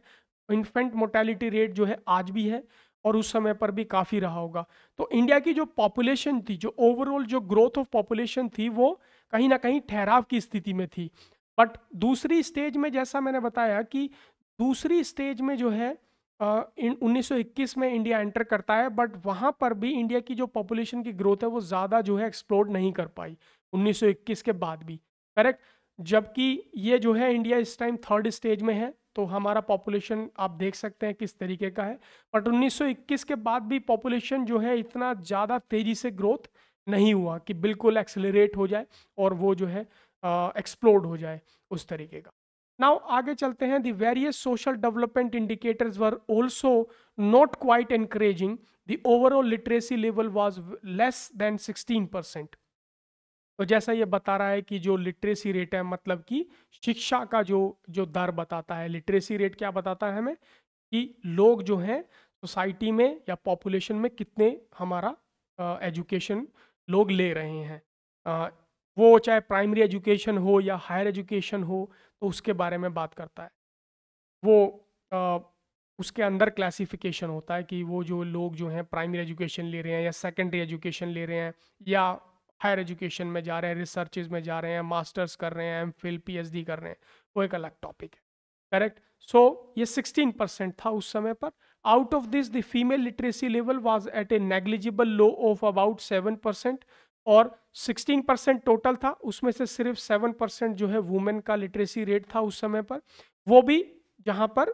इन्फेंट मोर्टेलिटी रेट जो है आज भी है, और उस समय पर भी काफ़ी रहा होगा। तो इंडिया की जो पॉपुलेशन थी, जो ओवरऑल जो ग्रोथ ऑफ पॉपुलेशन थी, वो कहीं ना कहीं ठहराव की स्थिति में थी। बट दूसरी स्टेज में, जैसा मैंने बताया कि दूसरी स्टेज में जो है 1921 में इंडिया एंटर करता है, बट वहाँ पर भी इंडिया की जो पॉपुलेशन की ग्रोथ है वो ज़्यादा जो है एक्सप्लोर नहीं कर पाई 1921 के बाद भी, करेक्ट। जबकि ये जो है इंडिया इस टाइम थर्ड स्टेज में है, तो हमारा पॉपुलेशन आप देख सकते हैं किस तरीके का है। बट 1921 के बाद भी पॉपुलेशन जो है इतना ज़्यादा तेज़ी से ग्रोथ नहीं हुआ कि बिल्कुल एक्सेलरेट हो जाए और वो जो है एक्सप्लोड हो जाए उस तरीके का। नाउ आगे चलते हैं। The various social development indicators were also not quite encouraging. The overall literacy level was less than 16%। तो जैसा ये बता रहा है कि जो लिटरेसी रेट है, मतलब कि शिक्षा का जो जो दर बताता है। लिटरेसी रेट क्या बताता है हमें? कि लोग जो हैं सोसाइटी में या पॉपुलेशन में कितने हमारा एजुकेशन लोग ले रहे हैं। वो चाहे प्राइमरी एजुकेशन हो या हायर एजुकेशन हो, तो उसके बारे में बात करता है। वो उसके अंदर क्लासिफिकेशन होता है कि वो जो लोग जो हैं प्राइमरी एजुकेशन ले रहे हैं या सेकेंडरी एजुकेशन ले रहे हैं या हायर एजुकेशन में जा रहे हैं, रिसर्चेज में जा रहे हैं, मास्टर्स कर रहे हैं, एमफिल पीएचडी कर रहे हैं, वो एक अलग टॉपिक है, करेक्ट। सो ये 16% था उस समय पर। Out of this the female literacy level was at A negligible low of about 7%, और 16% टोटल था, उसमें से सिर्फ 7% जो है वुमेन का लिटरेसी रेट था उस समय पर। वो भी जहाँ पर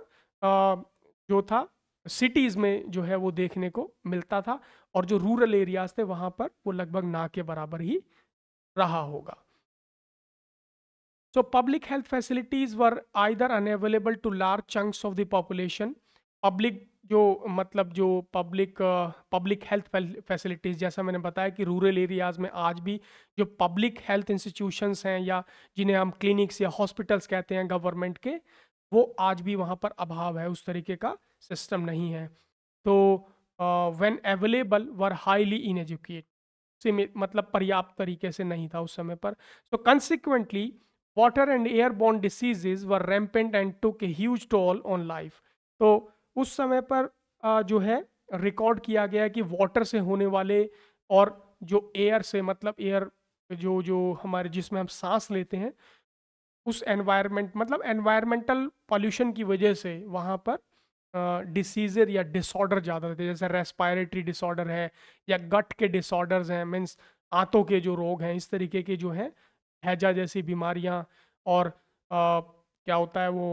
जो था सिटीज़ में जो है वो देखने को मिलता था, और जो रूरल एरियाज थे वहाँ पर वो लगभग ना के बराबर ही रहा होगा। So public health facilities were either unavailable to large chunks of the population. Public जो मतलब जो पब्लिक हेल्थ फैसिलिटीज़, जैसा मैंने बताया कि रूरल एरियाज़ में आज भी जो पब्लिक हेल्थ इंस्टीट्यूशंस हैं या जिन्हें हम क्लिनिक्स या हॉस्पिटल्स कहते हैं गवर्नमेंट के, वो आज भी वहाँ पर अभाव है, उस तरीके का सिस्टम नहीं है. तो व्हेन अवेलेबल वर हाईली इनएजुकेट, से मतलब पर्याप्त तरीके से नहीं था उस समय पर. So consequently water and airborne diseases were rampant and took a huge toll on life. तो उस समय पर जो है रिकॉर्ड किया गया कि वाटर से होने वाले और जो एयर से, मतलब एयर जो जो हमारे जिसमें हम सांस लेते हैं, उस एनवायरनमेंट मतलब एनवायरमेंटल पॉल्यूशन की वजह से वहाँ पर डिसीज़र या डिसऑर्डर ज़्यादा होते हैं. जैसे रेस्पायरेटरी डिसऑर्डर है या गट के डिसऑर्डर्स हैं, मीन्स आंतों के जो रोग हैं, इस तरीके के जो हैं, हैजा जैसी बीमारियाँ, और क्या होता है वो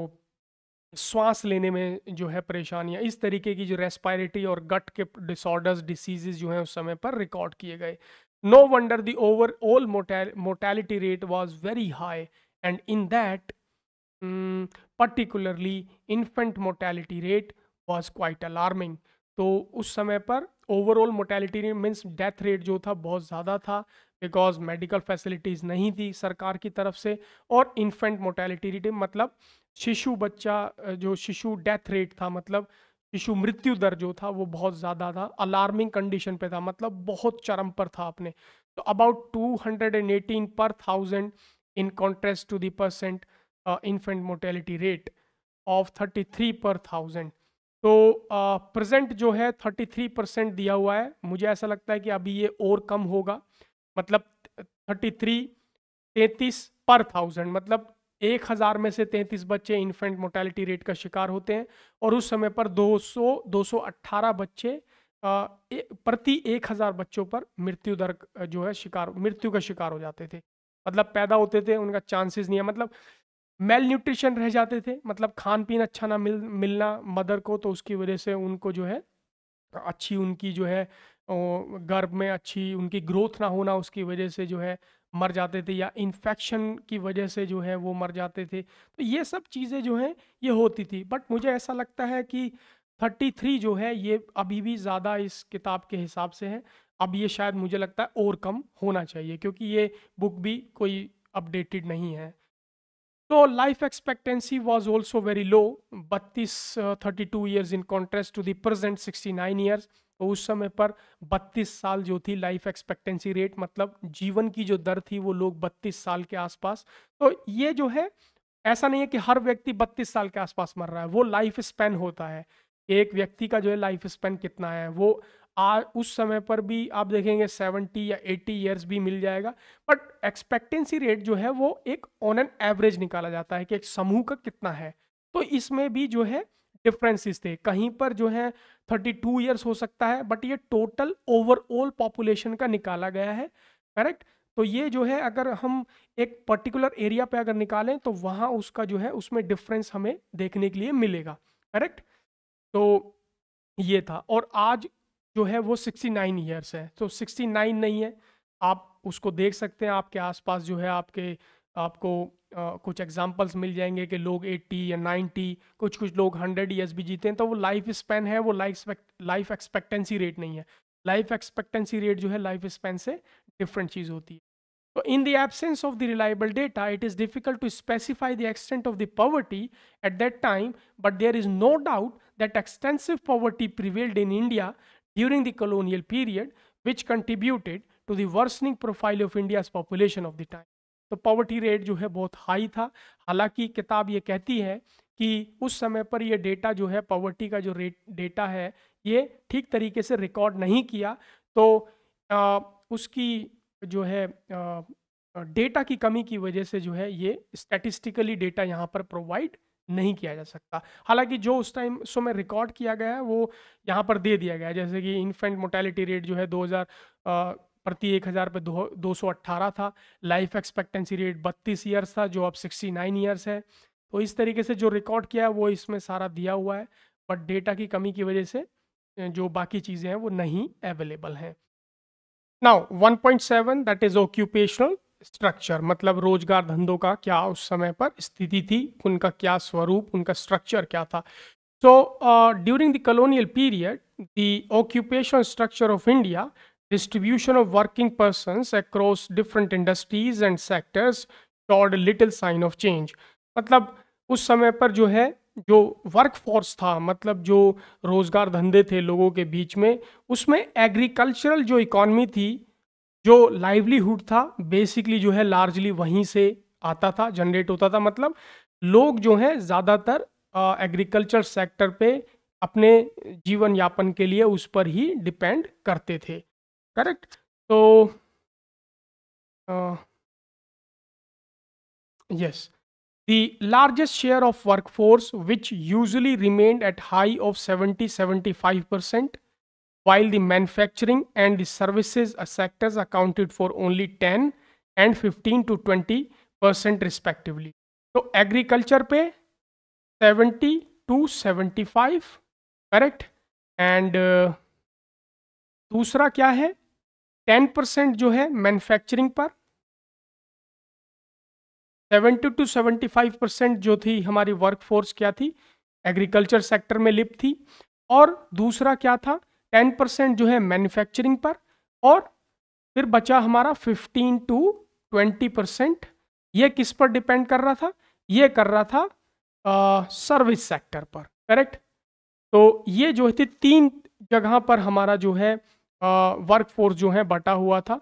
श्वास लेने में जो है परेशानियाँ, इस तरीके की जो रेस्पायरेटरी और गट के डिसऑर्डर्स डिसीजेज जो हैं उस समय पर रिकॉर्ड किए गए. No wonder the overall mortality rate was very high, and in that particularly infant mortality rate was quite alarming. तो उस समय पर overall mortality rate means death rate जो था बहुत ज़्यादा था, बिकॉज मेडिकल फैसिलिटीज़ नहीं थी सरकार की तरफ से. और इन्फेंट मोर्टेलिटी रेट मतलब शिशु बच्चा जो शिशु डेथ रेट था, मतलब शिशु मृत्यु दर जो था वो बहुत ज़्यादा था, अलार्मिंग कंडीशन पे था, मतलब बहुत चरम पर था अपने. तो अबाउट 218 पर 1000 in contrast to the percent infant mortality rate of 33 per 1000. तो प्रेजेंट जो है 33% दिया हुआ है. मुझे ऐसा लगता है कि अभी ये और कम होगा, मतलब 33 पर 1000, मतलब 1000 में से 33 बच्चे इन्फेंट मोर्टेलिटी रेट का शिकार होते हैं. और उस समय पर 218 बच्चे प्रति 1000 बच्चों पर मृत्यु दर जो है मृत्यु का शिकार हो जाते थे. मतलब पैदा होते थे, उनका चांसेस नहीं है, मतलब मेल न्यूट्रिशन रह जाते थे, मतलब खान पीन अच्छा ना मिलना मदर को, तो उसकी वजह से उनको जो है अच्छी उनकी जो है गर्भ में अच्छी उनकी ग्रोथ ना होना, उसकी वजह से जो है मर जाते थे, या इन्फेक्शन की वजह से जो है वो मर जाते थे. तो ये सब चीज़ें जो हैं ये होती थी. बट मुझे ऐसा लगता है कि 33 जो है ये अभी भी ज़्यादा इस किताब के हिसाब से है. अब ये शायद मुझे लगता है और कम होना चाहिए, क्योंकि ये बुक भी कोई अपडेटेड नहीं है. तो life expectancy was also very low, 32 years in contrast to the present 69 years. तो उस समय पर 32 साल जो थी लाइफ एक्सपेक्टेंसी रेट, मतलब जीवन की जो दर थी वो लोग 32 साल के आसपास. तो ये जो है ऐसा नहीं है कि हर व्यक्ति 32 साल के आसपास मर रहा है, वो लाइफ स्पैन होता है. एक व्यक्ति का जो है लाइफ स्पैन कितना है वो उस समय पर भी आप देखेंगे 70 या 80 ईयर्स भी मिल जाएगा. बट एक्सपेक्टेंसी रेट जो है वो एक ऑन एन एवरेज निकाला जाता है कि एक समूह का कितना है. तो इसमें भी जो है डिफरेंसेस थे, कहीं पर जो है 32 ईयर्स हो सकता है, बट ये टोटल ओवरऑल पॉपुलेशन का निकाला गया है. करेक्ट. तो ये जो है अगर हम एक पर्टिकुलर एरिया पे अगर निकालें तो वहाँ उसका जो है उसमें डिफरेंस हमें देखने के लिए मिलेगा. करेक्ट. तो ये था. और आज जो है वो 69 ईयर्स है. तो 69 नहीं है, आप उसको देख सकते हैं आपके आसपास जो है आपको कुछ एग्जांपल्स मिल जाएंगे कि लोग 80 या 90, कुछ लोग 100 ईयर्स भी जीते हैं. तो वो लाइफ स्पैन है, वो लाइफ एक्सपेक्टेंसी रेट नहीं है. लाइफ एक्सपेक्टेंसी रेट जो है लाइफ स्पैन से डिफरेंट चीज़ होती है. So in the absence of the reliable data, it is difficult to specify the extent of the poverty at that time, but there is no doubt that extensive poverty prevailed in India during the colonial period, which contributed to the worsening profile of India's population of the time. तो poverty rate जो है बहुत high था. हालांकि किताब ये कहती है कि उस समय पर ये डेटा जो है पॉवर्टी का जो रेट डेटा है ये ठीक तरीके से रिकॉर्ड नहीं किया. तो उसकी जो है डेटा की कमी की वजह से जो है ये स्टैटिस्टिकली डेटा यहाँ पर प्रोवाइड नहीं किया जा सकता. हालांकि जो उस टाइम समय रिकॉर्ड किया गया है वो यहाँ पर दे दिया गया है. जैसे कि इन्फेंट मोर्टेलिटी रेट जो है 2000 प्रति 1000 पे 218 था. लाइफ एक्सपेक्टेंसी रेट 32 ईयर्स था जो अब 69 ईयर्स है. तो इस तरीके से जो रिकॉर्ड किया है वो इसमें सारा दिया हुआ है, बट डेटा की कमी की वजह से जो बाकी चीज़ें हैं वो नहीं अवेलेबल हैं. Now 1.7 that is occupational structure, मतलब रोजगार धंधों का क्या उस समय पर स्थिति थी, उनका क्या स्वरूप, उनका स्ट्रक्चर क्या था। So, during the colonial period, the occupational structure of India, distribution of working persons across different industries and sectors showed little sign of change. मतलब उस समय पर जो है, जो वर्क फोर्स था, मतलब जो रोजगार धंधे थे लोगों के बीच में, उसमें एग्रीकल्चरल जो इकॉनमी थी, जो लाइवलीहुड था, बेसिकली जो है लार्जली वहीं से आता था, जनरेट होता था। मतलब लोग जो हैं ज़्यादातर एग्रीकल्चर सेक्टर पे अपने जीवन यापन के लिए उस पर ही डिपेंड करते थे। करेक्ट। तो yes, the largest share of workforce, which usually remained at high of 70-75%, while the manufacturing and the services sectors accounted for only 10 and 15 to 20% respectively. तो एग्रीकल्चर पे 70 to 75, करेक्ट। एंड दूसरा क्या है, 10% जो है मैन्युफैक्चरिंग पर, 70 to 75% जो थी हमारी वर्कफोर्स क्या थी, एग्रीकल्चर सेक्टर में लिप्त थी। और दूसरा क्या था, 10% जो है मैन्युफैक्चरिंग पर, और फिर बचा हमारा 15 to 20%। ये किस पर डिपेंड कर रहा था, ये कर रहा था सर्विस सेक्टर पर। करेक्ट। तो ये जो थी तीन जगह पर हमारा जो है वर्कफोर्स जो है बटा हुआ था।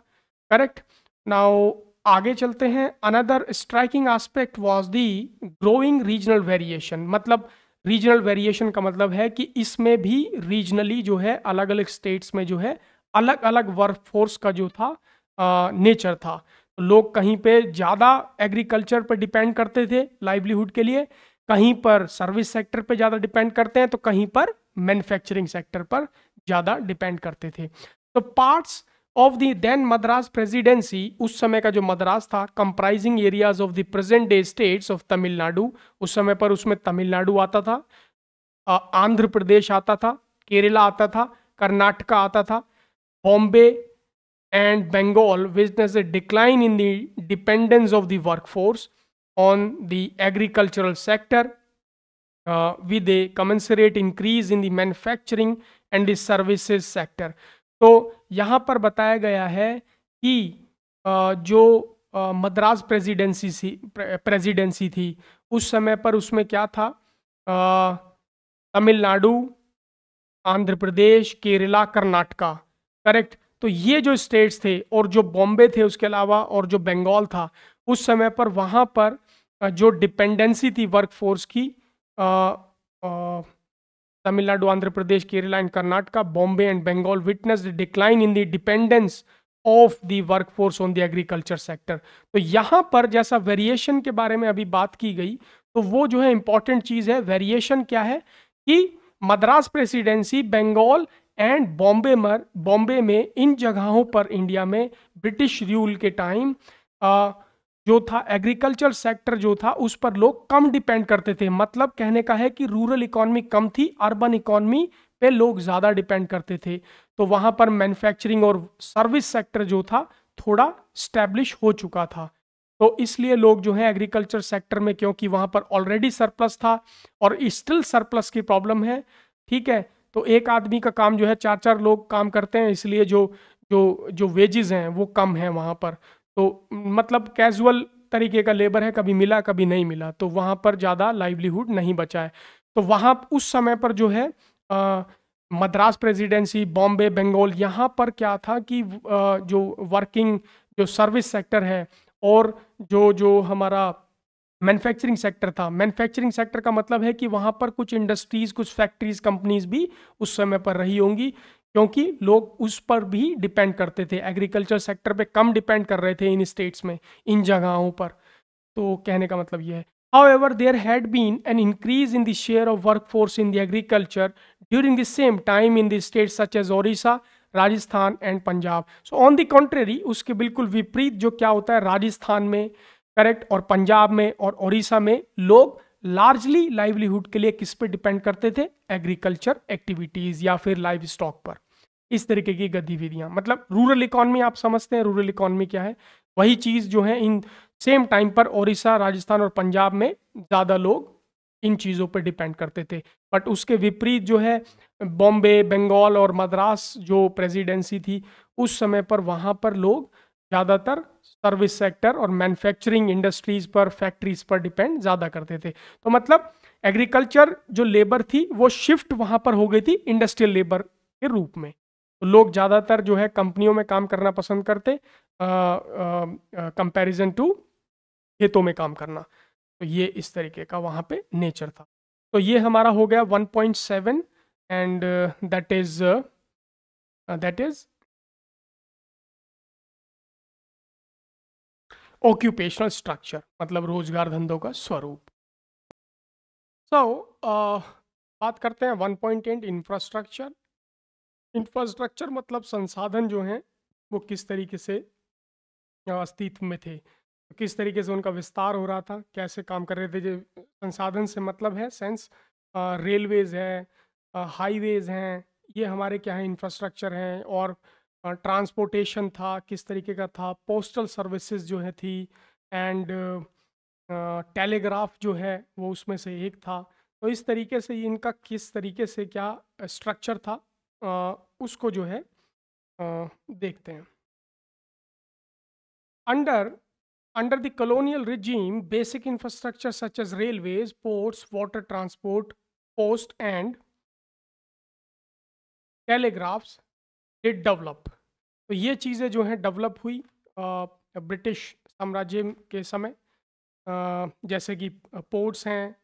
करेक्ट। नाउ आगे चलते हैं। Another striking aspect was the growing regional variation. मतलब रीजनल वेरिएशन का मतलब है कि इसमें भी रीजनली जो है अलग अलग स्टेट्स में जो है अलग अलग वर्कफोर्स का जो था नेचर था। लोग कहीं पे ज़्यादा एग्रीकल्चर पर डिपेंड करते थे लाइवलीहुड के लिए, कहीं पर सर्विस सेक्टर पे ज़्यादा डिपेंड करते हैं, तो कहीं पर मैन्युफैक्चरिंग सेक्टर पर ज़्यादा डिपेंड करते थे। तो parts of the then Madras presidency, उस समय का जो मद्रास था, comprising areas of the present day states of Tamil Nadu, उस समय पर उसमें तमिलनाडु आता था, आंध्र प्रदेश आता था, केरला आता था, कर्नाटका आता था, Bombay and Bengal witness a decline in the dependence of the workforce on the agricultural sector with a commensurate increase in the manufacturing and the services sector. तो यहाँ पर बताया गया है कि जो मद्रास प्रेसिडेंसी थी उस समय पर उसमें क्या था, तमिलनाडु, आंध्र प्रदेश, केरला, कर्नाटका। करेक्ट। तो ये जो स्टेट्स थे और जो बॉम्बे थे उसके अलावा और जो बंगाल था, उस समय पर वहाँ पर जो डिपेंडेंसी थी वर्कफोर्स की, Tamil Nadu, Andhra Pradesh, Kerala and Karnataka, Bombay and Bengal witness decline in the dependence of the workforce on the agriculture sector. तो यहाँ पर जैसा वेरिएशन के बारे में अभी बात की गई, तो वो जो है इंपॉर्टेंट चीज़ है। वेरिएशन क्या है कि मद्रास प्रेसिडेंसी, बंगाल एंड बॉम्बे में, इन जगहों पर इंडिया में ब्रिटिश रूल के टाइम जो था एग्रीकल्चर सेक्टर जो था उस पर लोग कम डिपेंड करते थे। मतलब कहने का है कि रूरल इकॉनमी कम थी, अर्बन इकॉनमी पे लोग ज़्यादा डिपेंड करते थे। तो वहाँ पर मैन्युफैक्चरिंग और सर्विस सेक्टर जो था थोड़ा स्टैब्लिश हो चुका था। तो इसलिए लोग जो है एग्रीकल्चर सेक्टर में, क्योंकि वहाँ पर ऑलरेडी सरप्लस था और स्टिल सरप्लस की प्रॉब्लम है, ठीक है, तो एक आदमी का काम जो है 4-4 लोग काम करते हैं, इसलिए जो जो जो वेजेस हैं वो कम है वहाँ पर। तो मतलब कैजुअल तरीके का लेबर है, कभी मिला कभी नहीं मिला, तो वहाँ पर ज़्यादा लाइवलीहुड नहीं बचा है। तो वहाँ उस समय पर जो है मद्रास प्रेसिडेंसी, बॉम्बे, बंगाल, यहाँ पर क्या था कि जो वर्किंग जो सर्विस सेक्टर है और जो जो हमारा मैन्युफैक्चरिंग सेक्टर था, मैन्युफैक्चरिंग सेक्टर का मतलब है कि वहाँ पर कुछ इंडस्ट्रीज, कुछ फैक्ट्रीज, कंपनीज भी उस समय पर रही होंगी, क्योंकि लोग उस पर भी डिपेंड करते थे। एग्रीकल्चर सेक्टर पे कम डिपेंड कर रहे थे इन स्टेट्स में, इन जगहों पर। तो कहने का मतलब ये है। However, there had been an increase in the share of workforce in the agriculture during the same time in the states such as Orissa, Rajasthan and Punjab. So on the contrary, उसके बिल्कुल विपरीत जो क्या होता है राजस्थान में, करेक्ट, और पंजाब में और ओडिशा में लोग लार्जली लाइवलीहुड के लिए किस पे डिपेंड करते थे, एग्रीकल्चर एक्टिविटीज या फिर लाइव स्टॉक पर, इस तरीके की गतिविधियां। मतलब रूरल इकॉनमी आप समझते हैं, रूरल इकॉनमी क्या है, वही चीज़ जो है इन सेम टाइम पर उड़ीसा, राजस्थान और पंजाब में ज़्यादा लोग इन चीज़ों पर डिपेंड करते थे। बट उसके विपरीत जो है बॉम्बे, बंगाल और मद्रास जो प्रेसिडेंसी थी उस समय पर वहाँ पर लोग ज़्यादातर सर्विस सेक्टर और मैन्युफैक्चरिंग इंडस्ट्रीज पर, फैक्ट्रीज पर डिपेंड ज़्यादा करते थे। तो मतलब एग्रीकल्चर जो लेबर थी वो शिफ्ट वहाँ पर हो गई थी इंडस्ट्रियल लेबर के रूप में। तो लोग ज़्यादातर जो है कंपनियों में काम करना पसंद करते कंपैरिजन टू खेतों में काम करना। तो ये इस तरीके का वहाँ पे नेचर था। तो ये हमारा हो गया 1.7 and that is occupational structure, मतलब रोजगार धंधों का स्वरूप। सो बात करते हैं 1.8 इंफ्रास्ट्रक्चर। इंफ्रास्ट्रक्चर मतलब संसाधन जो हैं वो किस तरीके से अस्तित्व में थे, किस तरीके से उनका विस्तार हो रहा था, कैसे काम कर रहे थे। जो संसाधन से मतलब है सेंस रेलवेज है, हाईवेज हैं, ये हमारे क्या है इंफ्रास्ट्रक्चर हैं। और ट्रांसपोर्टेशन था किस तरीके का था, पोस्टल सर्विसेज जो है थी, एंड टेलीग्राफ जो है वो उसमें से एक था। तो इस तरीके से इनका किस तरीके से क्या स्ट्रक्चर था उसको जो है देखते हैं। Under the colonial regime, basic infrastructure such as railways, ports, water transport, post and telegraphs did develop. तो ये चीज़ें जो हैं डेवलप हुई ब्रिटिश साम्राज्य के समय। जैसे कि पोर्ट्स हैं,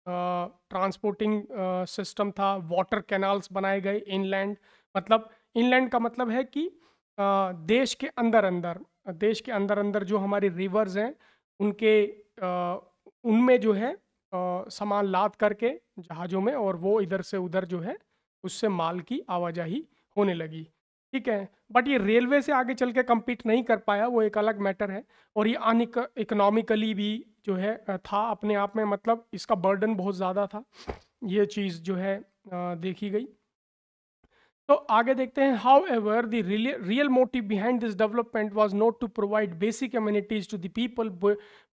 ट्रांसपोर्टिंग सिस्टम था, वाटर कैनाल्स बनाए गए इनलैंड। मतलब इनलैंड का मतलब है कि देश के अंदर अंदर, देश के अंदर अंदर जो हमारी रिवर्स हैं उनके उनमें जो है सामान लाद करके जहाज़ों में, और वो इधर से उधर जो है उससे माल की आवाजाही होने लगी। ठीक है, बट ये रेलवे से आगे चल के कम्पीट नहीं कर पाया, वो एक अलग मैटर है। और ये इकोनॉमिकली भी जो है था अपने आप में, मतलब इसका बर्डन बहुत ज़्यादा था। ये चीज़ जो है देखी गई। तो आगे देखते हैं। However the real motive behind this development was not to provide basic communities to the people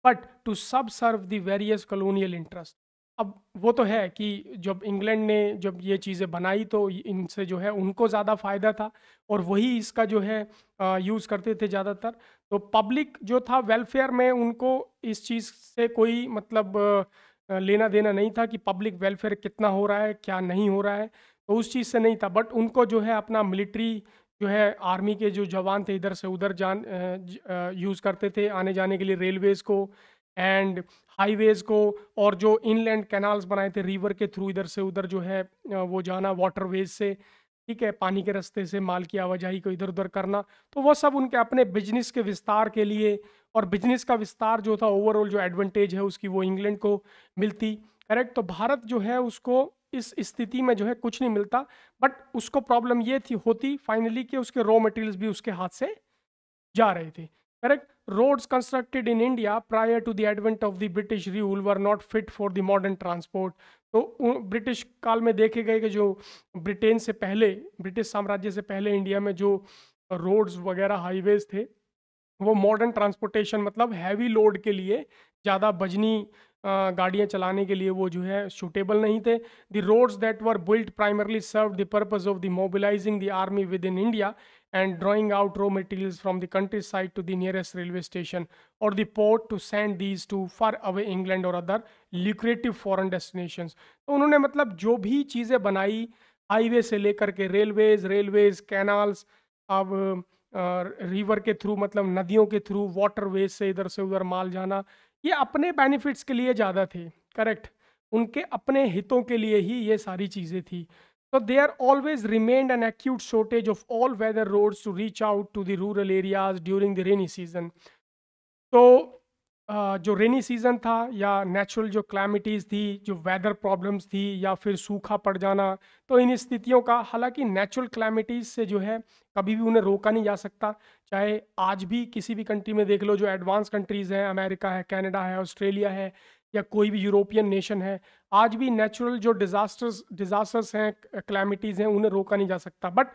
but to subserve the various colonial interest. अब वो तो है कि जब इंग्लैंड ने जब ये चीज़ें बनाई तो इनसे जो है उनको ज़्यादा फ़ायदा था, और वही इसका जो है यूज़ करते थे ज़्यादातर। तो पब्लिक जो था वेलफेयर में उनको इस चीज़ से कोई मतलब लेना देना नहीं था कि पब्लिक वेलफेयर कितना हो रहा है क्या नहीं हो रहा है, तो उस चीज़ से नहीं था। बट उनको जो है अपना मिलिट्री जो है, आर्मी के जो जवान थे इधर से उधर यूज़ करते थे आने जाने के लिए, रेलवेज़ को एंड हाईवेज़ को, और जो इनलैंड कैनाल्स बनाए थे रिवर के थ्रू इधर से उधर जो है वो जाना वाटरवेज से, ठीक है, पानी के रास्ते से माल की आवाजाही को इधर उधर करना। तो वो सब उनके अपने बिजनेस के विस्तार के लिए, और बिजनेस का विस्तार जो था ओवरऑल जो एडवांटेज है उसकी वो इंग्लैंड को मिलती। करेक्ट। तो भारत जो है उसको इस स्थिति में जो है कुछ नहीं मिलता, बट उसको प्रॉब्लम ये थी होती फाइनली कि उसके रॉ मटेरियल्स भी उसके हाथ से जा रहे थे। Correct. Roads constructed in India prior to the advent of the British rule were not fit for the modern transport. तो ब्रिटिश काल में देखे गए कि जो ब्रिटेन से पहले, ब्रिटिश साम्राज्य से पहले इंडिया में जो रोड्स वगैरह हाईवेज थे वो मॉडर्न ट्रांसपोर्टेशन मतलब हैवी लोड के लिए, ज़्यादा बजनी गाड़ियाँ चलाने के लिए वो जो है सूटेबल नहीं थे। The roads that were built primarily serve the purpose of the mobilizing the army within India and drawing out raw materials from the countryside to the nearest railway station or the port to send these to far away England or other lucrative foreign destinations। तो उन्होंने मतलब जो भी चीज़ें बनाई highway से लेकर के रेलवेज कैनाल्स, अब रिवर के थ्रू मतलब नदियों के थ्रू वाटरवेज से इधर से उधर माल जाना, ये अपने बेनिफिट्स के लिए ज़्यादा थे। करेक्ट। उनके अपने हितों के लिए ही ये सारी चीज़ें थी। So there always remained an acute shortage of all weather roads to reach out to the rural areas during the rainy season। तो जो रेनी सीजन था या नेचुरल जो क्लैमिटीज़ थी, जो वेदर प्रॉब्लम्स थी या फिर सूखा पड़ जाना, तो इन स्थितियों का, हालांकि नेचुरल क्लैमिटीज़ से जो है कभी भी उन्हें रोका नहीं जा सकता। चाहे आज भी किसी भी कंट्री में देख लो, जो एडवांस कंट्रीज़ हैं, अमेरिका है, कनाडा है, ऑस्ट्रेलिया है, या कोई भी यूरोपियन नेशन है, आज भी नेचुरल जो डिज़ास्टर्स हैं, क्लैमिटीज़ हैं, उन्हें रोका नहीं जा सकता। बट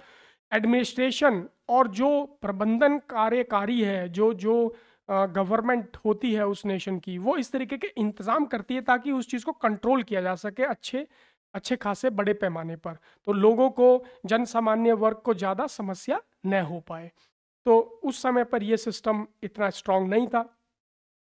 एडमिनिस्ट्रेशन और जो प्रबंधन कार्यकारी है, जो जो गवर्नमेंट होती है उस नेशन की, वो इस तरीके के इंतज़ाम करती है ताकि उस चीज़ को कंट्रोल किया जा सके अच्छे अच्छे खासे बड़े पैमाने पर, तो लोगों को, जन सामान्य वर्ग को ज़्यादा समस्या न हो पाए। तो उस समय पर ये सिस्टम इतना स्ट्रांग नहीं था,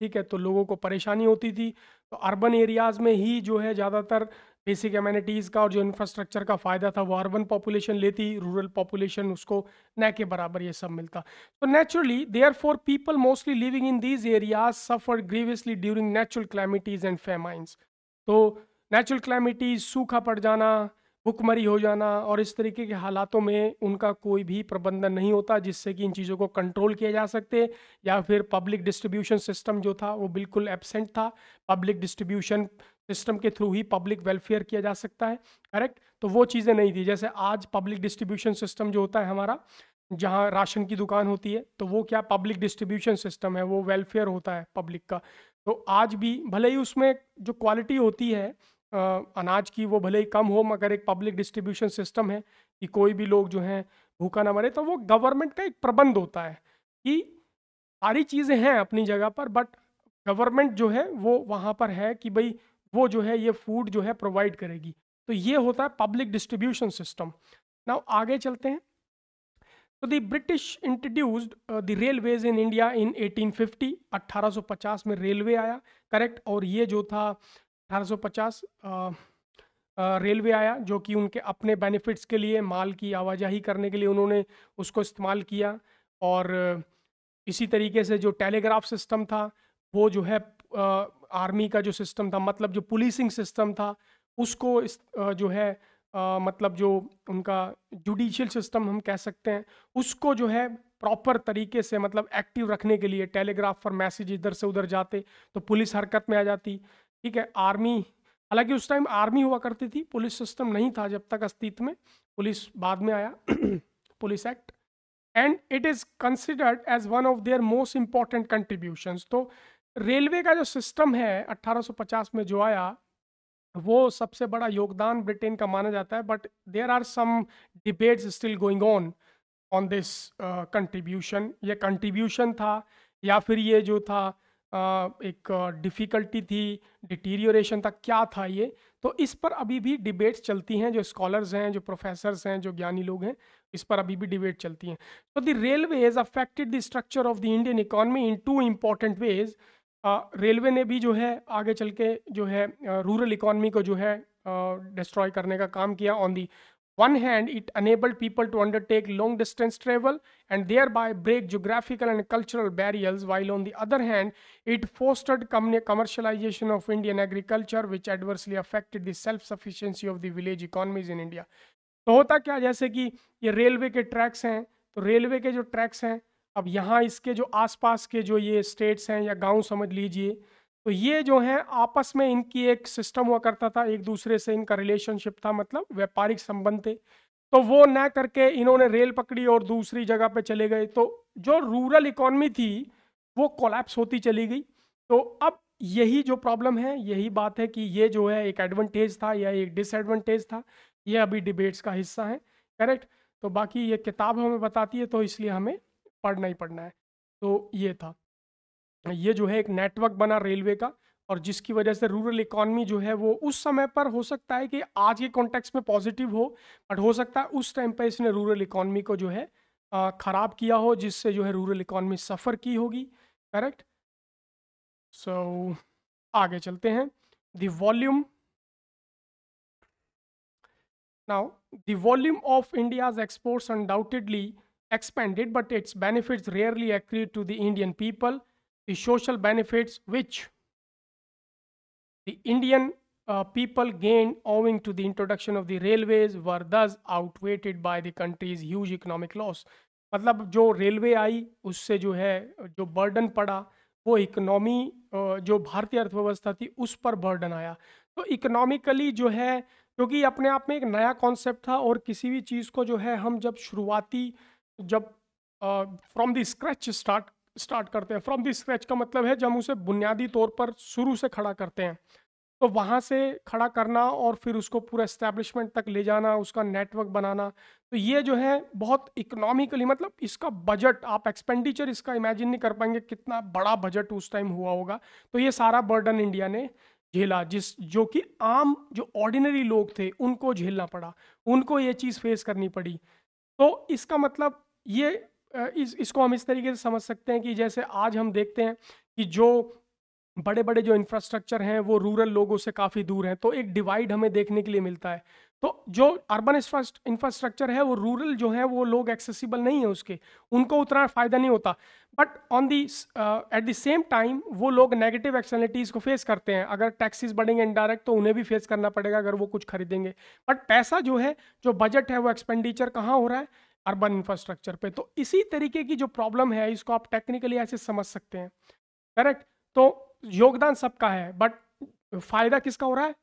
ठीक है, तो लोगों को परेशानी होती थी। तो अर्बन एरियाज़ में ही जो है ज़्यादातर बेसिक एमिनिटीज़ का और जो इंफ्रास्ट्रक्चर का फ़ायदा था वो अर्बन पॉपुलेशन लेती, रूरल पॉपुलेशन उसको न के बराबर ये सब मिलता। तो naturally therefore people mostly living in these areas suffer grievously during natural calamities and famines. तो नेचुरल क्लैमिटीज़, सूखा पड़ जाना, भुखमरी हो जाना और इस तरीके के हालातों में उनका कोई भी प्रबंधन नहीं होता जिससे कि इन चीज़ों को कंट्रोल किया जा सकते, या फिर पब्लिक डिस्ट्रीब्यूशन सिस्टम जो था वो बिल्कुल एब्सेंट था। पब्लिक डिस्ट्रीब्यूशन सिस्टम के थ्रू ही पब्लिक वेलफेयर किया जा सकता है, करेक्ट। तो वो चीज़ें नहीं थी, जैसे आज पब्लिक डिस्ट्रीब्यूशन सिस्टम जो होता है हमारा, जहाँ राशन की दुकान होती है, तो वो क्या पब्लिक डिस्ट्रीब्यूशन सिस्टम है, वो वेलफेयर होता है पब्लिक का। तो आज भी भले ही उसमें जो क्वालिटी होती है अनाज की वो भले ही कम हो, मगर एक पब्लिक डिस्ट्रीब्यूशन सिस्टम है कि कोई भी लोग जो हैं भूखा ना मरे। तो वो गवर्नमेंट का एक प्रबंध होता है कि सारी चीज़ें हैं अपनी जगह पर, बट गवर्नमेंट जो है वो वहाँ पर है कि भाई वो जो है ये फूड जो है प्रोवाइड करेगी। तो ये होता है पब्लिक डिस्ट्रीब्यूशन सिस्टम। नाउ आगे चलते हैं। तो the British introduced the railways in India in 1850, 1850 में रेलवे आया, करेक्ट। और ये जो था 1850 रेलवे आया जो कि उनके अपने बेनिफिट्स के लिए, माल की आवाजाही करने के लिए उन्होंने उसको इस्तेमाल किया। और इसी तरीके से जो टेलीग्राफ सिस्टम था वो जो है आर्मी का जो सिस्टम था, मतलब जो पुलिसिंग सिस्टम था उसको जो है मतलब जो उनका जुडिशियल सिस्टम हम कह सकते हैं, उसको जो है प्रॉपर तरीके से मतलब एक्टिव रखने के लिए टेलीग्राफ पर मैसेज इधर से उधर जाते तो पुलिस हरकत में आ जाती, ठीक है। आर्मी, हालांकि उस टाइम आर्मी हुआ करती थी, पुलिस सिस्टम नहीं था जब तक अस्तित्व में, पुलिस बाद में आया police act. And it is considered as one of their most important contributions. तो रेलवे का जो सिस्टम है 1850 में जो आया वो सबसे बड़ा योगदान ब्रिटेन का माना जाता है, but there are some debates still going on this contribution. ये कंट्रीब्यूशन था या फिर ये जो था एक डिफ़िकल्टी थी, डिटीरियोरेशन था, क्या था ये। तो इस पर अभी भी डिबेट्स चलती हैं, जो स्कॉलर्स हैं, जो प्रोफेसर्स हैं, जो ज्ञानी लोग हैं, इस पर अभी भी डिबेट चलती हैं। तो the railways affected the structure of the Indian economy in two important ways. Railway ने भी जो है आगे चल के जो है रूरल इकोनॉमी को जो है डिस्ट्रॉय करने का काम किया। On the one hand it enabled people to undertake long distance travel and thereby break geographical and cultural barriers, while on the other hand it fostered commercialization of Indian agriculture which adversely affected the self sufficiency of the village economies in India। तो होता क्या, जैसे कि ये railway के tracks हैं, तो railway के जो ट्रैक्स हैं, अब यहाँ इसके जो आसपास के जो ये स्टेट्स हैं या गांव समझ लीजिए, तो ये जो है आपस में इनकी एक सिस्टम हुआ करता था, एक दूसरे से इनका रिलेशनशिप था, मतलब व्यापारिक संबंध थे। तो वो ना करके इन्होंने रेल पकड़ी और दूसरी जगह पे चले गए, तो जो रूरल इकोनॉमी थी वो कोलैप्स होती चली गई। तो अब यही जो प्रॉब्लम है, यही बात है कि ये जो है एक एडवांटेज था या एक डिसएडवांटेज था, ये अभी डिबेट्स का हिस्सा है, करेक्ट। तो बाकी ये किताब हमें बताती है, तो इसलिए हमें पढ़ना ही पढ़ना है। तो ये था, ये जो है एक नेटवर्क बना रेलवे का, और जिसकी वजह से रूरल इकॉनमी जो है वो उस समय पर, हो सकता है कि आज के कॉन्टेक्स्ट में पॉजिटिव हो, बट हो सकता है उस टाइम पर इसने रूरल इकॉनमी को जो है ख़राब किया हो, जिससे जो है रूरल इकॉनमी सफ़र की होगी, करेक्ट। सो आगे चलते हैं। The volume, now the volume of India's exports undoubtedly expanded, but its benefits rarely accrued to the Indian people. The social benefits which the Indian people gained owing to the introduction of the railways were thus outweighed by the country's huge economic loss। मतलब जो railway आई उससे जो है जो burden पड़ा वो economy, जो भारतीय अर्थव्यवस्था थी उस पर बर्डन आया। तो इकोनॉमिकली जो है, क्योंकि अपने आप में एक नया कॉन्सेप्ट था, और किसी भी चीज़ को जो है हम जब शुरुआती, जब फ्रॉम द स्क्रैच स्टार्ट करते हैं, फ्रॉम द स्क्रैच का मतलब है जब हम उसे बुनियादी तौर पर शुरू से खड़ा करते हैं, तो वहाँ से खड़ा करना और फिर उसको पूरा एस्टेब्लिशमेंट तक ले जाना, उसका नेटवर्क बनाना, तो ये जो है बहुत इकोनॉमिकली, मतलब इसका बजट, आप एक्सपेंडिचर इसका इमेजिन नहीं कर पाएंगे कितना बड़ा बजट उस टाइम हुआ होगा। तो ये सारा बर्डन इंडिया ने झेला, जो कि आम जो ऑर्डिनरी लोग थे उनको झेलना पड़ा, उनको ये चीज़ फेस करनी पड़ी। तो इसका मतलब ये इसको हम इस तरीके से समझ सकते हैं कि जैसे आज हम देखते हैं कि जो बड़े बड़े जो इंफ्रास्ट्रक्चर हैं वो रूरल लोगों से काफ़ी दूर हैं, तो एक डिवाइड हमें देखने के लिए मिलता है। तो जो अर्बन इंफ्रास्ट्रक्चर है वो रूरल जो है वो लोग एक्सेसिबल नहीं है उसके, उनको उतना फ़ायदा नहीं होता। But on the at the same time वो लोग नेगेटिव एक्सटर्नलिटीज़ को फेस करते हैं। अगर टैक्सेस बढ़ेंगे इनडायरेक्ट तो उन्हें भी फेस करना पड़ेगा अगर वो कुछ खरीदेंगे। बट पैसा जो है, जो बजट है, वो एक्सपेंडिचर कहाँ हो रहा है? अर्बन इंफ्रास्ट्रक्चर पे। तो इसी तरीके की जो प्रॉब्लम है इसको आप टेक्निकली ऐसे समझ सकते हैं, करेक्ट। तो योगदान सबका है बट फायदा किसका हो रहा है?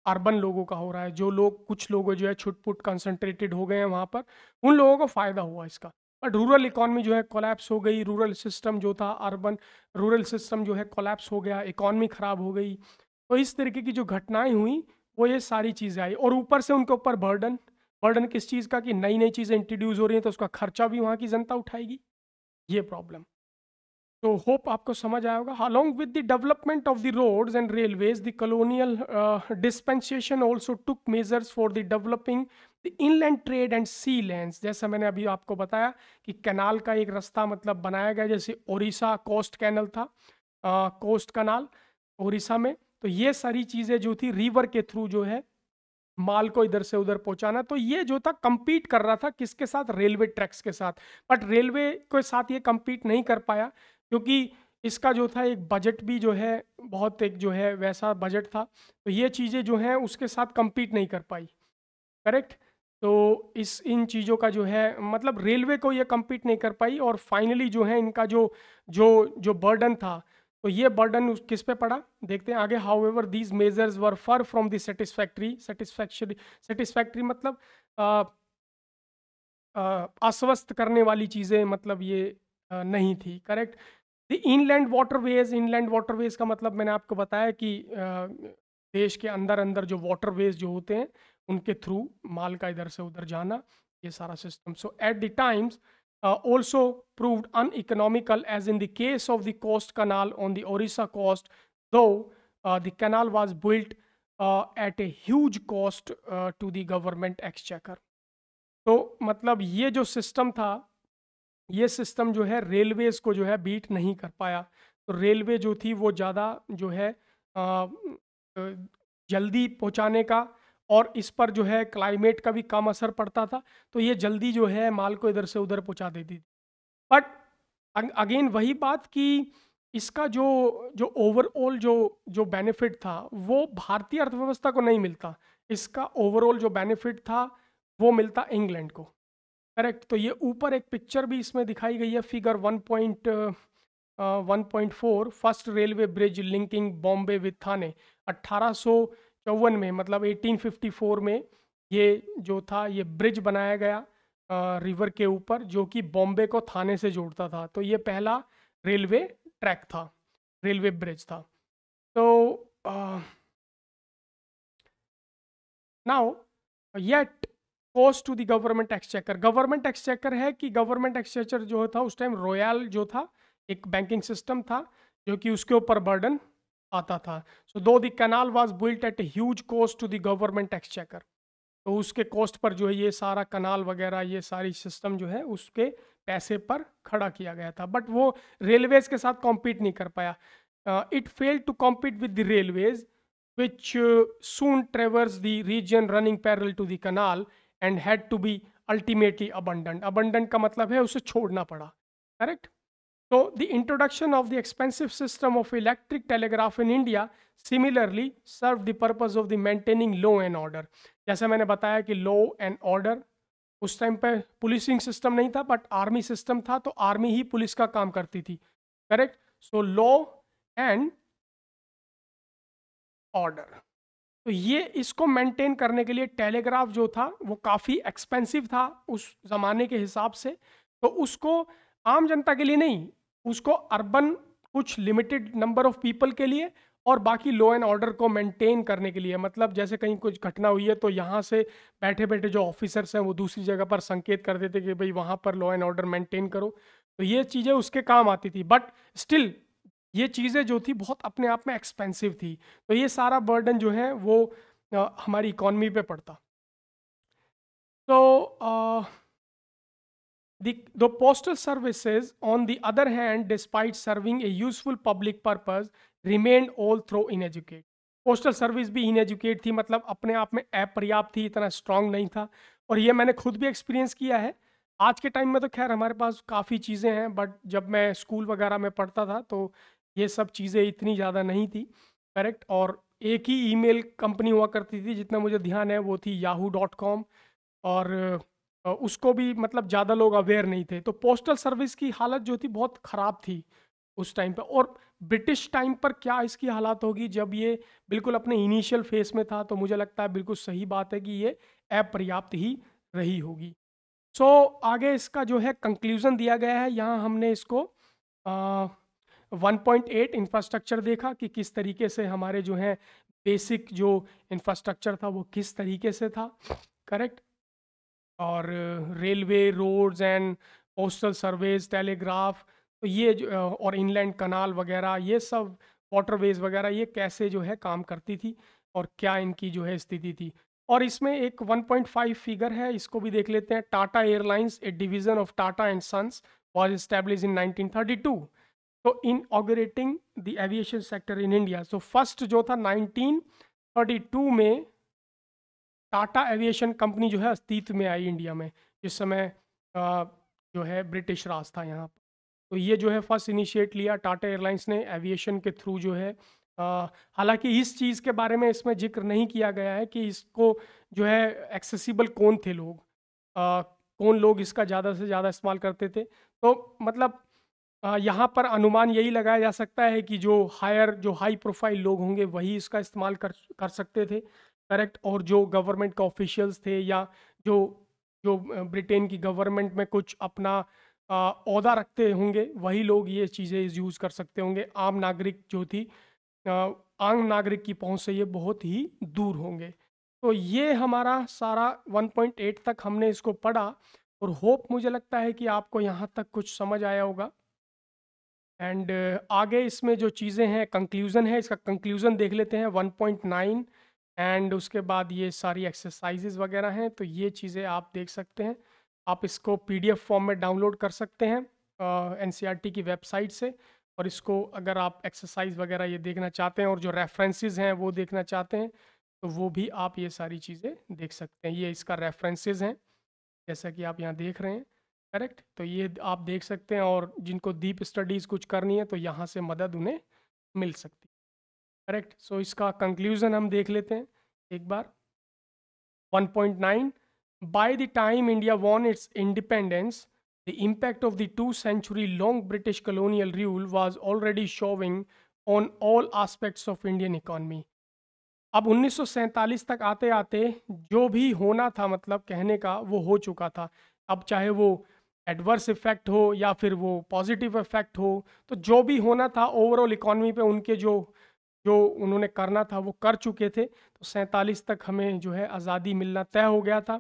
अर्बन लोगों का हो रहा है। जो लोग, कुछ लोगों जो है छुटपुट कंसंट्रेटेड हो गए हैं वहाँ पर, उन लोगों को फायदा हुआ इसका। बट रूरल इकॉनमी जो है कोलैप्स हो गई, रूरल सिस्टम जो था, अर्बन रूरल सिस्टम जो है कोलैप्स हो गया, इकॉनमी खराब हो गई। तो इस तरीके की जो घटनाएं हुई वो ये सारी चीज़ें आई, और ऊपर से उनके ऊपर बर्डन, बर्डन किस चीज़ का? कि नई नई चीज़ें इंट्रोड्यूस हो रही हैं तो उसका खर्चा भी वहाँ की जनता उठाएगी, ये प्रॉब्लम। तो होप आपको समझ आया होगा। Along with the development of the roads and railways, the colonial dispensation also took measures for the developing the inland trade and sea lanes। जैसा मैंने अभी आपको बताया कि कैनाल का एक रास्ता मतलब बनाया गया, जैसे ओडिशा कोस्ट कैनल था, कोस्ट कैनाल ओडिशा में। तो ये सारी चीज़ें जो थी रिवर के थ्रू जो है माल को इधर से उधर पहुंचाना, तो ये जो था compete कर रहा था किसके साथ? रेलवे ट्रैक्स के साथ। बट रेलवे के साथ ये compete नहीं कर पाया क्योंकि इसका जो था एक बजट भी जो है बहुत, एक जो है वैसा बजट था, तो ये चीज़ें जो हैं उसके साथ compete नहीं कर पाई, करेक्ट। तो इन चीज़ों का जो है मतलब रेलवे को ये compete नहीं कर पाई, और फाइनली जो है इनका जो जो जो बर्डन था, तो ये बर्डन किस पे पड़ा? देखते हैं आगे। However these measures were far from the satisfactory मतलब आश्वस्त करने वाली चीज़ें, मतलब ये नहीं थी, करेक्ट। द इनलैंड वाटरवेज का मतलब मैंने आपको बताया कि देश के अंदर अंदर जो वाटरवेज जो होते हैं उनके थ्रू माल का इधर से उधर जाना, ये सारा system. So at the times also proved uneconomical, as in the case of the coast canal on the Orissa coast, though the canal was built at a huge cost to the government exchequer। तो मतलब ये जो system था, ये system जो है railways को जो है बीट नहीं कर पाया। तो रेलवे जो थी वो ज़्यादा जो है जल्दी पहुंचाने का, और इस पर जो है क्लाइमेट का भी कम असर पड़ता था, तो ये जल्दी जो है माल को इधर से उधर पहुंचा देती थी। बट अगेन वही बात कि इसका जो जो ओवरऑल जो जो बेनिफिट था वो भारतीय अर्थव्यवस्था को नहीं मिलता, इसका ओवरऑल जो बेनिफिट था वो मिलता इंग्लैंड को, करेक्ट। तो ये ऊपर एक पिक्चर भी इसमें दिखाई गई है, figure 1.1.4, first railway bridge linking Bombay with Thane. 1854 में, मतलब 1854 में ये जो था ये ब्रिज बनाया गया रिवर के ऊपर, जो कि बॉम्बे को थाने से जोड़ता था। तो ये पहला रेलवे ट्रैक था, रेलवे ब्रिज था। तो now yet cost to the government exchequer. Government exchequer है कि गवर्नमेंट एक्सचेकर जो था उस टाइम रॉयल जो था एक बैंकिंग सिस्टम था जो कि उसके ऊपर बर्डन आता था। So though the canal was built at a huge cost to the government exchequer, तो उसके कॉस्ट पर जो है ये सारा कनाल वगैरह ये सारी सिस्टम जो है उसके पैसे पर खड़ा किया गया था। बट वो रेलवेज के साथ कॉम्पीट नहीं कर पाया। It failed to compete with the railways which soon traversed the region running parallel to the canal and had to be ultimately abandoned। abandoned का मतलब है उसे छोड़ना पड़ा, correct। So the introduction of the expensive system of electric telegraph in India similarly served the purpose of the maintaining law and order। जैसा मैंने बताया कि law and order, उस टाइम पे पुलिसिंग सिस्टम नहीं था बट आर्मी सिस्टम था, तो आर्मी ही पुलिस का काम करती थी, correct. So law and order, तो ये इसको मेंटेन करने के लिए टेलीग्राफ जो था वो काफ़ी एक्सपेंसिव था उस ज़माने के हिसाब से, तो उसको आम जनता के लिए नहीं, उसको अर्बन कुछ लिमिटेड नंबर ऑफ पीपल के लिए और बाकी लॉ एंड ऑर्डर को मेंटेन करने के लिए, मतलब जैसे कहीं कुछ घटना हुई है तो यहाँ से बैठे बैठे जो ऑफिसर्स हैं वो दूसरी जगह पर संकेत कर देते कि भाई वहाँ पर लॉ एंड ऑर्डर मेंटेन करो। तो ये चीज़ें उसके काम आती थी, बट स्टिल ये चीज़ें जो थी बहुत अपने आप में एक्सपेंसिव थी। तो ये सारा बर्डन जो है वो हमारी इकॉनमी पे पड़ता। तो the postal services, on the other hand, despite serving a useful public purpose, remained all through ineducate. Postal service भी इनएजुकेट थी, मतलब अपने आप में अपर्याप्त थी, इतना स्ट्रांग नहीं था। और ये मैंने खुद भी एक्सपीरियंस किया है। आज के टाइम में तो खैर हमारे पास काफ़ी चीज़ें हैं, बट जब मैं स्कूल वगैरह में पढ़ता था तो ये सब चीज़ें इतनी ज़्यादा नहीं थी। करेक्ट। और एक ही ईमेल कंपनी हुआ करती थी जितना मुझे ध्यान है, वो थी yahoo.com। और उसको भी मतलब ज़्यादा लोग अवेयर नहीं थे। तो पोस्टल सर्विस की हालत जो थी बहुत ख़राब थी उस टाइम पे। और ब्रिटिश टाइम पर क्या इसकी हालत होगी जब ये बिल्कुल अपने इनिशियल फेस में था, तो मुझे लगता है बिल्कुल सही बात है कि ये अपर्याप्त ही रही होगी। सो आगे इसका जो है कंक्लूजन दिया गया है, यहाँ हमने इसको 1.8 इंफ्रास्ट्रक्चर देखा कि किस तरीके से हमारे जो है बेसिक जो इंफ्रास्ट्रक्चर था वो किस तरीके से था। करेक्ट। और railway, roads and postal service, telegraph, तो ये और इनलैंड कनाल वगैरह, ये सब वाटरवेज वगैरह, ये कैसे जो है काम करती थी और क्या इनकी जो है स्थिति थी। और इसमें एक 1.5 फिगर है, इसको भी देख लेते हैं। Tata airlines, a division of Tata and sons, was established in 1932, तो inaugurating the aviation sector in India। So first जो था 1932 में टाटा एविएशन कंपनी जो है अस्तित्व में आई इंडिया में, जिस समय जो है ब्रिटिश राज था यहाँ पर। तो ये जो है फर्स्ट इनिशिएट लिया टाटा एयरलाइंस ने एविएशन के थ्रू जो है। हालांकि इस चीज़ के बारे में इसमें जिक्र नहीं किया गया है कि इसको जो है एक्सेसिबल कौन थे लोग, कौन लोग इसका ज़्यादा से ज़्यादा इस्तेमाल करते थे। तो मतलब यहाँ पर अनुमान यही लगाया जा सकता है कि जो हाई प्रोफाइल लोग होंगे वही इसका इस्तेमाल कर सकते थे। करेक्ट। और जो गवर्नमेंट के ऑफिशियल्स थे या जो जो ब्रिटेन की गवर्नमेंट में कुछ अपना ओहदा रखते होंगे वही लोग ये चीज़ें यूज़ कर सकते होंगे। आम नागरिक जो थी, आम नागरिक की पहुंच से ये बहुत ही दूर होंगे। तो ये हमारा सारा 1.8 तक हमने इसको पढ़ा, और होप मुझे लगता है कि आपको यहाँ तक कुछ समझ आया होगा। एंड आगे इसमें जो चीज़ें हैं, कंक्लूज़न है, इसका कंक्लूज़न देख लेते हैं 1.9। एंड उसके बाद ये सारी एक्सरसाइजेज वगैरह हैं, तो ये चीज़ें आप देख सकते हैं। आप इसको पीडीएफ फॉर्म में डाउनलोड कर सकते हैं एनसीईआरटी की वेबसाइट से। और इसको अगर आप एक्सरसाइज वगैरह ये देखना चाहते हैं और जो रेफरेंसेस हैं वो देखना चाहते हैं, तो वो भी आप ये सारी चीज़ें देख सकते हैं। ये इसका रेफरेंसेस हैं जैसा कि आप यहाँ देख रहे हैं। करेक्ट। तो ये आप देख सकते हैं, और जिनको डीप स्टडीज़ कुछ करनी है तो यहाँ से मदद उन्हें मिल सकती है। करेक्ट। सो इसका कंक्लूजन हम देख लेते हैं एक बार। 1.9, by the time India won its independence, the impact of the 2-century long British colonial rule was already showing on all aspects of Indian economy। अब 1947 तक आते आते जो भी होना था, मतलब कहने का, वो हो चुका था। अब चाहे वो एडवर्स इफेक्ट हो या फिर वो पॉजिटिव इफेक्ट हो, तो जो भी होना था ओवरऑल इकॉनमी पे उनके जो जो उन्होंने करना था वो कर चुके थे। तो 47 तक हमें जो है आज़ादी मिलना तय हो गया था।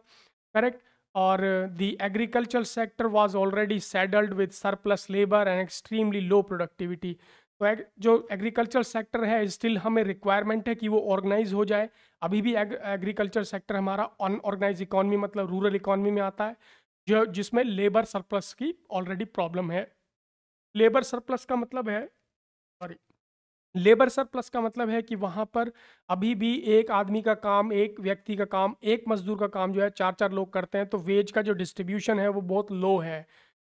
करेक्ट। और the agriculture sector was already saddled with surplus labour and extremely low productivity. तो जो एग्रीकल्चर सेक्टर है, स्टिल हमें रिक्वायरमेंट है कि वो ऑर्गेनाइज हो जाए। अभी भी एग्रीकल्चर सेक्टर हमारा अनऑर्गेनाइज इकॉनमी, मतलब रूरल इकॉनमी में आता है, जो जिसमें लेबर सरप्लस की ऑलरेडी प्रॉब्लम है। लेबर सरप्लस का मतलब है, सॉरी, लेबर सरप्लस का मतलब है कि वहाँ पर अभी भी एक आदमी का काम, एक व्यक्ति का काम, एक मजदूर का काम जो है 4-4 लोग करते हैं। तो वेज का जो डिस्ट्रीब्यूशन है वो बहुत लो है।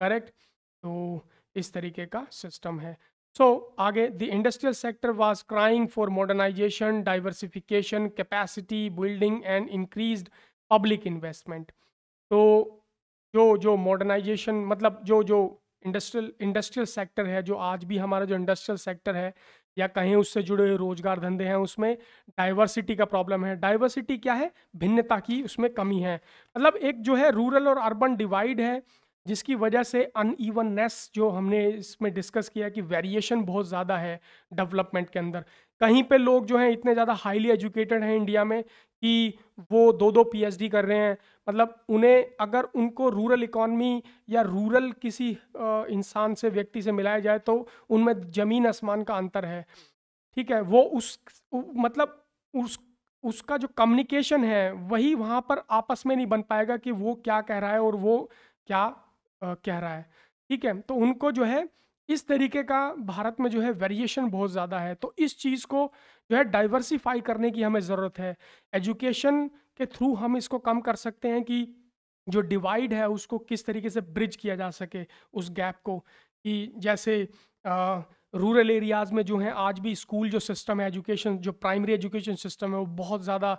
करेक्ट। तो इस तरीके का सिस्टम है। सो आगे, the industrial sector was crying for modernization, diversification, capacity building and increased public investment. तो जो जो मॉडर्नाइजेशन, मतलब जो जो इंडस्ट्रियल सेक्टर है, जो आज भी हमारा जो इंडस्ट्रियल सेक्टर है या कहीं उससे जुड़े हुए रोजगार धंधे हैं, उसमें डाइवर्सिटी का प्रॉब्लम है। डाइवर्सिटी क्या है? भिन्नता की उसमें कमी है। मतलब एक जो है रूरल और अर्बन डिवाइड है, जिसकी वजह से अनइवननेस जो हमने इसमें डिस्कस किया कि वेरिएशन बहुत ज़्यादा है डेवलपमेंट के अंदर। कहीं पे लोग जो हैं इतने ज़्यादा हाईली एजुकेटेड हैं इंडिया में कि वो दो दो पीएचडी कर रहे हैं, मतलब उन्हें अगर उनको रूरल इकॉनमी या रूरल किसी इंसान से, व्यक्ति से मिलाया जाए तो उनमें ज़मीन आसमान का अंतर है। ठीक है, वो मतलब उस उसका जो कम्युनिकेशन है वही वहाँ पर आपस में नहीं बन पाएगा कि वो क्या कह रहा है और वो क्या कह रहा है। ठीक है, तो उनको जो है इस तरीके का भारत में जो है वेरिएशन बहुत ज़्यादा है, तो इस चीज़ को जो है डाइवर्सिफाई करने की हमें ज़रूरत है। एजुकेशन के थ्रू हम इसको कम कर सकते हैं कि जो डिवाइड है उसको किस तरीके से ब्रिज किया जा सके उस गैप को, कि जैसे रूरल एरियाज में जो है आज भी स्कूल जो सिस्टम है, एजुकेशन जो प्राइमरी एजुकेशन सिस्टम है वो बहुत ज़्यादा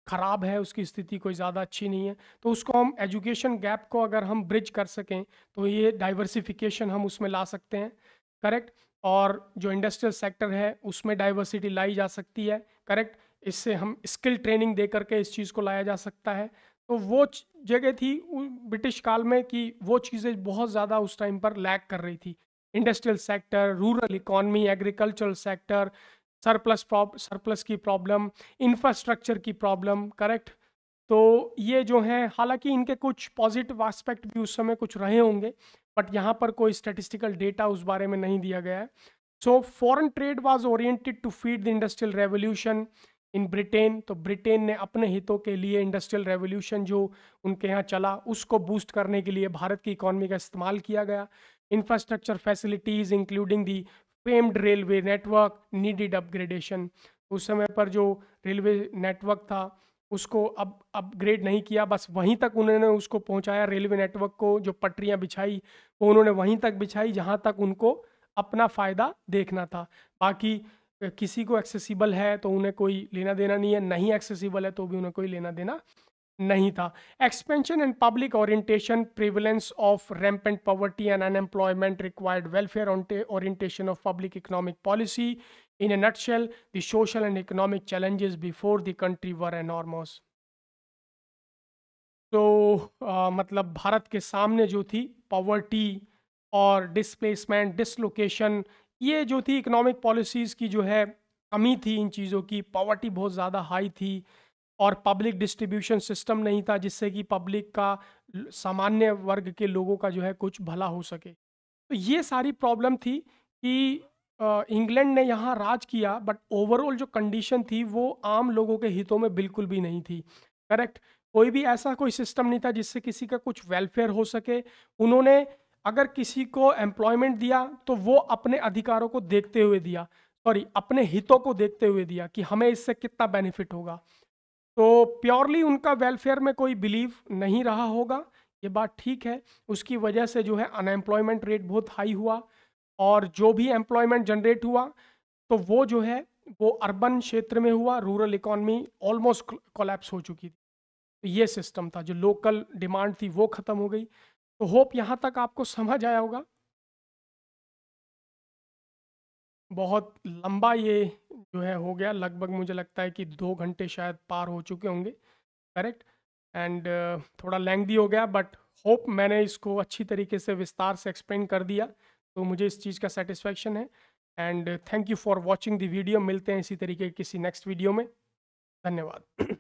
ख़राब है, उसकी स्थिति कोई ज़्यादा अच्छी नहीं है। तो उसको हम एजुकेशन गैप को अगर हम ब्रिज कर सकें तो ये डाइवर्सिफिकेशन हम उसमें ला सकते हैं। करेक्ट। और जो इंडस्ट्रियल सेक्टर है उसमें डाइवर्सिटी लाई जा सकती है। करेक्ट। इससे हम स्किल ट्रेनिंग दे करके इस चीज़ को लाया जा सकता है। तो वो जगह थी ब्रिटिश काल में कि वो चीज़ें बहुत ज़्यादा उस टाइम पर लैक कर रही थी। Industrial sector, rural economy, agricultural sector, surplus की प्रॉब्लम, इंफ्रास्ट्रक्चर की प्रॉब्लम। करेक्ट। तो ये जो हैं, हालांकि इनके कुछ पॉजिटिव एस्पेक्ट भी उस समय कुछ रहे होंगे, बट यहाँ पर कोई स्टैटिस्टिकल डेटा उस बारे में नहीं दिया गया है। So foreign trade was oriented to feed the industrial revolution in Britain. तो ब्रिटेन ने अपने हितों के लिए इंडस्ट्रियल रेवोल्यूशन जो उनके यहाँ चला उसको बूस्ट करने के लिए भारत की इकॉनमी का इस्तेमाल किया गया। Infrastructure facilities including the famed railway network needed upgradation. उस समय पर जो रेलवे नेटवर्क था उसको अब अपग्रेड नहीं किया, बस वहीं तक उन्होंने उसको पहुंचाया। रेलवे नेटवर्क को जो पटरियां बिछाई वो उन्होंने वहीं तक बिछाई जहां तक उनको अपना फ़ायदा देखना था। बाकी किसी को एक्सेसिबल है तो उन्हें कोई लेना देना नहीं है, नहीं एक्सेसिबल है तो भी उन्हें कोई लेना देना नहीं था। Expansion and public orientation, prevalence of rampant poverty and unemployment required welfare orientation of public economic policy. In a nutshell, the social and economic challenges before the country were enormous. तो मतलब भारत के सामने जो थी पॉवर्टी और displacement, dislocation, ये जो थी इकोनॉमिक पॉलिसीज़ की जो है कमी थी इन चीज़ों की। पॉवर्टी बहुत ज़्यादा हाई थी और पब्लिक डिस्ट्रीब्यूशन सिस्टम नहीं था जिससे कि पब्लिक का, सामान्य वर्ग के लोगों का जो है कुछ भला हो सके। तो ये सारी प्रॉब्लम थी कि इंग्लैंड ने यहाँ राज किया, बट ओवरऑल जो कंडीशन थी वो आम लोगों के हितों में बिल्कुल भी नहीं थी। करेक्ट। कोई भी ऐसा कोई सिस्टम नहीं था जिससे किसी का कुछ वेलफेयर हो सके। उन्होंने अगर किसी को एम्प्लॉयमेंट दिया तो वो अपने अधिकारों को देखते हुए दिया, सॉरी अपने हितों को देखते हुए दिया कि हमें इससे कितना बेनिफिट होगा। तो प्योरली उनका वेलफेयर में कोई बिलीव नहीं रहा होगा, ये बात ठीक है। उसकी वजह से जो है अनएम्प्लॉयमेंट रेट बहुत हाई हुआ और जो भी एम्प्लॉयमेंट जनरेट हुआ तो वो जो है वो अर्बन क्षेत्र में हुआ। रूरल इकॉनमी ऑलमोस्ट कोलैप्स हो चुकी थी। तो ये सिस्टम था, जो लोकल डिमांड थी वो ख़त्म हो गई। तो होप यहाँ तक आपको समझ आया होगा। बहुत लंबा ये जो है हो गया, लगभग मुझे लगता है कि 2 घंटे शायद पार हो चुके होंगे। करेक्ट। एंड थोड़ा लेंथी हो गया, बट होप मैंने इसको अच्छी तरीके से विस्तार से एक्सप्लेन कर दिया, तो मुझे इस चीज़ का सेटिस्फैक्शन है। And thank you for watching the video. मिलते हैं इसी तरीके किसी नेक्स्ट वीडियो में। धन्यवाद।